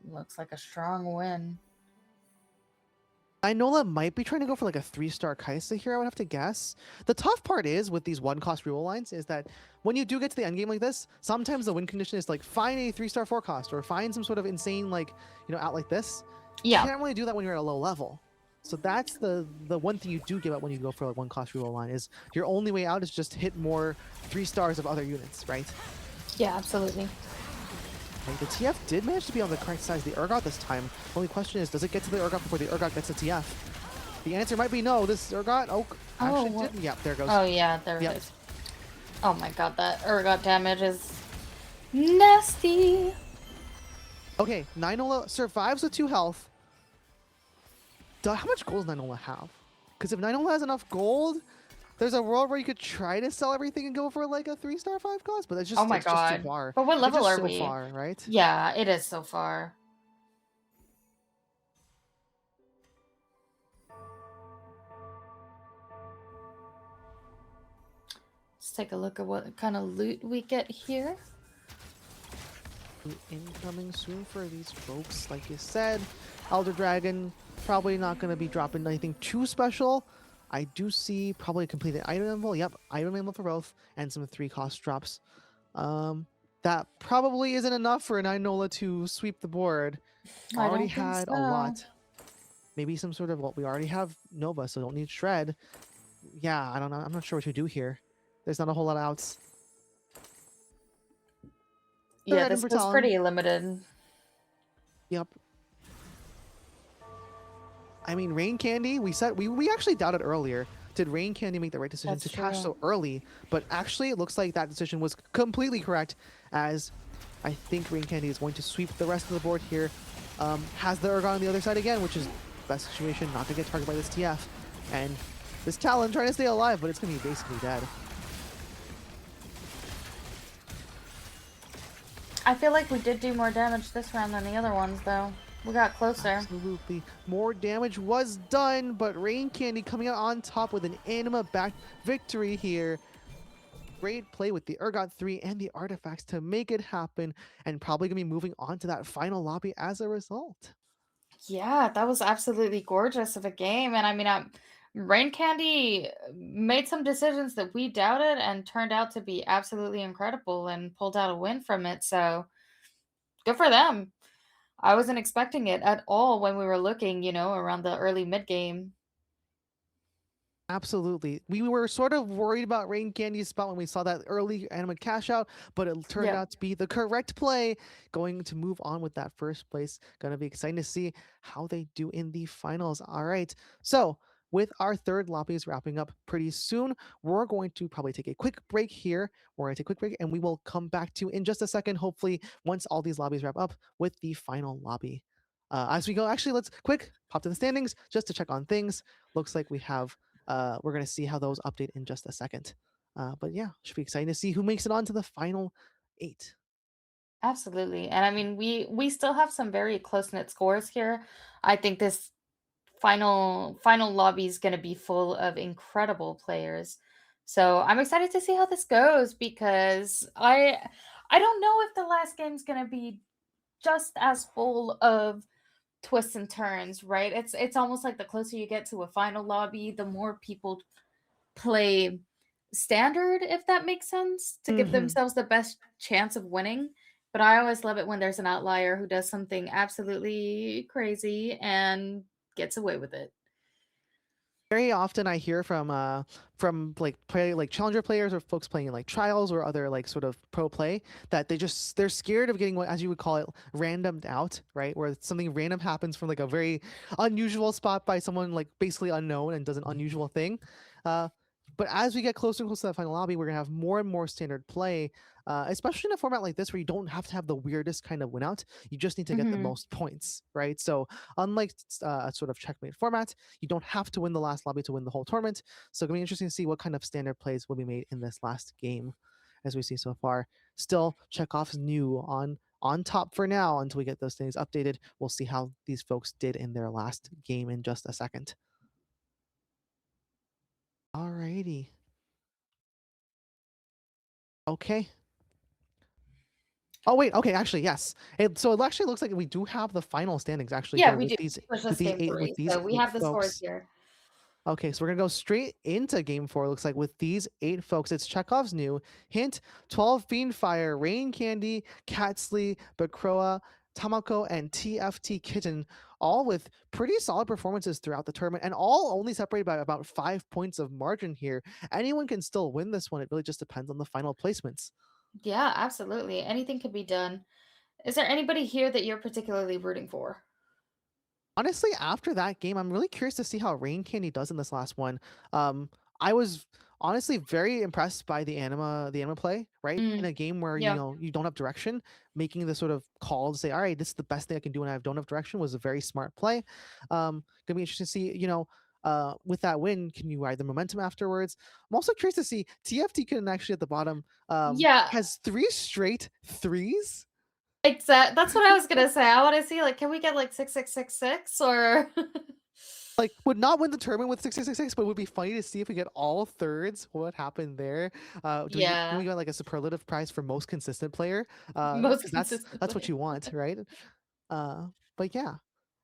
looks like a strong win. Inola might be trying to go for like a 3-star Kaisa here, I would have to guess. The tough part is with these 1-cost reroll lines is that when you do get to the end game like this, sometimes the win condition is like find a 3-star 4-cost or find some sort of insane out like this. Yeah. You can't really do that when you're at a low level. So that's the one thing you do give up when you go for a 1-cost reroll line is your only way out is just hit more 3 stars of other units, right? Yeah, absolutely. Like, the TF did manage to be on the correct side of the Urgot this time. Only question is, does it get to the Urgot before the Urgot gets the TF? The answer might be no. This Urgot, actually didn't. Yep, there it goes. Oh yeah, there Yep. it is. Oh my god, that Urgot damage is nasty. Okay, Ninola survives with 2 health. How much gold does Ninola have? Because if Ninola has enough gold, there's a world where you could try to sell everything and go for like a 3-star 5-cost, but it's just, Oh my it's just god. too far. But what It's level just are so we? far, right? Yeah, it is so far. Let's take a look at what kind of loot we get here. Incoming soon for these folks. Like you said, Elder Dragon probably not going to be dropping anything too special. I do see probably a completed item envelope. Yep, item envelope for both, and some 3-cost drops. That probably isn't enough for an Inola to sweep the board. I Already don't think had a so. lot. Maybe some sort of, well, we already have Nova, so don't need Shred. Yeah, I don't know. I'm not sure what to do here. There's not a whole lot of outs. Yeah, item this for was Talon. pretty limited. Yep. I mean, Rain Candy, we actually doubted earlier. Did Rain Candy make the right decision That's to cash true. so early? But actually, it looks like that decision was completely correct, as I think Rain Candy is going to sweep the rest of the board here. Has the Urgon on the other side again, which is best situation, not to get targeted by this TF. And this Talon trying to stay alive, but it's going to be basically dead. I feel like we did do more damage this round than the other ones, though. We got closer. Absolutely. More damage was done, but Rain Candy coming out on top with an anima-backed victory here. Great play with the Urgot 3 and the artifacts to make it happen, and probably going to be moving on to that final lobby as a result. Yeah, that was absolutely gorgeous of a game. And I mean, Rain Candy made some decisions that we doubted and turned out to be absolutely incredible and pulled out a win from it. So good for them. I wasn't expecting it at all when we were looking, around the early mid game. Absolutely. We were sort of worried about Rain Candy's spot when we saw that early anima cash out, but it turned Yeah. out to be the correct play, going to move on with that first place. Gonna be exciting to see how they do in the finals. All right. So with our third lobbies wrapping up pretty soon, we're going to probably take a quick break here. We're going to take a quick break and we will come back to in just a second, hopefully, once all these lobbies wrap up with the final lobby. As we go, actually, let's quick pop to the standings just to check on things. Looks like we have we're going to see how those update in just a second. But yeah, should be exciting to see who makes it on to the final 8. Absolutely. And I mean, we still have some very close-knit scores here. I think this final lobby is going to be full of incredible players. So I'm excited to see how this goes because I don't know if the last game's going to be just as full of twists and turns, right? It's almost like the closer you get to a final lobby, the more people play standard, if that makes sense, to give Hmm. themselves the best chance of winning. But I always love it when there's an outlier who does something absolutely crazy and gets away with it. Very often I hear from like challenger players or folks playing in like trials or other like sort of pro play that they're scared of getting what, as you would call it, randomed out, right? Where something random happens from like a very unusual spot by someone like basically unknown and does an unusual thing. Uh, but as we get closer and closer to that final lobby, we're gonna have more and more standard play, especially in a format like this where you don't have to have the weirdest kind of win out. You just need to get the Hmm. most points, right? So unlike a sort of checkmate format, you don't have to win the last lobby to win the whole tournament. So it's gonna be interesting to see what kind of standard plays will be made in this last game, as we see so far. Still, Chekhov's new on top for now until we get those things updated. We'll see how these folks did in their last game in just a second. Alrighty. Okay. Oh wait, okay, actually yes. So it actually looks like we do have the final standings actually Yeah, here we do. It's just game with three. these So we eight have the scores folks. here. Okay, so we're gonna go straight into game four. Looks like with these eight folks, it's Chekhov's new hint: 12 Fiendfire, Rain Candy, Catsley, Bakroa, Tamako, and TFT Kitten, all with pretty solid performances throughout the tournament, and all only separated by about 5 points of margin here. Anyone can still win this one. It really just depends on the final placements. Yeah, absolutely. Anything could be done. Is there anybody here that you're particularly rooting for? Honestly, after that game, I'm really curious to see how Rain Candy does in this last one. I was honestly very impressed by the anima play, right? In Mm, a game where yeah, you don't have direction, making the sort of call to say, all right, this is the best thing I can do when I don't have direction was a very smart play. Gonna be interesting to see, with that win, can you ride the momentum afterwards? I'm also curious to see TFT can actually at the bottom yeah. has three straight threes. Exact. That's what I was gonna say. I want to see like, can we get like 6666 or? Like would not win the tournament with 666, but it would be funny to see if we get all thirds. What happened there? Can we Yeah, get like a superlative prize for most consistent player? most Because consistent that's what player. you want, right? Uh, but yeah,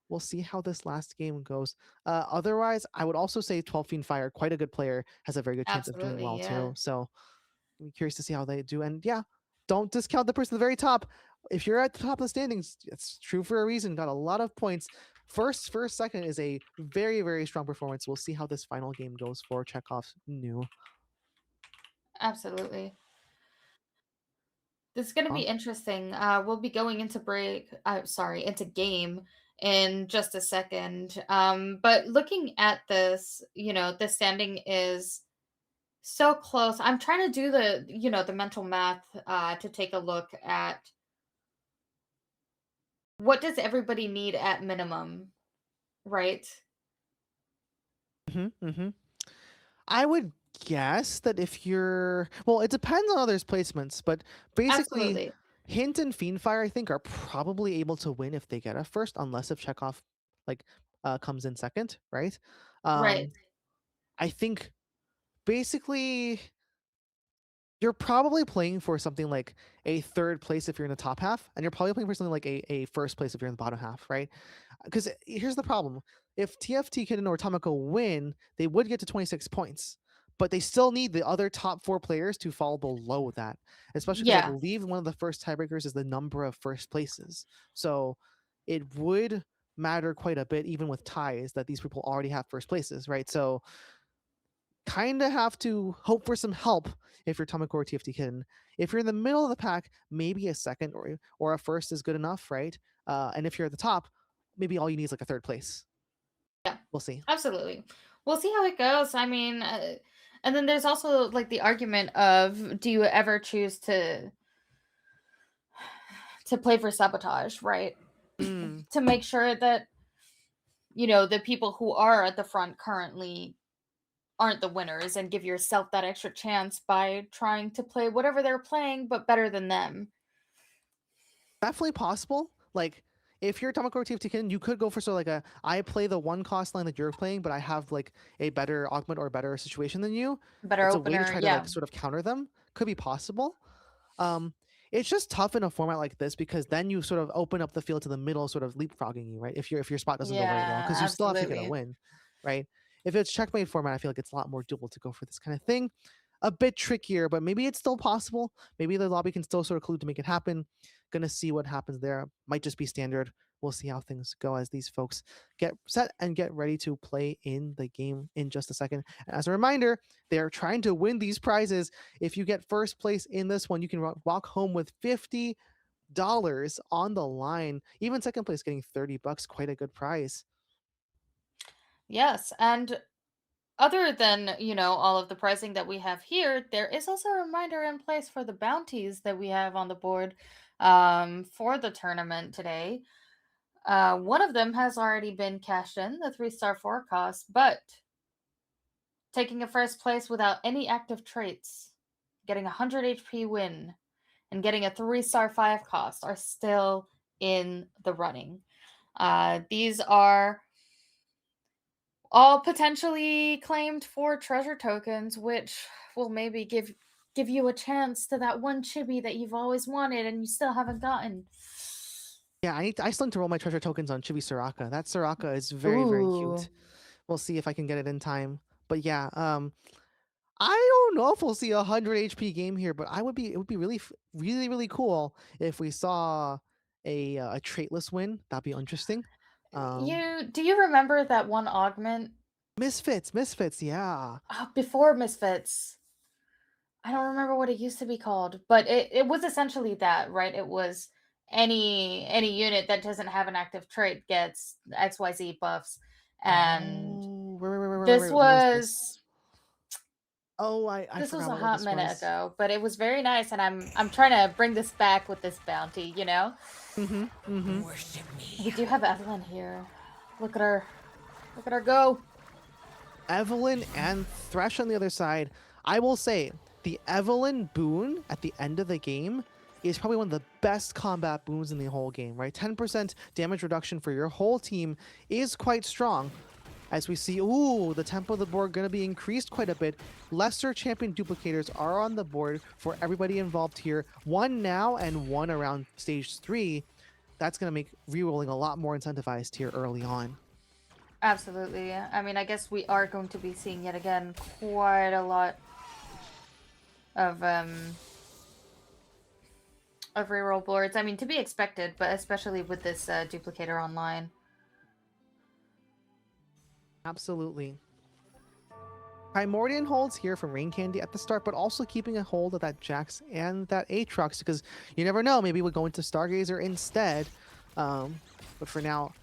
we'll see how this last game goes. Otherwise, I would also say 12 Fiend Fire, quite a good player, has a very good chance of doing Absolutely, well yeah. too. So I'm curious to see how they do. And yeah, don't discount the person at the very top. If you're at the top of the standings, it's true for a reason. Got a lot of points. First, second is a very, very strong performance. We'll see how this final game goes for Chekhov's new. Absolutely. This is gonna be Huh? interesting. We'll be going into break. Sorry, into game in just a second. But looking at this, the standing is so close. I'm trying to do the mental math to take a look at what does everybody need at minimum, right? Mm-hmm. I would guess that if you're well, it depends on others' placements, but basically, Absolutely. Hint and Fiendfire I think are probably able to win if they get a first, unless if Chekhov like comes in second, right? Right. Um, I think basically you're probably playing for something like a third place if you're in the top half, and you're probably playing for something like a first place if you're in the bottom half, right? Because here's the problem: if TFT Kitten or Tamako win, they would get to 26 points, but they still need the other top four players to fall below that, especially because I Yeah. believe one of the first tiebreakers is the number of first places. So it would matter quite a bit, even with ties, that these people already have first places, right? So kind of have to hope for some help if you're Tamako or TFT Kitten. If you're in the middle of the pack, maybe a second or a first is good enough, right? And if you're at the top, maybe all you need is like a third place. Yeah. We'll see. Absolutely. We'll see how it goes. I mean, and then there's also like the argument of do you ever choose to play for sabotage, right? Mm, To make sure that the people who are at the front currently aren't the winners and give yourself that extra chance by trying to play whatever they're playing but better than them. definitely possible. Like if you're Tamako or TFT Kitten, you could go for sort of like a I play the one cost line that you're playing, but I have like a better augment or a better situation than you. Better It's a way to opener, try to yeah. like sort of counter them. Could be possible. Um, It's just tough in a format like this because then you sort of open up the field to the middle, sort of leapfrogging you, right? If your spot doesn't go very well, Yeah, because you still have to get a absolutely. win, right? If it's checkmate format, I feel like it's a lot more doable to go for this kind of thing. A bit trickier, but maybe it's still possible. Maybe the lobby can still sort of collude to make it happen. Gonna see what happens there. Might just be standard. We'll see how things go as these folks get set and get ready to play in the game in just a second. And as a reminder, they are trying to win these prizes. If you get first place in this one, you can walk home with $50 on the line. Even second place getting $30, quite a good prize. Yes, and other than, all of the pricing that we have here, there is also a reminder in place for the bounties that we have on the board for the tournament today. One of them has already been cashed in, the 3-star forecast, but taking a first place without any active traits, getting a 100 HP win, and getting a 3-star 5 cost are still in the running. These are all potentially claimed for treasure tokens, which will maybe give you a chance to that one chibi that you've always wanted and you still haven't gotten. Yeah, I still need to roll my treasure tokens on Chibi Soraka. That Soraka is very, very Ooh. cute. We'll see if I can get it in time. But yeah, I don't know if we'll see a 100 HP game here, but it would be really, really, really cool if we saw a traitless win. That'd be interesting. Um, Do you remember that one augment Misfits, yeah. before Misfits? I don't remember what it used to be called, but it was essentially that, right? It was any unit that doesn't have an active trait gets XYZ buffs. And Oh, this when was this? was Oh, I this was forgot a what hot this minute was. ago, but it was very nice, and I'm trying to bring this back with this bounty, Mm-hmm. Mm-hmm. We do have Evelyn here. Look at her. Look at her go. Evelyn and Thresh on the other side. I will say the Evelyn boon at the end of the game is probably one of the best combat boons in the whole game, right? 10% damage reduction for your whole team is quite strong. As we see, ooh, the tempo of the board going to be increased quite a bit. Lesser champion duplicators are on the board for everybody involved here. One now and one around stage 3. That's going to make rerolling a lot more incentivized here early on. Absolutely. I mean, I guess we are going to be seeing yet again quite a lot of reroll boards. I mean, to be expected, but especially with this duplicator online. Absolutely. Primordian holds here from Rain Candy at the start, but also keeping a hold of that Jax and that Aatrox because you never know, maybe we'll go into Stargazer instead. But for now,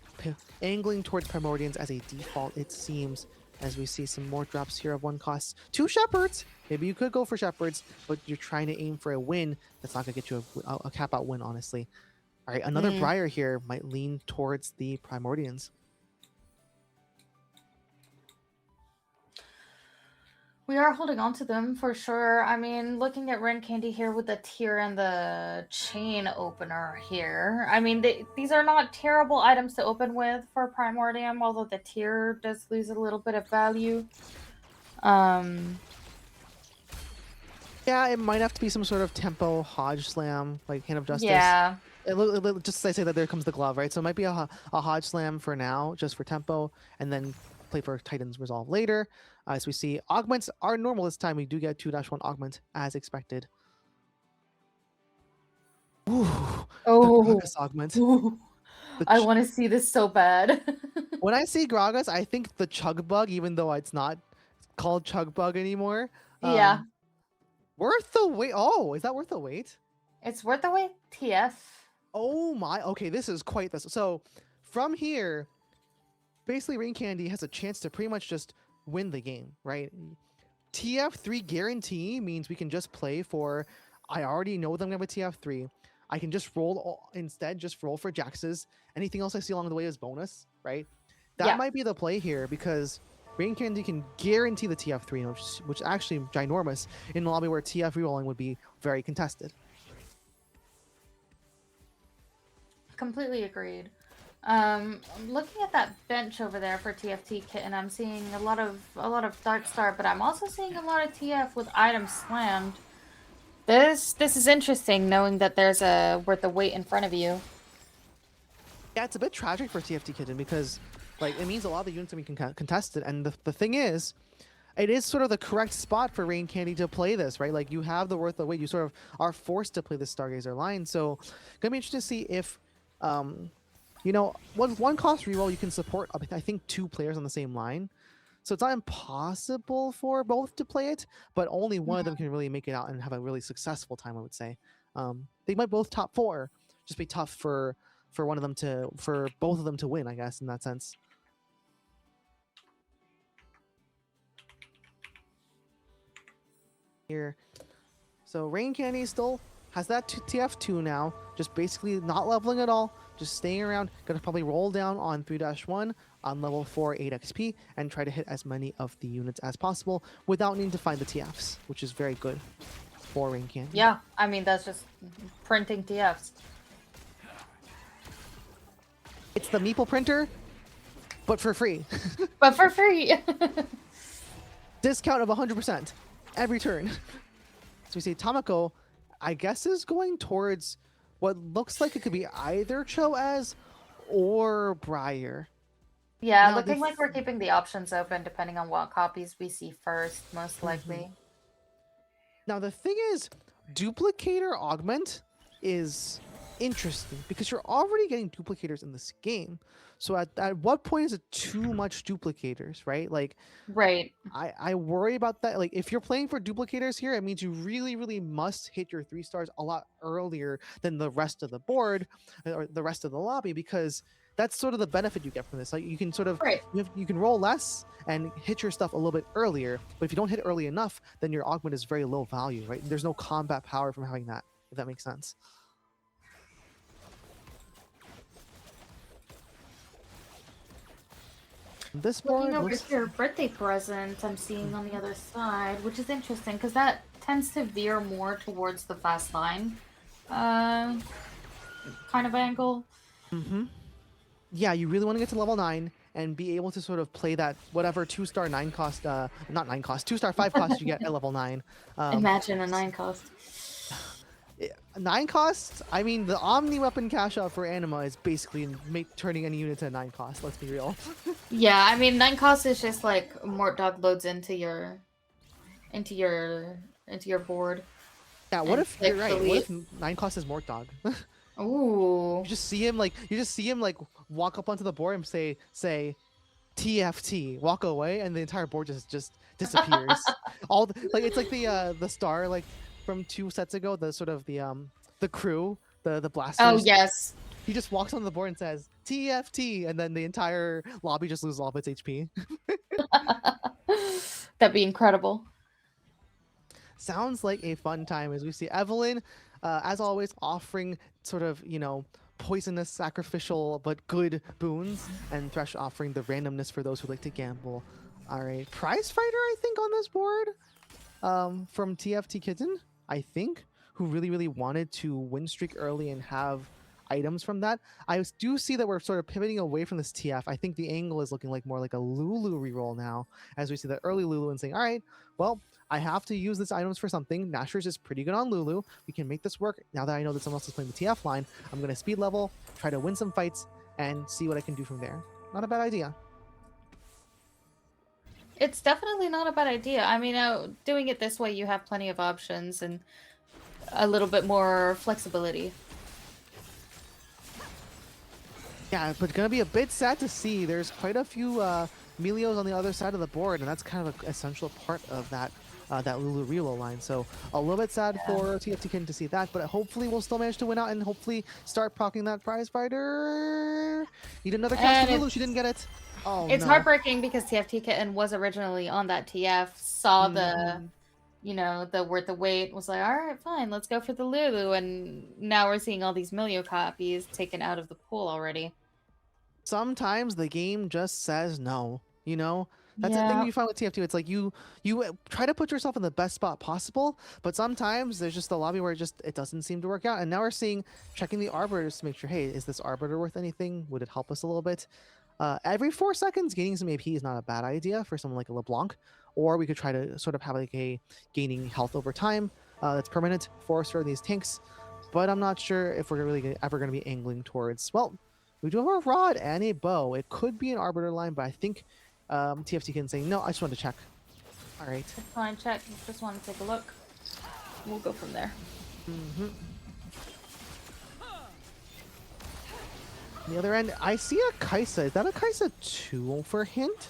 angling towards Primordians as a default, it seems, as we see some more drops here of one cost. 2 Shepherds! Maybe you could go for Shepherds, but you're trying to aim for a win. That's not going to get you a cap-out win, honestly. All right, another Briar here might lean towards the Primordians. We are holding on to them for sure. I mean, looking at Ren Candy here with the tier and the chain opener here. I mean, these are not terrible items to open with for Primordium, although the tier does lose a little bit of value. Yeah, it might have to be some sort of tempo Hodge Slam, like Hand of Justice. Yeah. Just as I say that there comes the glove, right? So it might be a Hodge Slam for now, just for tempo, and then play for Titan's Resolve later. As we see, augments are normal this time. We do get 2-1 augment as expected. Ooh, the Gragas augment. Ooh. I want to see this so bad. When I see Gragas, I think the Chug Bug, even though it's not called Chug Bug anymore. Yeah. Worth the wait. Oh, is that worth the wait? It's worth the wait, TF. Oh my. Okay, this is quite this. So from here, basically Rain Candy has a chance to pretty much just win the game, right? TF3 guarantee means we can just play for, I already know that I'm going to have a TF3. I can just roll, instead, just roll for Jax's. Anything else I see along the way is bonus, right? That might be the play here because Rain Candy can guarantee the TF3, which is actually ginormous in a lobby where TF rerolling would be very contested. Completely agreed. I'm looking at that bench over there for TFT kit, and I'm seeing a lot of Dark Star, but I'm also seeing a lot of TF with items slammed. This is interesting, knowing that there's a worth the wait in front of you. Yeah, it's a bit tragic for TFT Kitten because, like, it means a lot of the units are being contested. And the thing is, it is sort of the correct spot for Rain Candy to play this, right? Like, you have the worth the wait. You sort of are forced to play the Stargazer line. So, gonna be interesting to see if, you know, with one cost reroll, you can support, I think, 2 players on the same line. So it's not impossible for both to play it, but only one of them can really make it out and have a really successful time, I would say. They might both top 4, just be tough for one of them to, for both of them to win, I guess, in that sense. Here, so Rain Candy still has that TF2 now, just basically not leveling at all, just staying around. Gonna probably roll down on 3-1 on level 4 8 XP and try to hit as many of the units as possible without needing to find the TFs, which is very good for Rain Candy. Yeah, I mean, that's just printing TFs. It's the Meeple printer, but for free. But for free. Discount of 100% every turn. So we see Tamako, I guess, is going towards what looks like it could be either Cho'ez or Briar. Yeah, Now, looking like we're keeping the options open depending on what copies we see first, most likely. Now the thing is, Duplicator Augment is interesting because you're already getting duplicators in this game. So at what point is it too much duplicators, right? Like, Right. I worry about that. Like, if you're playing for duplicators here, it means you really, really must hit your 3 stars a lot earlier than the rest of the board or the rest of the lobby, because that's sort of the benefit you get from this. Like, you can sort of Right. you can roll less and hit your stuff a little bit earlier, but if you don't hit early enough, then your augment is very low value, right? There's no combat power from having that, if that makes sense. This board Looking over looks... here, birthday present I'm seeing on the other side, which is interesting because that tends to veer more towards the fast line kind of angle. Yeah, you really want to get to level 9 and be able to sort of play that whatever 2-star 9 cost, not 9 cost, 2-star 5 cost you get at level 9. Imagine a 9 cost. 9 costs, I mean, the Omni Weapon cash out for Anima is basically turning any unit to a 9 cost, let's be real. Yeah, I mean 9 cost is just like Mort Dog loads into your board. Yeah, what And if you're click right? What if delete. 9 cost is Mort Dog? Ooh. You just see him like walk up onto the board and say TFT, walk away, and the entire board just disappears. Like, it's like the star, like, from 2 sets ago, the sort of the crew, the blasters. Oh yes. He just walks onto the board and says TFT, and then the entire lobby just loses all of its HP. That'd be incredible. Sounds like a fun time as we see Evelyn, as always, offering sort of, poisonous, sacrificial, but good boons, and Thresh offering the randomness for those who like to gamble. All right, Prize Fighter, I think, on this board, from TFT Kitten, I think, who really, really wanted to win streak early and have items from that. I do see that we're sort of pivoting away from this TF. I think the angle is looking like more like a Lulu reroll now, as we see that early Lulu and saying, all right, well, I have to use these items for something. Nashor's is pretty good on Lulu. We can make this work. Now that I know that someone else is playing the TF line, I'm going to speed level, try to win some fights, and see what I can do from there. Not a bad idea. It's definitely not a bad idea. I mean, doing it this way, you have plenty of options and a little bit more flexibility. Yeah, but gonna be a bit sad to see. There's quite a few Melios on the other side of the board, and that's kind of an essential part of that Lulu reload line. So a little bit sad for TFT Kin to see that, but hopefully we'll still manage to win out and hopefully start procking that prize fighter. Need another cast for Lulu. She didn't get it. Oh, It's no. heartbreaking because TFT Kitten was originally on that TF, saw the, the worth the wait, was like, all right, fine, let's go for the Lulu, and now we're seeing all these Milio copies taken out of the pool already. Sometimes the game just says no, That's the thing you find with TF2. It's like you try to put yourself in the best spot possible, but sometimes there's just a lobby where it doesn't seem to work out. And now we're checking the arbiters to make sure, hey, is this arbiter worth anything? Would it help us a little bit? Every 4 seconds, gaining some AP is not a bad idea for someone like a LeBlanc, or we could try to sort of have like a gaining health over time. that's permanent for certain these tanks, but I'm not sure if we're really ever going to be angling towards. Well, we do have a rod and a bow. It could be an arbiter line, but I think TFT can say no. I just wanted to check. All right. It's fine, check. Just want to take a look. We'll go from there. Mm-hmm. On the other end, I see a Kaisa. Is that a Kaisa 2 for hint?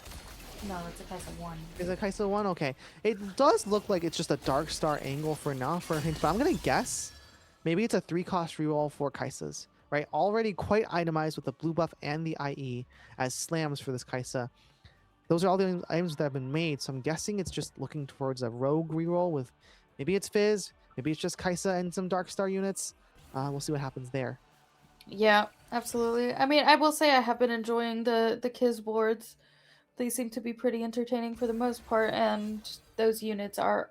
No, it's a Kaisa 1. Is it Kaisa 1? Okay. It does look like it's just a Dark Star angle for now for a hint, but I'm going to guess maybe it's a 3-cost reroll for Kaisas, right? Already quite itemized with the blue buff and the IE as slams for this Kaisa. Those are all the items that have been made, so I'm guessing it's just looking towards a rogue reroll with maybe it's Fizz, maybe it's just Kaisa and some Dark Star units. We'll see what happens there. Yeah, absolutely. I mean, I will say I have been enjoying the Kiz boards. They seem to be pretty entertaining for the most part, and those units are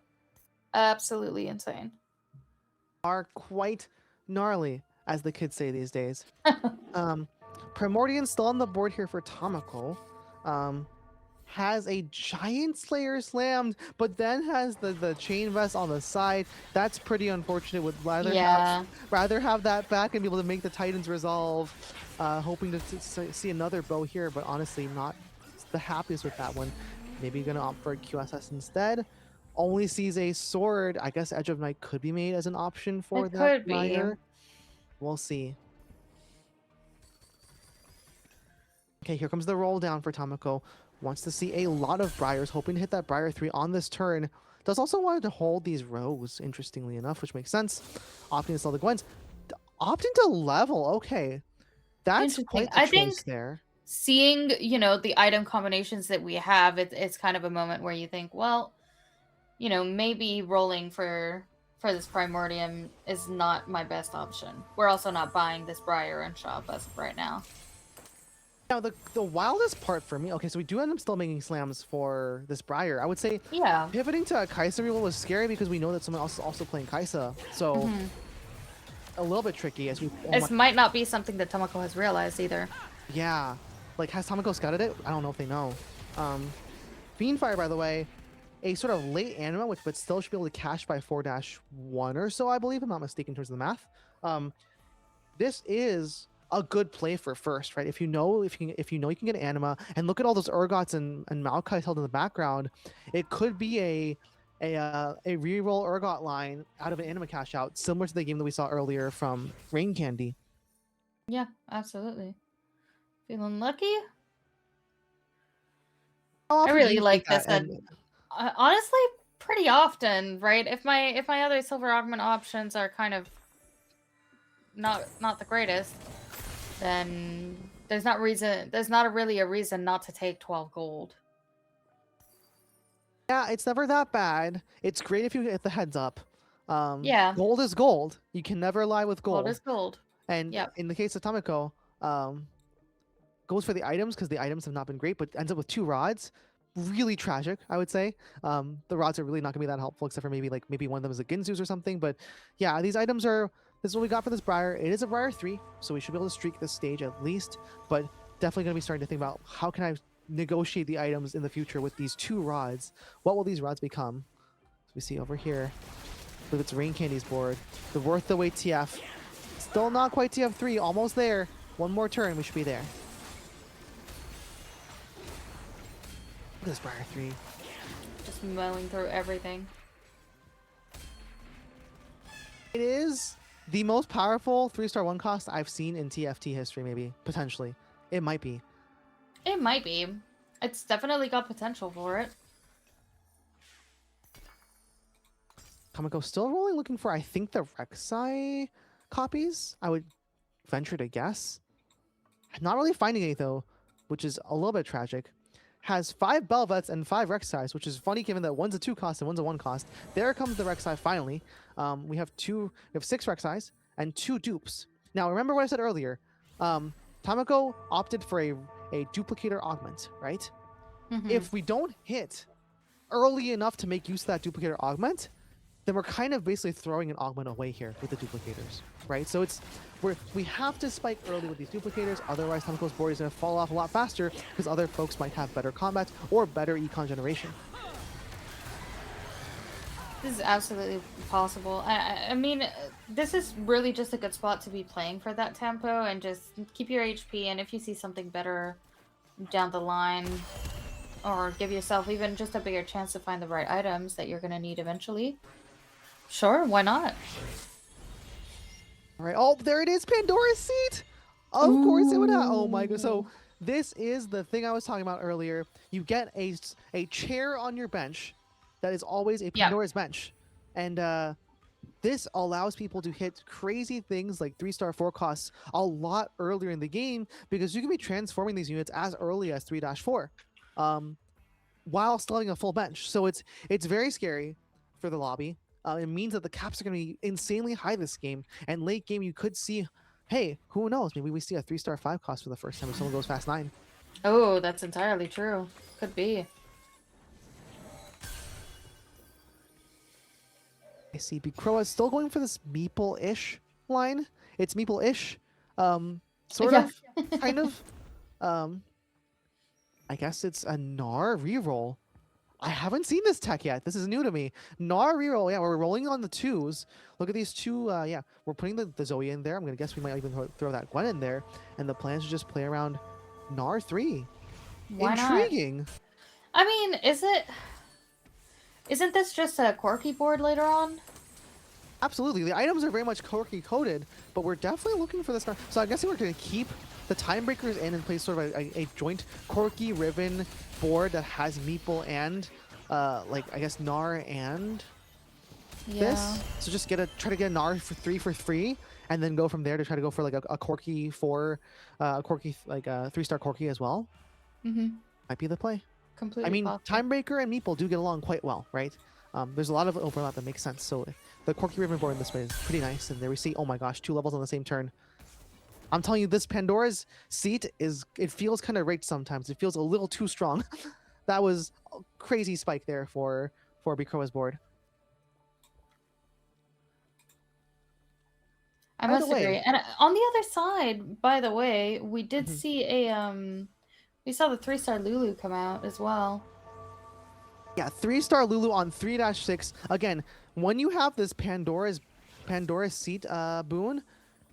absolutely insane. Are quite gnarly, as the kids say these days. Primordian's still on the board here for Tomoko. Has a giant Slayer slammed, but then has the chain vest on the side. That's pretty unfortunate. Would rather have that back and be able to make the Titans resolve. Hoping to see another bow here, but honestly not the happiest with that one. Maybe gonna opt for a QSS instead. Only sees a sword. I guess Edge of Night could be made as an option for It that could be. rider. We'll see. Okay, here comes the roll down for Tomoko. Wants to see a lot of Briars, hoping to hit that Briar 3 on this turn. Does also want to hold these rows, interestingly enough, which makes sense. Opting to sell the Gwens. Opting to level, okay. That's quite the I choice think there. seeing, the item combinations that we have, it's kind of a moment where you think, well, maybe rolling for this Primordium is not my best option. We're also not buying this Briar in shop as of right now. Now, the wildest part for me, okay, so we do end up still making slams for this Briar. I would say pivoting to a Kaisa reroll was scary because we know that someone else is also playing Kaisa. So, a little bit tricky as we... This might not be something that Tomoko has realized either. Yeah. Like, has Tomoko scouted it? I don't know if they know. Fiendfire, by the way, a sort of late anima, but still should be able to cash by 4-1 or so, I believe. I'm not mistaken in terms of the math. This is a good play for first, right? If you know you can get anima, and look at all those Urgots and Maokai's held in the background, it could be a reroll Urgot line out of an anima cash out, similar to the game that we saw earlier from Rain Candy. Yeah, absolutely. Feeling lucky? I really like this. Honestly, pretty often, right? If my other silver augment options are kind of not the greatest, then there's not really a reason not to take 12 gold. Yeah, it's never that bad. It's great if you get the heads up. Yeah. Gold is gold. You can never lie with gold. Gold is gold. And in the case of Tomoko, goes for the items because the items have not been great, but ends up with 2 rods. Really tragic, I would say. The rods are really not going to be that helpful, except for maybe one of them is a Ginzu's or something. But yeah, these items are... This is what we got for this Briar. It is a Briar 3, so we should be able to streak this stage at least. But definitely going to be starting to think about how can I negotiate the items in the future with these 2 rods. What will these rods become? So we see over here, with its Rain Candy's board, the Worth the Wait TF. Still not quite TF3, almost there. One more turn, we should be there. Look at this Briar 3. Just mowing through everything. It is the most powerful 3-star 1 cost I've seen in TFT history, maybe. Potentially. It might be. It might be. It's definitely got potential for it. Tomoko still rolling, looking for, I think, the Rek'Sai copies? I would venture to guess. Not really finding any, though, which is a little bit tragic. Has 5 Belvets and 5 Rek'Sais, which is funny given that one's a 2 cost and one's a 1 cost. There comes the Rek'Sai finally. We have 6 Rek'Sais and 2 dupes. Now, remember what I said earlier. Tomoko opted for a duplicator augment, right? If we don't hit early enough to make use of that duplicator augment, then we're kind of basically throwing an augment away here with the duplicators, right? So we have to spike early with these duplicators, otherwise Tomoko's board is going to fall off a lot faster because other folks might have better combat or better econ generation. This is absolutely possible. I mean, this is really just a good spot to be playing for that tempo and just keep your HP. And if you see something better down the line, or give yourself even just a bigger chance to find the right items that you're gonna need eventually, sure, why not? All right. Oh, there it is, Pandora's seat. Of course it would have. Oh my god. So this is the thing I was talking about earlier. You get a chair on your bench that is always a Yeah. Pandora's bench, and this allows people to hit crazy things like 3-star 4 costs a lot earlier in the game because you can be transforming these units as early as 3-4, while still having a full bench. So it's very scary for the lobby. It means that the caps are going to be insanely high this game, and late game you could see, hey, who knows? Maybe we see a 3-star 5 cost for the first time if someone goes fast 9. Oh, that's entirely true. Could be. I see Bikroa is still going for this Meeple-ish line. It's Meeple-ish, sort Yeah. of, kind of. I guess it's a Gnar reroll. I haven't seen this tech yet. This is new to me. Gnar reroll. Yeah, we're rolling on the 2s. Look at these 2. Yeah, we're putting the Zoe in there. I'm gonna guess we might even throw that Gwen in there. And the plan is to just play around Gnar 3. Why Intriguing. not? I mean, isn't this just a quirky board later on? Absolutely. The items are very much quirky coded, but we're definitely looking for this. So I guess we're going to keep the time breakers in and play sort of a joint quirky Riven board that has Meeple and like I guess Gnar and this. So just try to get a Gnar for 3 for free, and then go from there to try to go for like a quirky 4, quirky like a 3-star quirky as well. Mm-hmm. Might be the play. Completely I mean, possible. Timebreaker and Meeple do get along quite well, right? There's a lot of overlap that makes sense. So the quirky Riven board in this way is pretty nice. And there we see, oh my gosh, 2 levels on the same turn. I'm telling you, this Pandora's seat it feels kind of raked sometimes. It feels a little too strong. That was a crazy spike there for Bikroa's board. I By the must way- agree. And on the other side, by the way, we did Mhm. see we saw the 3-star Lulu come out as well. Yeah, 3-star Lulu on 3-6. Again, when you have this Pandora's seat boon,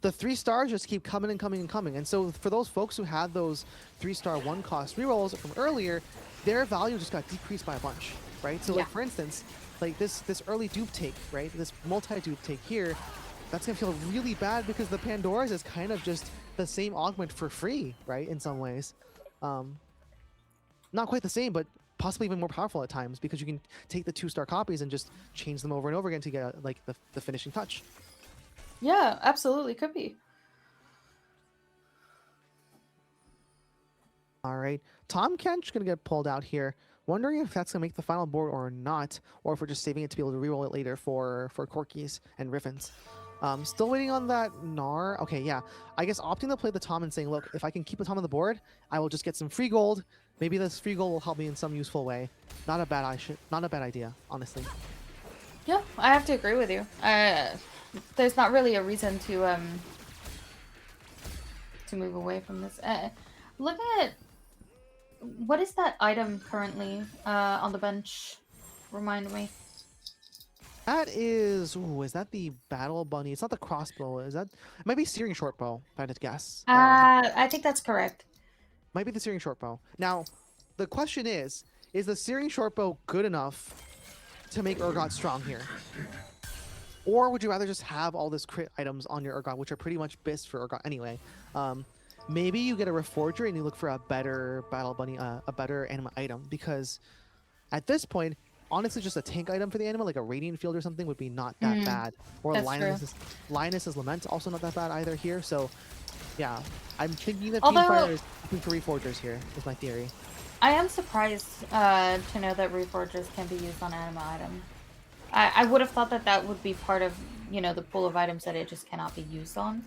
the 3 stars just keep coming and coming and coming. And so for those folks who had those 3-star 1 cost rerolls from earlier, their value just got decreased by a bunch, right? So like Yeah. for instance, like this early dupe take, right? This multi-dupe take here, that's gonna feel really bad because the Pandora's is kind of just the same augment for free, right? In some ways. Not quite the same, but possibly even more powerful at times because you can take the 2-star copies and just change them over and over again to get like the finishing touch. Yeah, absolutely could be. All right, Tom Kench gonna get pulled out here. Wondering if that's gonna make the final board or not, or if we're just saving it to be able to reroll it later for Corkies and Riffins. Still waiting on that Gnar. Okay, yeah. I guess opting to play the Tom and saying, look, if I can keep the Tom on the board, I will just get some free gold. Maybe this free gold will help me in some useful way. Not a bad idea, honestly. Yeah, I have to agree with you. There's not really a reason to move away from this. Looking at what is that item currently on the bench? Remind me. That is, ooh, is that the Battle Bunny? It's not the crossbow. Is that? It might be Searing Shortbow, if I had to guess. I think that's correct. Might be the Searing Shortbow. Now, the question is the Searing Shortbow good enough to make Urgot strong here? Or would you rather just have all this crit items on your Urgot, which are pretty much BIS for Urgot anyway? Maybe you get a Reforger and you look for a better Battle Bunny, a better anima item, because at this point, honestly, just a tank item for the anima, like a Radiant Field or something, would be not that bad. Or that's Linus's Lament, also not that bad either here. So, yeah, I'm thinking that Although- Teamfighter is looking for Reforgers here, is my theory. I am surprised to know that Reforgers can be used on anima item. I would have thought that that would be part of, the pool of items that it just cannot be used on.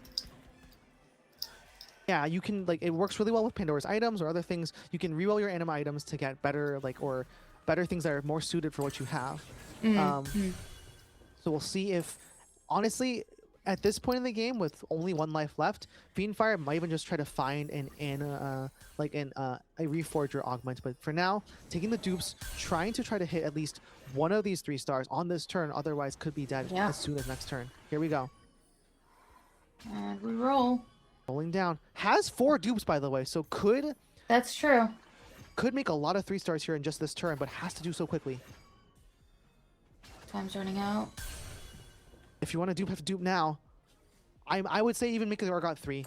Yeah, you can, like, it works really well with Pandora's items or other things. You can reroll your anima items to get better, or better things that are more suited for what you have. So we'll see if, honestly, at this point in the game, with only 1 life left, Fiendfire might even just try to find a Reforge or Augment. But for now, taking the dupes, trying to try to hit at least one of these 3 stars on this turn, otherwise could be dead Yeah. as soon as next turn. Here we go. And we roll. Rolling down. Has 4 dupes, by the way, so could That's true. make a lot of 3 stars here in just this turn, but has to do so quickly. Time's running out. If you want to dupe, have to dupe now. I would say even make the Urgot 3.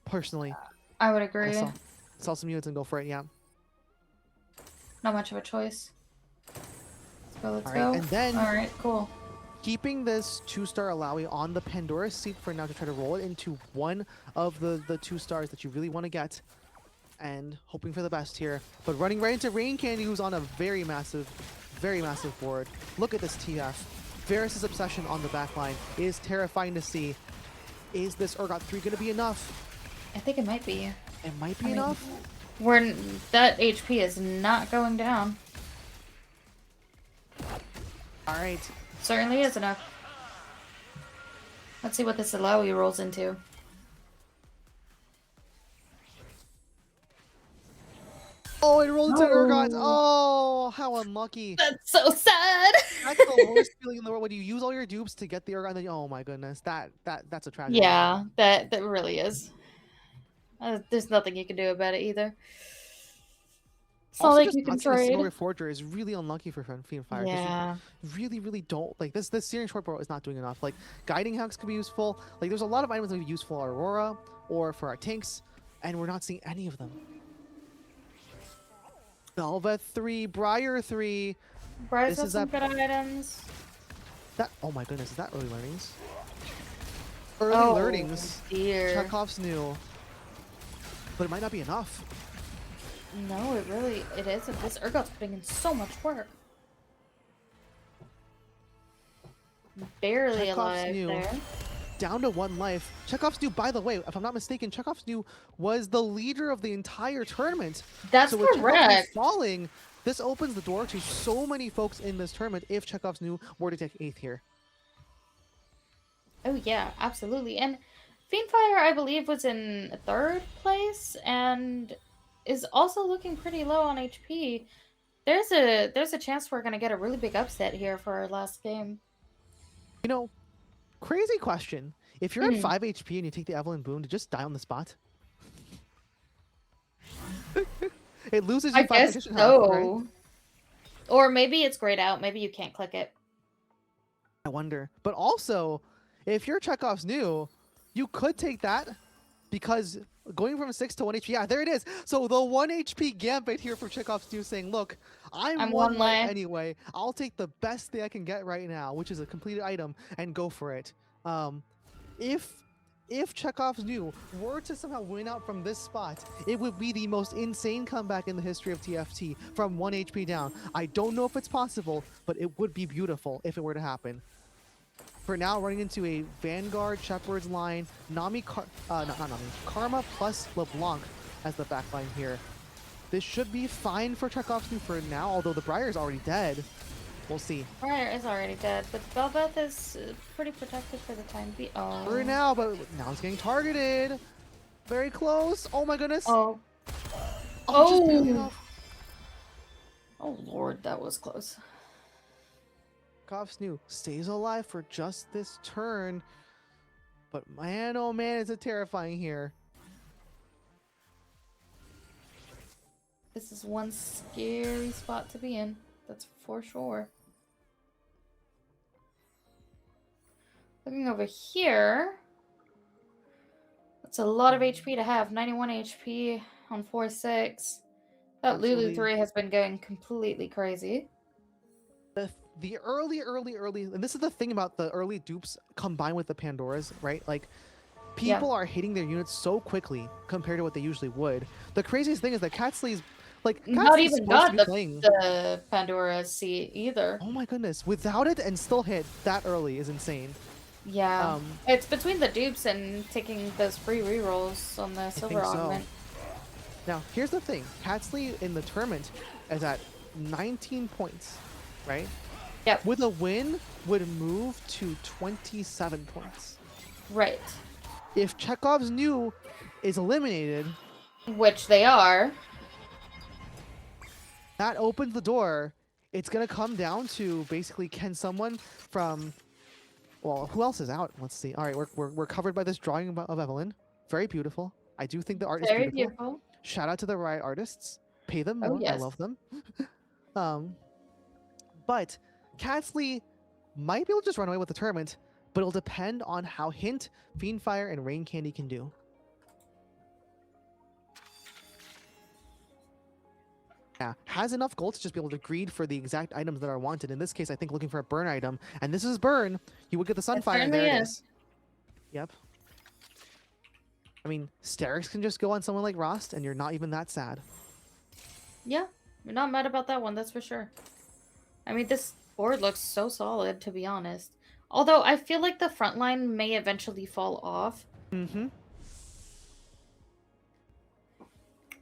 Personally. I would agree. Sell some units and go for it, yeah. Not much of a choice. Let's go, let's All go. right, and then Alright, cool. keeping this 2-star Alawi on the Pandora seat for now to try to roll it into one of the 2 stars that you really want to get. And hoping for the best here. But running right into Rain Candy, who's on a very massive board. Look at this TF. Varus' obsession on the backline is terrifying to see. Is this Urgot 3 going to be enough? I think it might be. It might be enough. That HP is not going down. All right. Certainly is enough. Let's see what this Alawi rolls into. Oh, it rolled into Urgot. No. Oh, how unlucky. That's so sad. That's the worst feeling in the world when you use all your dupes to get the Urgot and then, oh my goodness, that's a tragedy. Yeah, that really is. There's nothing you can do about it either. It's not Also, like just you can not seeing a trade. Silver Forger is really unlucky for Fiendfire. 'Cause Yeah. you really don't like this. This Searing Shortbow is not doing enough. Like Guiding Hooks could be useful. Like there's a lot of items that would be useful for Aurora or for our tanks, and we're not seeing any of them. Velvet 3, Briar 3. Bryce This has is some that- good items. That oh my goodness, is that early learnings? Early Oh, learnings. dear. Chekhov's new. But it might not be enough. No, it isn't. This Urgot's putting in so much work. Barely Chekhov's alive new. there. Down to 1 life. Chekhov's new, by the way, if I'm not mistaken, Chekhov's new was the leader of the entire tournament. That's so with Chekhov's new correct. falling, this opens the door to so many folks in this tournament if Chekhov's new were to take 8th here. Oh yeah, absolutely. And Fiendfire, I believe, was in 3rd place and is also looking pretty low on HP. There's a chance we're gonna get a really big upset here for our last game. You know, crazy question. If you're at 5 HP and you take the Evelyn Boon, to just die on the spot? It loses you I 5 guess position so. health, right? Or maybe it's grayed out. Maybe you can't click it. I wonder. But also, if you're Chekhov's new, you could take that because going from 6 to 1 HP, yeah, there it is. So the 1 HP gambit here for Chekhov's new saying, look, I'm 1 one life life. anyway. I'll take the best thing I can get right now, which is a completed item, and go for it. If Chekhov's new were to somehow win out from this spot, it would be the most insane comeback in the history of TFT from 1 HP down. I don't know if it's possible, but it would be beautiful if it were to happen. For now, running into a Vanguard Shepherd's line, not Nami, Karma plus LeBlanc as the backline here. This should be fine for Chekhov's new for now, although the Briar's already dead. We'll see. Briar is already dead, but Belbeth is pretty protected for the time being. Oh. For now, but now it's getting targeted. Very close. Oh my goodness. Oh. Just barely Oh. enough. Oh lord, that was close. Chekhov's new stays alive for just this turn. But man, oh man, is it terrifying here. This is one scary spot to be in. That's for sure. Looking over here. That's a lot of HP to have. 91 HP on 4-6. That Lulu Absolutely. 3 has been going completely crazy. The early, and this is the thing about the early dupes combined with the Pandoras, right? Like, people are hitting their units so quickly compared to what they usually would. The craziest thing is that Catsley's, like, Not Catsley's even supposed to got be playing. the Pandora seat either. Oh my goodness, without it and still hit that early is insane. Yeah. It's between the dupes and taking those free rerolls on the silver think so. augment. Now, here's the thing. Catsley in the tournament is at 19 points, right? Yep. with a win would move to 27 points. Right. If Chekhov's new is eliminated, Which they are. that opens the door. It's gonna come down to basically, can someone from, well, who else is out? Let's see. All right, we're covered by this drawing of Evelyn. Very beautiful. I do think the art is Very beautiful. beautiful. Shout out to the Riot artists. Pay them Oh, more. I yes. love them. But Catsley might be able to just run away with the tournament, but it'll depend on how Hint, Fiendfire, and Rain Candy can do. Yeah, has enough gold to just be able to greed for the exact items that are wanted. In this case, I think looking for a burn item, and this is burn. You would get the Sunfire, and there certainly it is. is. Yep. I mean, Sterix can just go on someone like Rost, and you're not even that sad. Yeah. You're not mad about that one, that's for sure. I mean, this board looks so solid, to be honest. Although, I feel like the front line may eventually fall off. Mm-hmm.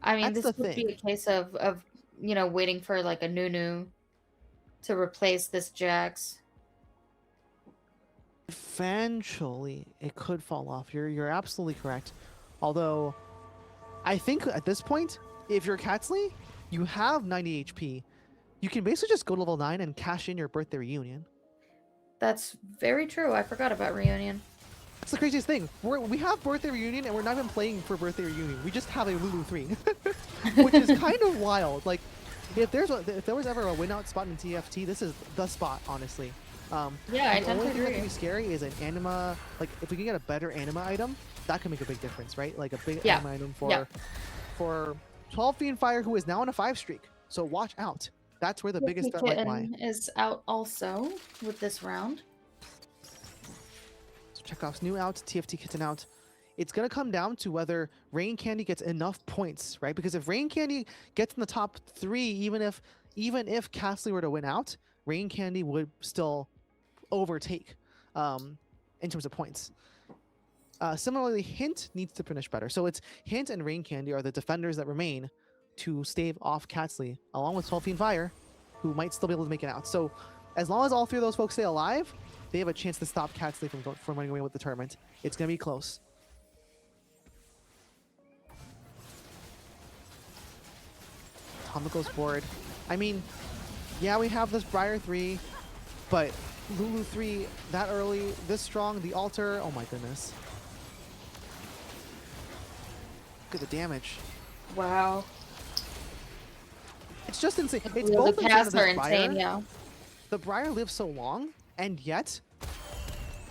I mean, That's this the would be thing. a case of waiting for, like, a Nunu to replace this Jax. Eventually, it could fall off. You're absolutely correct. Although, I think at this point, if you're Catsley, you have 90 HP. You can basically just go to level 9 and cash in your birthday reunion. That's very true. I forgot about Reunion. That's the craziest thing. We have birthday reunion, and we're not even playing for birthday reunion. We just have a Lulu 3, which is kind of wild. Like, if there was ever a win out spot in TFT, this is the spot, honestly. Yeah, I the tend only to thing that agree. can be scary is an anima. Like, if we can get a better anima item, that can make a big difference, right? Like a big Yeah. anima item Yeah. for 12 Fiend Fire, who is now on a 5 streak. So watch out. That's where the biggest threat might lie. Kitten is out also with this round. So Chekhov's new out, TFT Kitten out. It's going to come down to whether Rain Candy gets enough points, right? Because if Rain Candy gets in the top 3, even if Castley were to win out, Rain Candy would still overtake in terms of points. Similarly, Hint needs to finish better. So it's Hint and Rain Candy are the defenders that remain to stave off Catsley, along with 12 Fiend Fire, who might still be able to make it out. So as long as all 3 of those folks stay alive, they have a chance to stop Catsley from running away with the tournament. It's going to be close. Tomiko's board. I mean, yeah, we have this Briar 3, but Lulu 3 that early, this strong, the altar, oh my goodness. Look at the damage. Wow. It's just insane. It's Yeah, both the insane of casts are this Briar. insane, yeah. The Briar lives so long, and yet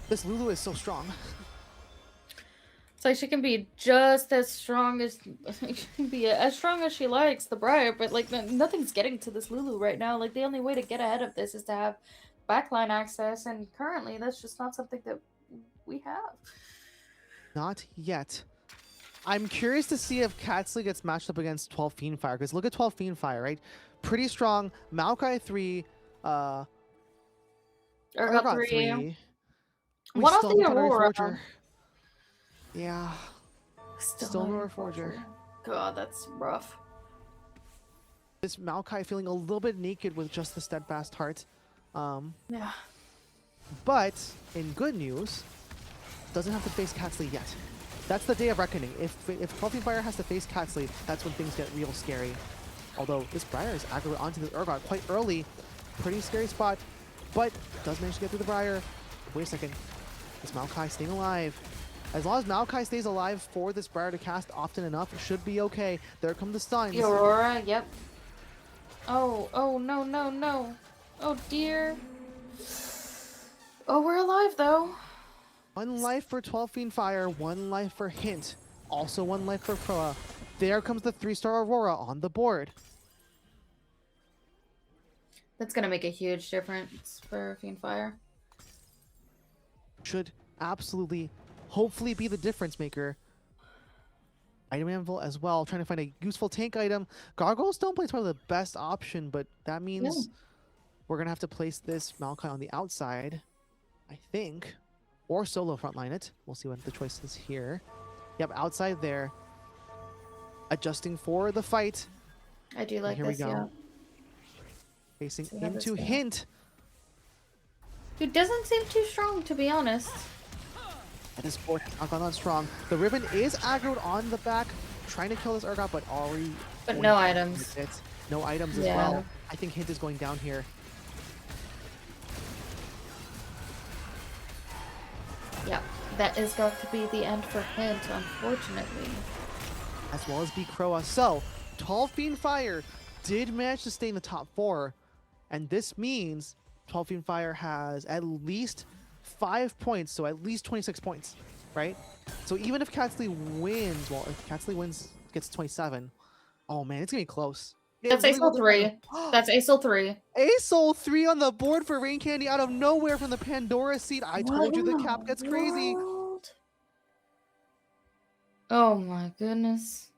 this Lulu is so strong. It's like she can be just as strong as she can be as strong as she likes, the Briar, but like nothing's getting to this Lulu right now. Like the only way to get ahead of this is to have backline access, and currently that's just not something that we have. Not yet. I'm curious to see if Catsley gets matched up against 12 Fiend Fire, because look at 12 Fiend Fire, right? Pretty strong. Maokai 3, Urgot Urgot 3. 3. We One of still the haven't got our Aurora. Forger. Yeah. Still no no Forger. God, that's rough. This Maokai feeling a little bit naked with just the Steadfast Heart. Yeah. But, in good news, doesn't have to face Catsley yet. That's the day of reckoning. If 12 Fiend Fire has to face Catsley, that's when things get real scary. Although this Briar is aggro onto the Urgot quite early. Pretty scary spot, but does manage to get through the Briar. Wait a second. Is Maokai staying alive? As long as Maokai stays alive for this Briar to cast often enough, it should be okay. There come the stuns. The Aurora, yep. Oh, no, no, no. Oh dear. Oh, we're alive though. 1 life for 12 Fiend Fire, 1 life for Hint. Also 1 life for Proa. There comes the 3-star Aurora on the board. That's gonna make a huge difference for Fiend Fire. Should absolutely, hopefully be the difference maker. Item Anvil as well, trying to find a useful tank item. Gargoyle Stoneplate is probably the best option, but that means we're going to have to place this Maokai on the outside, I think. Or solo frontline it. We'll see what the choice is here. Yep, outside there. Adjusting for the fight. I do like Here this, we go. yeah. Facing See how this into goes. Hint. Dude doesn't seem too strong, to be honest. And this board has not gone on strong. The Riven is aggroed on the back, trying to kill this Urgot, but already But going no down items. with it. No items as Yeah. well. I think Hint is going down here. Yeah, that is going to be the end for Hint, unfortunately. As well as Croa. So, Tall Fiend Fire did manage to stay in the top 4. And this means 12 Fiend Fire has at least 5 points, so at least 26 points, right? So even if Catsley wins, well, if Catsley wins, gets 27, oh man, it's gonna be close. It That's really will ASOL 3. depend. That's ASOL 3. ASOL 3 on the board for Rain Candy out of nowhere from the Pandora seed. I told you the cap gets crazy. World? Oh my goodness.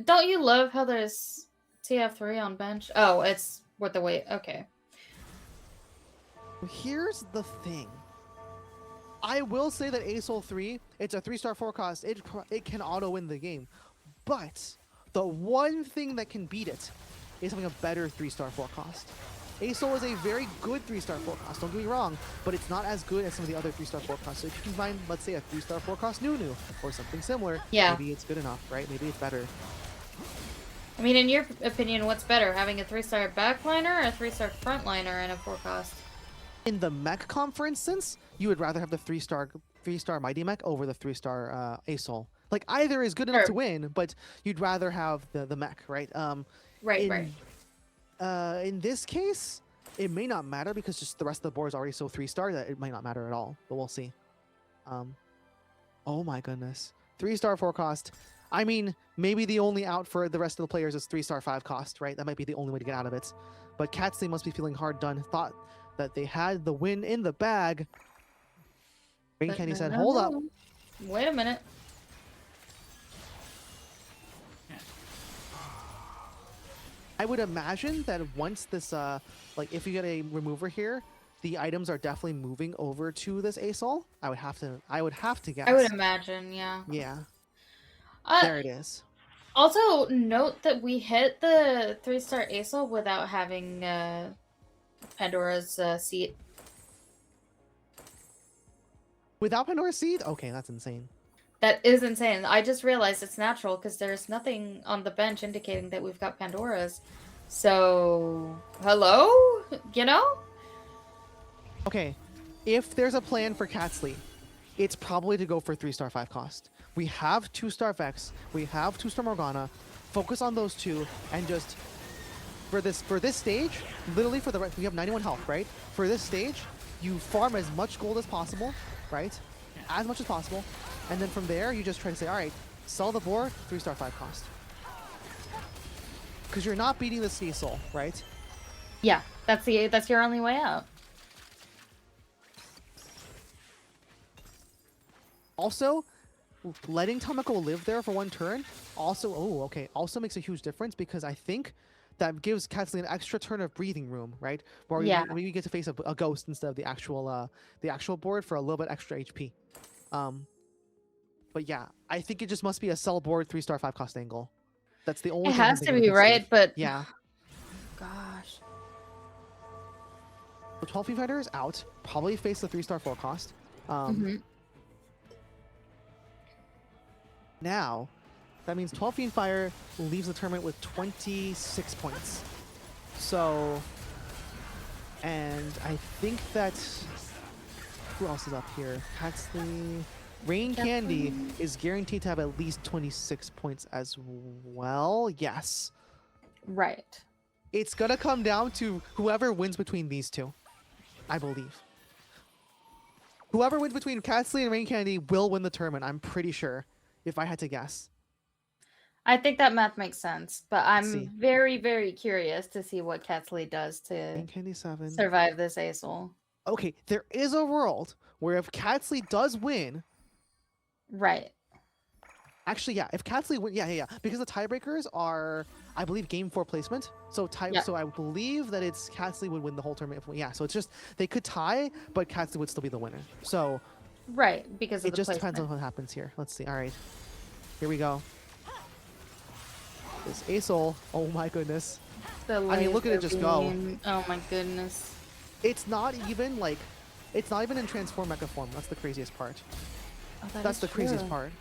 Don't you love how there's TF3 on bench? Oh, it's worth the wait. Okay. Here's the thing. I will say that ASOL 3, it's a 3-star forecast. It can auto win the game. But the one thing that can beat it is having a better 3-star forecast. ASOL is a very good 3-star forecast, don't get me wrong, but it's not as good as some of the other 3-star forecasts. So if you can find, let's say, a 3-star forecast Nunu or something similar, Yeah. maybe it's good enough, right? Maybe it's better. I mean, in your opinion, what's better, having a 3-star backliner or a 3-star frontliner in a forecast? In the mech conference sense, you would rather have the 3-star Mighty Mech over the 3-star ASOL. Like either is good enough Sure. to win, but you'd rather have the mech, right? Right. In this case, it may not matter because just the rest of the board is already so 3-star that it might not matter at all. But we'll see. Oh my goodness, 3-star forecast. I mean, maybe the only out for the rest of the players is 3-star 5 cost, right? That might be the only way to get out of it. But Catsley must be feeling hard done. Thought that they had the win in the bag. Rain But Candy no, said, no, "Hold up." no. Wait a minute. I would imagine that once this, like, if you get a remover here, the items are definitely moving over to this ASOL. I would have to guess. I would imagine, yeah. Yeah, Uh, there it is. Also, note that we hit the 3-star ASOL without having Pandora's seat. Without Pandora's Seed? Okay, that's insane. That is insane. I just realized it's natural because there's nothing on the bench indicating that we've got Pandora's. So, hello? You know? Okay, if there's a plan for Catsley, it's probably to go for 3-star 5 cost. We have 2-star Vex, we have 2-star Morgana. Focus on those two and just for this stage, literally for the rest, we have 91 health, right? For this stage, you farm as much gold as possible, right? As much as possible, and then from there you just try to say, all right, sell the board, 3-star 5 cost. Because you're not beating the Sea Soul, right? Yeah, that's your only way out. Also, letting Tamako live there for one turn also, also makes a huge difference because I think that gives Catsley an extra turn of breathing room, right? Where Yeah. we get to face a ghost instead of the actual board for a little bit extra HP. But yeah, I think it just must be a sell board 3-star 5 cost angle. That's the only It thing I'm has to thinking be, we can right? save. But Yeah. gosh. The 12 Fiend Fighter is out. Probably face the 3-star 4 cost. Mhm. Now, that means 12 Fiend Fire leaves the tournament with 26 points. So, and I think that who else is up here? Catsley, Rain Candy is guaranteed to have at least 26 points as well. Yes, Right. it's gonna come down to whoever wins between these two, I believe. Whoever wins between Catsley and Rain Candy will win the tournament. I'm pretty sure, if I had to guess. I think that math makes sense, but see. I'm very, very curious to see what Catsley does to Rain Candy 7. survive this ASOL. Okay, there is a world where if Catsley does win, Right. actually, yeah, if Catsley win, yeah, because the tiebreakers are, I believe, game 4 placement. So Yeah. so I believe that it's Catsley would win the whole tournament. Yeah, so it's just they could tie, but Catsley would still be the winner. So Right, because of it the just placement. depends on what happens here. Let's see. All right, here we go. This ASOL. Oh my goodness. The I mean, look at it laser just go. beam. Oh my goodness. It's not even like It's not even in transform mecha form. That's the craziest part. Oh, that That's is the craziest true. part.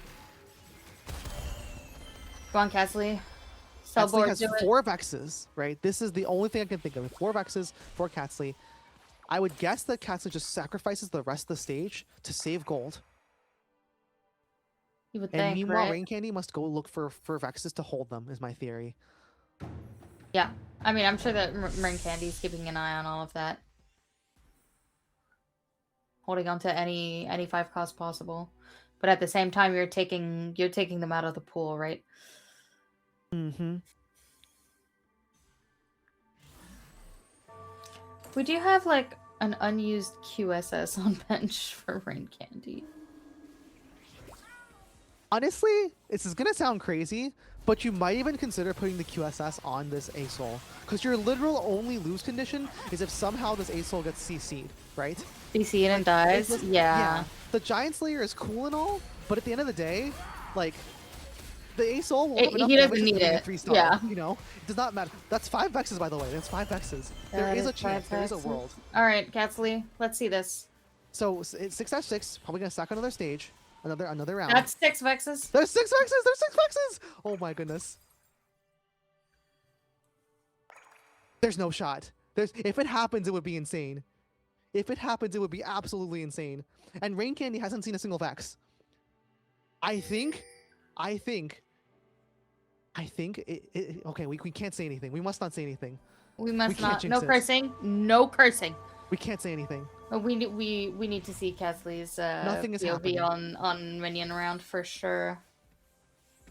Go on, Cassidy. Cell Catsley board, has do it. 4 Vexes, right? This is the only thing I can think of. 4 Vexes for Catsley. I would guess that Catsley just sacrifices the rest of the stage to save gold. You would And think, meanwhile, right? Rain Candy must go look for Vexes to hold them, is my theory. Yeah. I mean, I'm sure that Ring Candy's keeping an eye on all of that. Holding on to any 5 cost possible. But at the same time, you're taking them out of the pool, right? Mm-hmm. We do have like an unused QSS on bench for Rain Candy. Honestly, this is gonna sound crazy, but you might even consider putting the QSS on this ASOL. Because your literal only lose condition is if somehow this ASOL gets CC'd, right? CC and Like, dies. listen, Yeah. the Giant Slayer is cool and all, but at the end of the day, like, the ASOL will have enough He damage doesn't to need bring a it. 3-star. Yeah. You know? It does not matter. That's 5 Vexes, by the way. That's 5 Vexes. There That is a is 5 chance. There is a Vexes. world. All right, Catsley, let's see this. So it's 6-6, probably gonna stack another stage. Another round. That's 6 Vexes. There's 6 Vexes! There's 6 Vexes! Oh my goodness. There's no shot. If it happens, it would be insane. If it happens, it would be absolutely insane. And Rain Candy hasn't seen a single Vex. I think okay, we can't say anything. We must not say anything. We must can't not. jinx No it. cursing. No cursing. We can't say anything. But we need to see Catsley's Nothing is POV happening. on minion round for sure.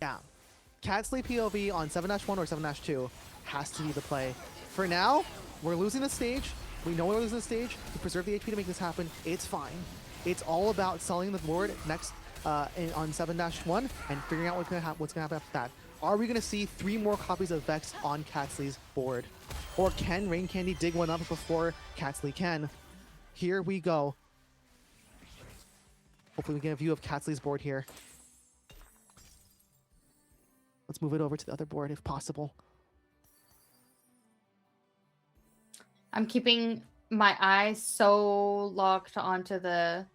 Yeah. Catsley POV on 7-1 or 7-2 has to be the play. For now, we're losing the stage. We know we're losing the stage. We preserve the HP to make this happen. It's fine. It's all about selling the board next on 7-1 and figuring out what's gonna happen after that. Are we gonna see 3 more copies of Vex on Catsley's board? Or can Rain Candy dig one up before Catsley can? Here we go. Hopefully we get a view of Catsley's board here. Let's move it over to the other board if possible. I'm keeping my eyes so locked onto the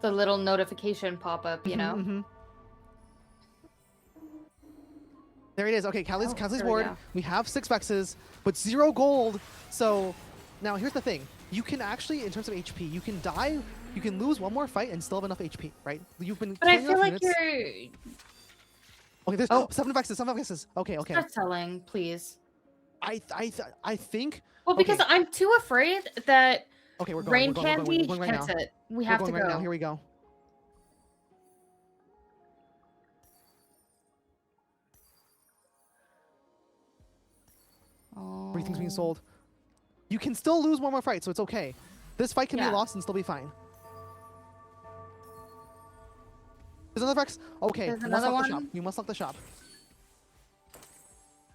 little notification pop-up, you know? Mm-hmm. There it is. Okay, Catsley's there we board. go. We have 6 Vexes, but 0 gold. So now here's the thing. You can actually, in terms of HP, you can die, you can lose one more fight and still have enough HP, right? You've been But I killing feel enough like units. you're... Okay, there's Oh. 7 Vexes, 7 Vexes. Okay. Start selling, please. I think. Well, because Okay. I'm too afraid that Okay, we're going. Rain We're going, Candy we're going right hits now. it. We We're have going to right go. now. Here we go. Oh. Everything's being sold. You can still lose one more fight, so it's okay. This fight can be Yeah. lost and still be fine. There's another Vex. Okay, There's we must another lock the shop. one? We must lock the shop.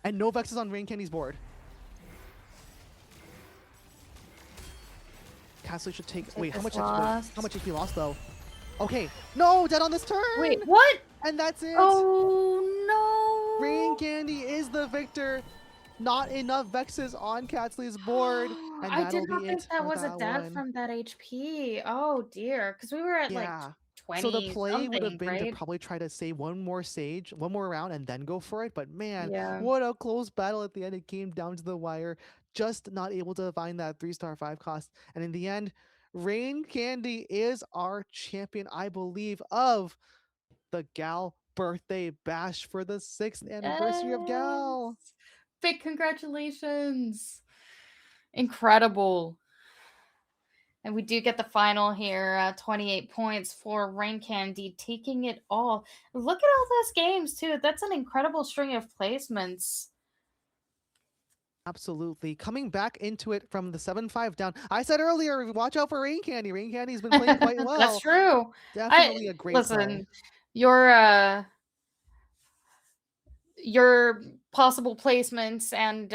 And no Vexes on Rain Candy's board. Castle should take. Wait, how this much? lost. How much HP lost though? Okay, no, dead on this turn. Wait, what? And that's it. Oh, no. Rain Candy is the victor. Not enough Vexes on Catsley's board, and I that'll did not be think it that for was a that death one. from that HP. Oh, dear. Because we were at like Yeah. 20 So the play would have something, been to right? probably try to save one more round, and then go for it. But man, Yeah. what a close battle at the end. It came down to the wire. Just not able to find that 3-star 5 cost. And in the end, Rain Candy is our champion, I believe, of the Gal birthday bash for the 6th anniversary of Gal. Yes. Big congratulations. Incredible. And we do get the final here, 28 points for Rain Candy, taking it all. Look at all those games, too. That's an incredible string of placements. Absolutely. Coming back into it from the 7-5 down. I said earlier, watch out for Rain Candy. Rain Candy's been playing quite well. That's true. Definitely a great listen, play. Your possible placements and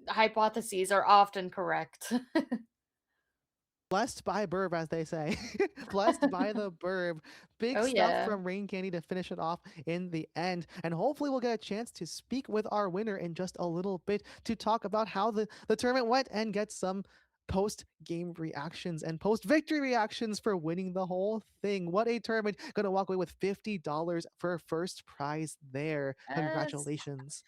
hypotheses are often correct. Blessed by Burb, as they say. Blessed by the Burb. Big Oh, stuff yeah. from Rain Candy to finish it off in the end. And hopefully we'll get a chance to speak with our winner in just a little bit to talk about how the tournament went and get some post game reactions and post victory reactions for winning the whole thing. What a tournament! Gonna walk away with $50 for first prize there. Yes. Congratulations.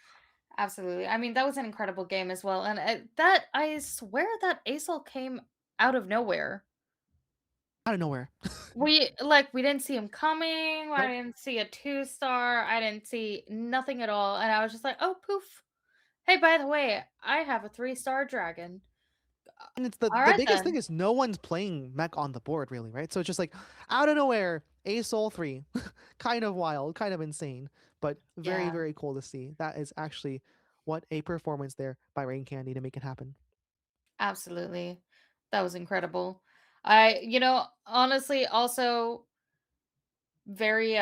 Absolutely. I mean, that was an incredible game as well. And that I swear that Aesol came out of nowhere. Out of nowhere. We didn't see him coming. I Nope. didn't see a 2-star. I didn't see nothing at all. And I was just like, "Oh, poof. Hey, by the way, I have a 3-star dragon." And it's the All the right biggest thing then. is no one's playing mech on the board really, right? So it's just like out of nowhere, a soul 3. Kind of wild, kind of insane, but very, Yeah, very cool to see. That is actually what a performance there by Rain Candy to make it happen. absolutely. That was incredible. Honestly, also very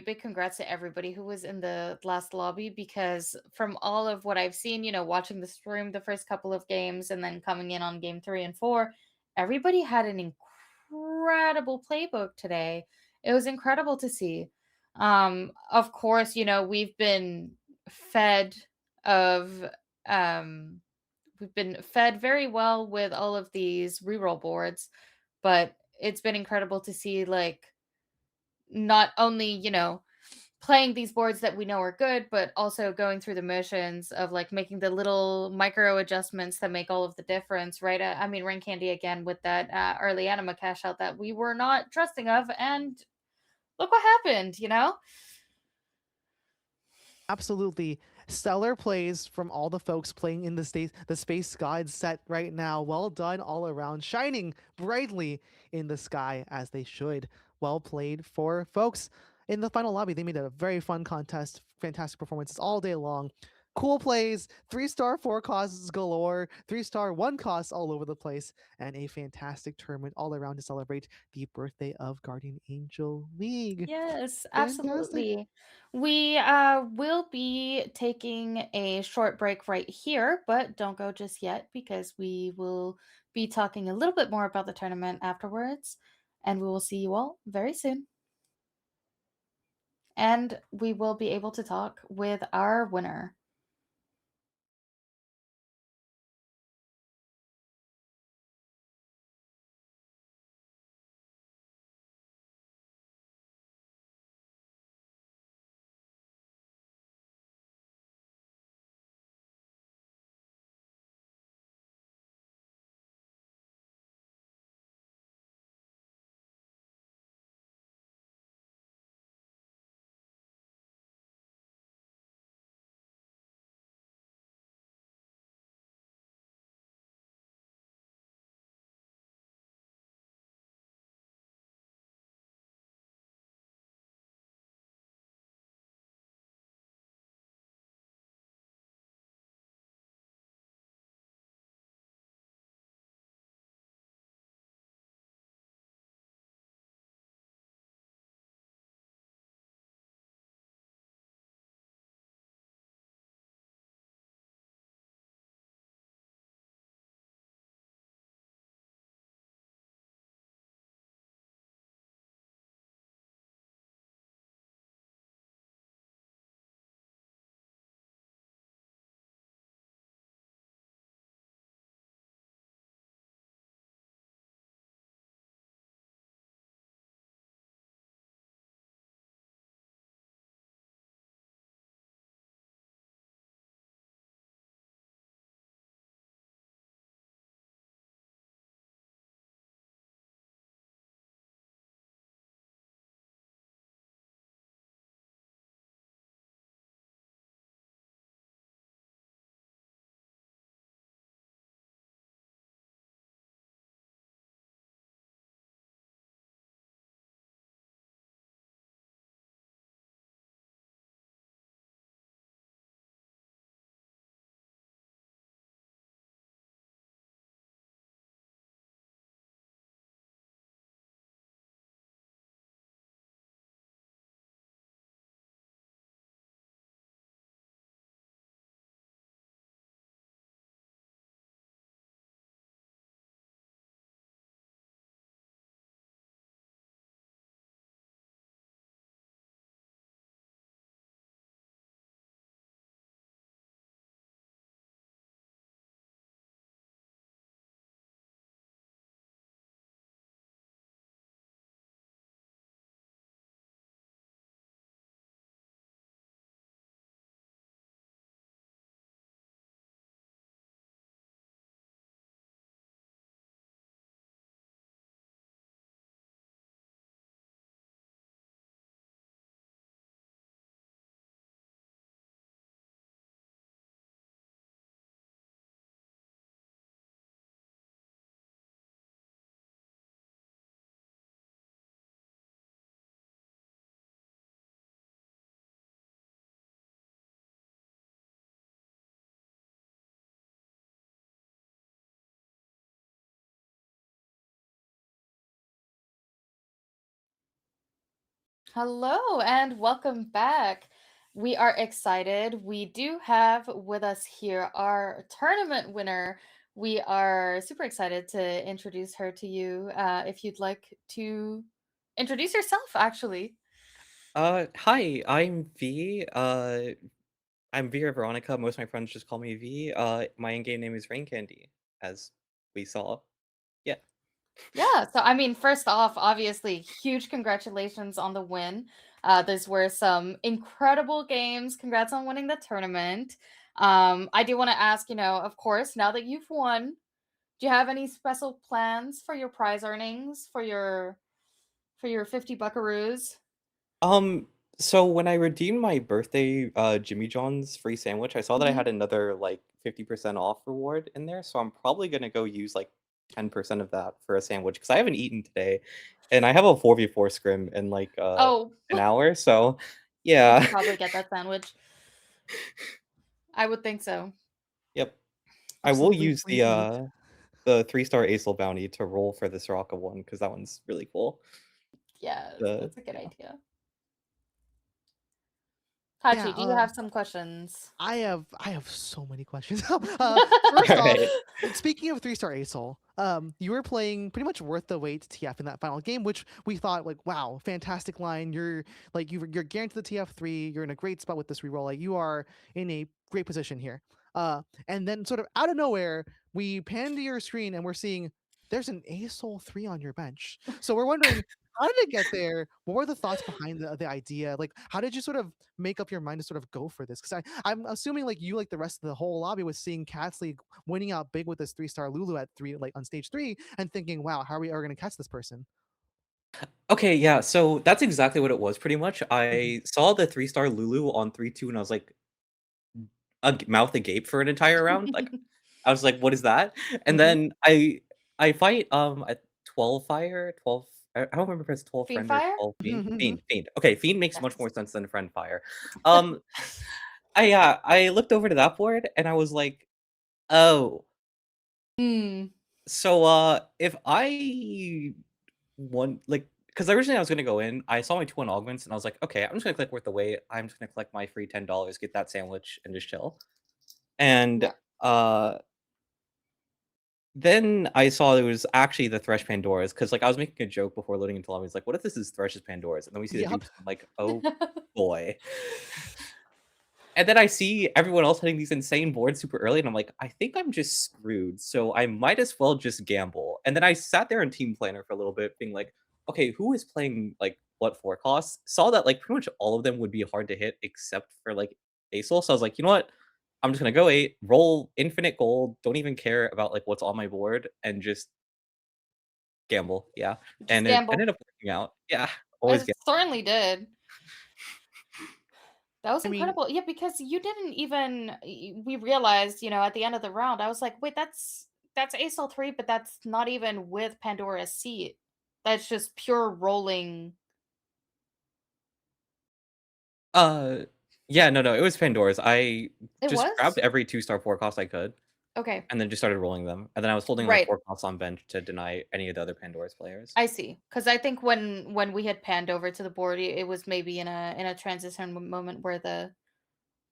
big congrats to everybody who was in the last lobby, because from all of what I've seen, watching the stream the first couple of games and then coming in on game 3 and 4, everybody had an incredible playbook today. It was incredible to see. Of course, we've been fed of um we've been fed very well with all of these reroll boards, but it's been incredible to see, like, not only, playing these boards that we know are good, but also going through the motions of, like, making the little micro adjustments that make all of the difference, right? I mean, Rain Candy again with that early anima cash out that we were not trusting of, and look what happened. Absolutely stellar plays from all the folks playing in the Space God set right now. Well done all around, shining brightly in the sky as they should. Well played for folks in the final lobby. They made it a very fun contest. Fantastic performances all day long. Cool plays, 3-star 4 costs galore, 3-star 1 costs all over the place, and a fantastic tournament all around to celebrate the birthday of Guardian Angel League. Yes, Fantastic. absolutely. We will be taking a short break right here, but don't go just yet, because we will be talking a little bit more about the tournament afterwards, and we will see you all very soon. And we will be able to talk with our winner. Hello and welcome back. We are excited. We do have with us here our tournament winner. We are super excited to introduce her to you. If you'd like to introduce yourself, actually. Hi, I'm V. I'm V or Veronica. Most of my friends just call me V. My in-game name is Rain Candy, as we saw. Yeah. Yeah, so I mean, first off, obviously, huge congratulations on the win. Those were some incredible games. Congrats on winning the tournament. I do want to ask, of course, now that you've won, do you have any special plans for your prize earnings for your 50 buckaroos? Um, so when I redeemed my birthday Jimmy John's free sandwich, I saw that I Mhm. had another like 50% off reward in there, so I'm probably gonna go use like 10% of that for a sandwich because I haven't eaten today, and I have a 4v4 scrim in like Oh, an hour, so you yeah. could probably get that sandwich. I would think so. Yep. I will Absolutely, use please eat. the 3-star Acel bounty to roll for the Soraka one because that one's really cool. Yes, The that's a good Yeah. idea. Yeah, Hachi, do you have some questions? I have so many questions. First off, Alright. speaking of 3-star Asol, you were playing pretty much worth the wait TF in that final game, which we thought like, wow, fantastic line. You're like you're guaranteed the TF3. You're in a great spot with this reroll. Like you are in a great position here. And then sort of out of nowhere, we pan to your screen and we're seeing there's an Asol 3 on your bench. So we're wondering. How did it get there? What were the thoughts behind the idea? Like, how did you sort of make up your mind to sort of go for this? Because I'm assuming like you like the rest of the whole lobby was seeing Cats League winning out big with this 3-star Lulu at three like on stage 3 and thinking, wow, how are we ever gonna catch this person? Okay, yeah, so that's exactly what it was pretty much. Mhm. I saw the 3-star Lulu on 3-2 and I was like, mouth agape for an entire round. Like, I was like, "What is that?" And Mhm. then I fight, at 12 fire, 12 I don't remember if it's 12 Fiend friend or fire? 12 fiend. Mhm. Fiend. Okay, fiend makes much Yes. more sense than friend fire. Um, I looked over to that board and I was like, "Oh, Hmm. so, if I want like, because originally I was gonna go in, I saw my 2 on augments, and I was like, "Okay, I'm just gonna click worth the wait. I'm just gonna collect my free $10, get that sandwich, and just chill." And, Yeah. uh, then I saw it was actually the Thresh Pandoras, because like, I was making a joke before loading into lobby, I was like, "What if this is Thresh's Pandoras?" And then we see the Yep. dupes, I'm like, "Oh boy." And then I see everyone else hitting these insane boards super early, and I'm like, I think I'm just screwed. So I might as well just gamble. And then I sat there in Team Planner for a little bit, being like, okay, who is playing like what four costs? Saw that like pretty much all of them would be hard to hit except for like Aesol. So I was like, you know what? I'm just gonna go 8, roll infinite gold, don't even care about like what's on my board, and just gamble. Yeah. Just And it gamble. ended up working out. Yeah. Always I gamble. certainly did. That was I mean, incredible. Yeah, because you didn't even we realized, at the end of the round, I was like, wait, that's ASL 3, but that's not even with Pandora's seat. That's just pure rolling. Uh yeah, no, it was Pandora's. I It just grabbed was? every 2-star forecast I could. Okay. And then just started rolling them, and then I was holding, like, Right. 4 costs on bench to deny any of the other Pandora's players. I see. Because I think when we had panned over to the board, it was maybe in a transition moment where the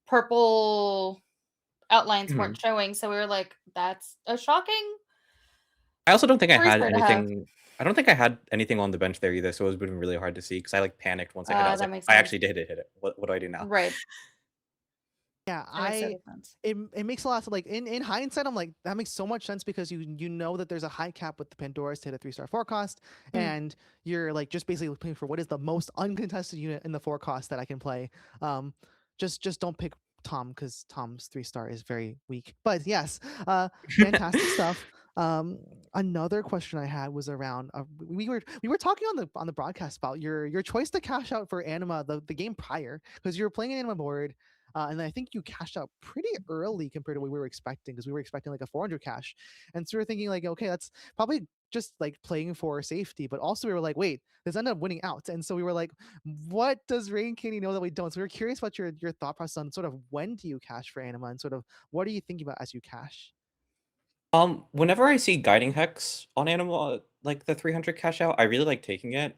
purple outlines weren't Mhm. showing, so we were like, that's a shocking I also don't think I had freezer to have. anything I don't think I had anything on the bench there either, so it would've been really hard to see because I, like, panicked once I hit it. I was That like, makes "I sense. actually did hit it. What do I do now?" Right. yeah, That makes I total sense. it makes a lot of like in hindsight, I'm like that makes so much sense because you know that there's a high cap with the Pandora's to hit a 3-star forecast, Mm. and you're like just basically looking for what is the most uncontested unit in the forecast that I can play. Um, just don't pick Tom because Tom's 3-star is very weak. But yes, fantastic stuff. Um, another question I had was around we were talking on the broadcast about your choice to cash out for Anima the game prior because you were playing an Anima board. And I think you cashed out pretty early compared to what we were expecting because we were expecting like a 400 cash. And so we were thinking like, okay, that's probably just like playing for safety. But also we were like, wait, this ended up winning out. And so we were like, what does Rain Candy know that we don't? So we were curious about your thought process on sort of when do you cash for Anima and sort of what are you thinking about as you cash? Whenever I see Guiding Hex on Animal, like, the 300 cash out, I really like taking it.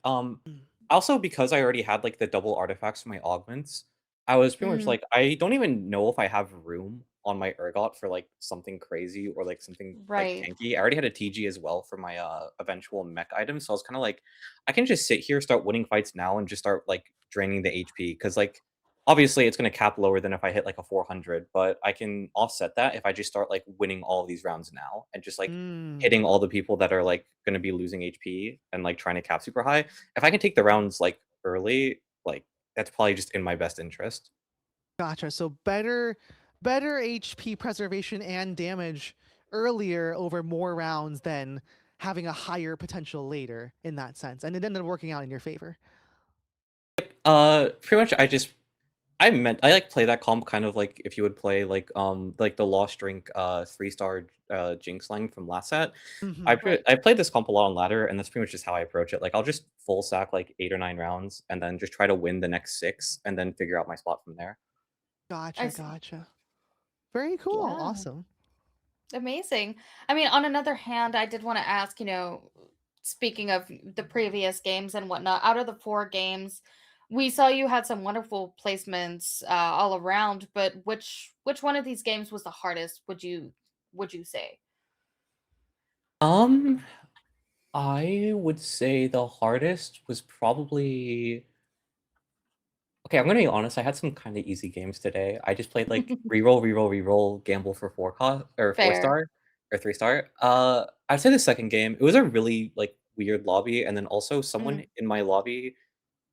Also, because I already had, like, the double artifacts for my augments, I was pretty much Mm, like, I don't even know if I have room on my Urgot for, like, something crazy or, like, something, like, right. tanky. I already had a TG as well for my, eventual mech item, so I was kinda like, I can just sit here, start winning fights now, and just start, like, draining the HP because like, obviously, it's gonna cap lower than if I hit, like, a 400, but I can offset that if I just start, like, winning all these rounds now and just, like, Mm. hitting all the people that are, like, gonna be losing HP and, like, trying to cap super high. If I can take the rounds, like, early, like, that's probably just in my best interest. Gotcha. So better HP preservation and damage earlier over more rounds than having a higher potential later in that sense. And it ended up working out in your favor. Pretty much I like play that comp kind of like if you would play like the Lost Drink 3-star Jinx line from last set. Hmm. Right. I played this comp a lot on ladder, and that's pretty much just how I approach it. Like I'll just full sack like 8 or 9 rounds and then just try to win the next 6 and then figure out my spot from there. I Gotcha, see. gotcha. Very cool. Yeah. Awesome. Amazing. I mean, on another hand, I did want to ask, speaking of the previous games and whatnot, out of the 4 games, we saw you had some wonderful placements all around, but which one of these games was the hardest, would you say? Um, I would say the hardest was probably okay, I'm gonna be honest, I had some kinda easy games today. I just played, like, reroll, reroll, reroll, gamble for 4 or 4 Fair. star or 3 star. I'd say the second game, it was a really, like, weird lobby, and then also someone Mm. in my lobby,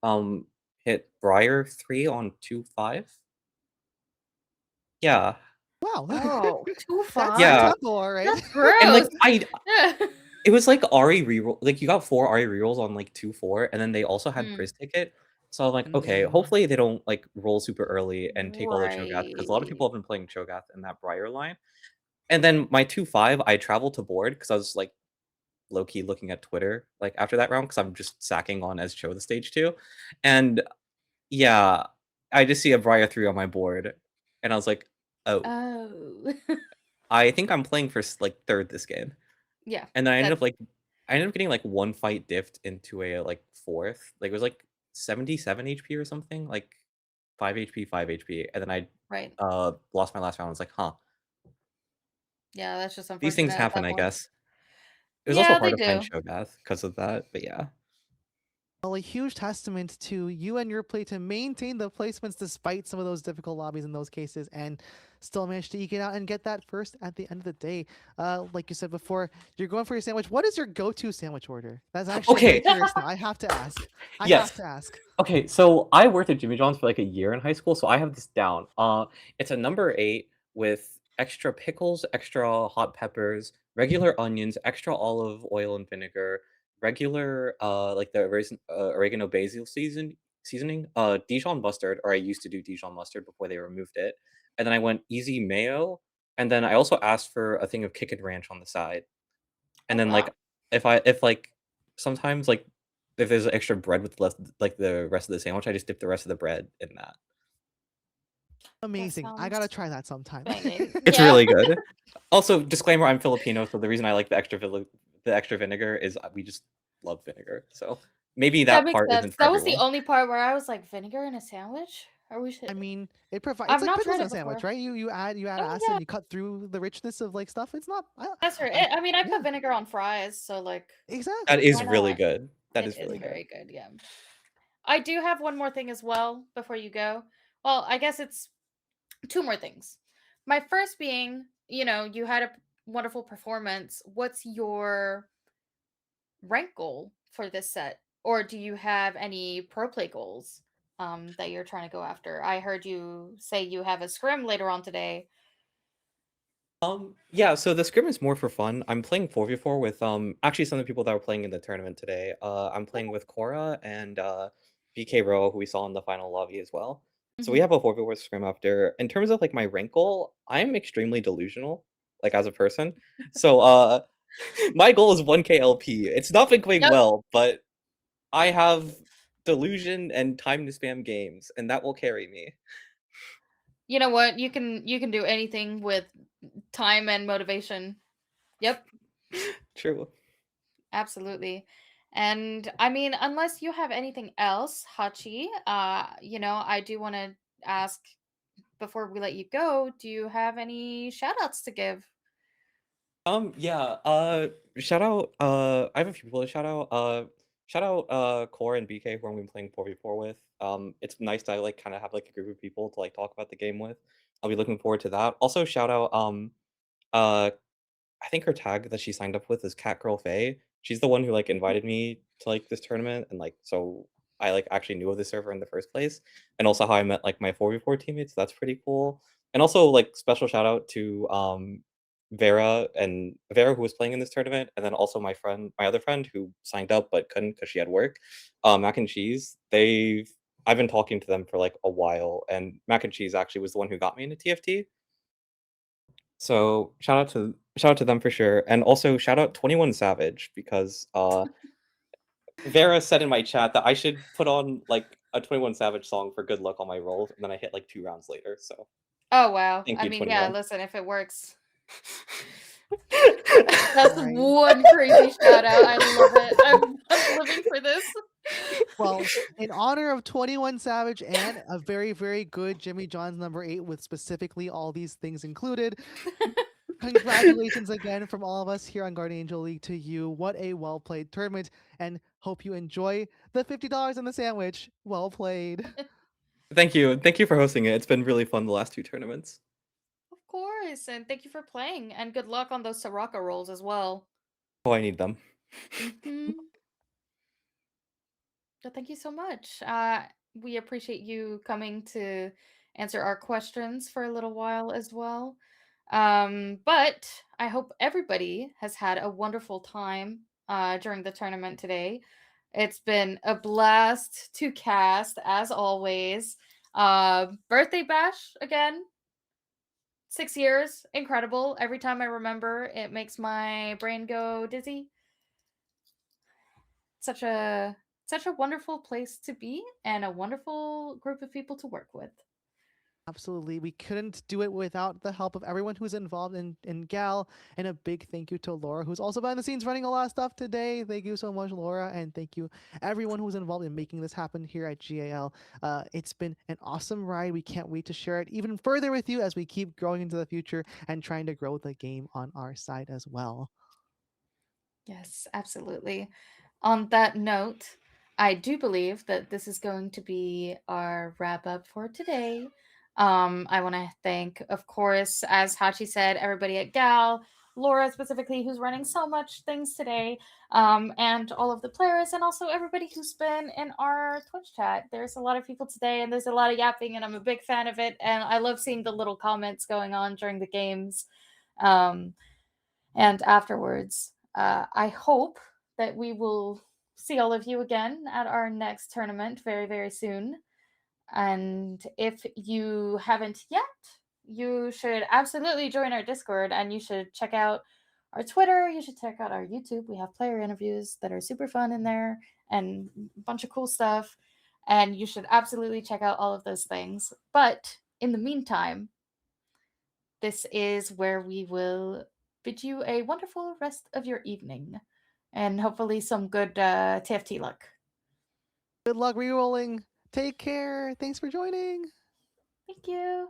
um, hit Briar 3 on 2-5. Yeah. Wow. Oh, two That's Yeah, five? successful, all right. That's and, gross. like, it was like Ari reroll like, you got 4 Ari rerolls on, like, 2-4, and then they also had Mm, Priz ticket. So I'm like, "Okay, Mm. hopefully they don't, like, roll super early and take all the Cho'Gath," because a lot of right. people have been playing Cho'Gath in that Briar line. And then my 2-5, I traveled to board because I was, like, low key looking at Twitter, like, after that round because 'cause I'm just sacking on as Cho the stage 2. And, yeah, I just see a Briar 3 on my board, and I was like, "Oh, Oh. I think I'm playing for like, 3rd this game." Yeah, And then that's I ended up getting, like, 1 fight diffed into a, like, 4th. Like, it was, like, 77 HP or something, like, 5 HP, 5 HP, and then I, right. lost my last round. I was like, "Huh, Yeah, that's just these things unfortunate at happen, that I point. guess." It was also Yeah, they hard to find do. Shogath because of that, but yeah. Well, a huge testament to you and your play to maintain the placements despite some of those difficult lobbies in those cases and still manage to eke it out and get that first at the end of the day. Like you said before, you're going for your sandwich. What is your go-to sandwich order? That's actually very Okay, curious now. I have to ask. I have yes. to ask. Okay, so I worked at Jimmy John's for like a year in high school, so I have this down. It's a number 8 with extra pickles, extra hot peppers, regular onions, extra olive oil and vinegar, regular like the oregano basil seasoning, Dijon mustard, or I used to do Dijon mustard before they removed it, and then I went easy mayo, and then I also asked for a thing of kickin' ranch on the side. And Oh then, like, wow. if, like, sometimes, like, if there's extra bread with less like, the rest of the sandwich, I just dip the rest of the bread in that. That Amazing. I gotta sounds try that sometime. banging. It's Yeah. really good. Also, disclaimer, I'm Filipino, so the reason I like the extra vinegar is, we just love vinegar, so maybe That that makes part sense. isn't for That was the everyone. only part where I was like, vinegar in a sandwich? Are we I should mean, it provides. It's I've like not pickles tried in a it sandwich, before. right? You add Oh acid, yeah, and you cut through the richness of like stuff. It's not. that's right. I I mean, I put yeah, vinegar on fries, so like, That exactly. is why really not? good. That It is is really good. very good, yeah. I do have one more thing as well before you go. Well, I guess it's two more things. My first being, you had a wonderful performance. What's your rank goal for this set? Or do you have any pro play goals that you're trying to go after? I heard you say you have a scrim later on today. Yeah, so the scrim is more for fun. I'm playing 4v4 with actually some of the people that were playing in the tournament today. I'm playing Okay. with Cora and BK Rowe, who we saw in the final lobby as well. So we Hmm. have a 4v4 scrim after. In terms of like my rank goal, I'm extremely delusional, like as a person. So my goal is 1K LP. It's not been going Yep. well, but I have delusion and time to spam games, and that will carry me. You know what? You can do anything with time and motivation. Yep, True. absolutely. And I mean, unless you have anything else, Hachi, I do want to ask before we let you go, do you have any shout outs to give? Yeah, shout out, I have a few people to shout out. Shout out, Core and BK who I'm been playing 4v4 with. It's nice to like kind of have like a group of people to like talk about the game with. I'll be looking forward to that. Also, shout out, uh, I think her tag that she signed up with is Catgirl Faye. She's the one who like invited me to like this tournament, and like so I like actually knew of the server in the first place, and also how I met like my 4v4 teammates. That's pretty cool. And also like special shout out to Vera who was playing in this tournament, and then also my other friend who signed up but couldn't because she had work. Mac and Cheese. I've been talking to them for like a while, and Mac and Cheese actually was the one who got me into TFT. So shout out to them for sure, and also shout out 21 Savage because Vera said in my chat that I should put on like a 21 Savage song for good luck on my rolls, and then I hit like 2 rounds later. So Oh, wow. thank I you, mean, yeah, 21. listen, if it works. That's Right. one crazy shout out. I love it. I'm living for this. Well, in honor of 21 Savage and a very, very good Jimmy John's number 8 with specifically all these things included, congratulations again from all of us here on Guardian Angel League to you. What a well played tournament, and hope you enjoy the $50 and the sandwich. Well played. Thank you for hosting it. It's been really fun the last 2 tournaments. Of course. And thank you for playing. And good luck on those Soraka rolls as well. Oh, I need them. Hmm. Well, thank you so much. We appreciate you coming to answer our questions for a little while as well. But I hope everybody has had a wonderful time during the tournament today. It's been a blast to cast, as always. Birthday bash again. 6 years, incredible. Every time I remember, it makes my brain go dizzy. Such a such a wonderful place to be and a wonderful group of people to work with. Absolutely. We couldn't do it without the help of everyone who's involved in Gal. And a big thank you to Laura, who's also behind the scenes running a lot of stuff today. Thank you so much, Laura. And thank you, everyone who's involved in making this happen here at GAL. It's been an awesome ride. We can't wait to share it even further with you as we keep growing into the future and trying to grow the game on our side as well. Yes, absolutely. On that note, I do believe that this is going to be our wrap up for today. I want to thank, of course, as Hachi said, everybody at Gal, Laura specifically, who's running so much things today, and all of the players, and also everybody who's been in our Twitch chat. There's a lot of people today, and there's a lot of yapping, and I'm a big fan of it. And I love seeing the little comments going on during the games. Um, and afterwards. I hope that we will see all of you again at our next tournament very, very soon. And if you haven't yet, you should absolutely join our Discord and you should check out our Twitter. You should check out our YouTube. We have player interviews that are super fun in there and a bunch of cool stuff. And you should absolutely check out all of those things. But in the meantime, this is where we will bid you a wonderful rest of your evening and hopefully some good TFT luck. Good luck rerolling. Take care. Thanks for joining. Thank you.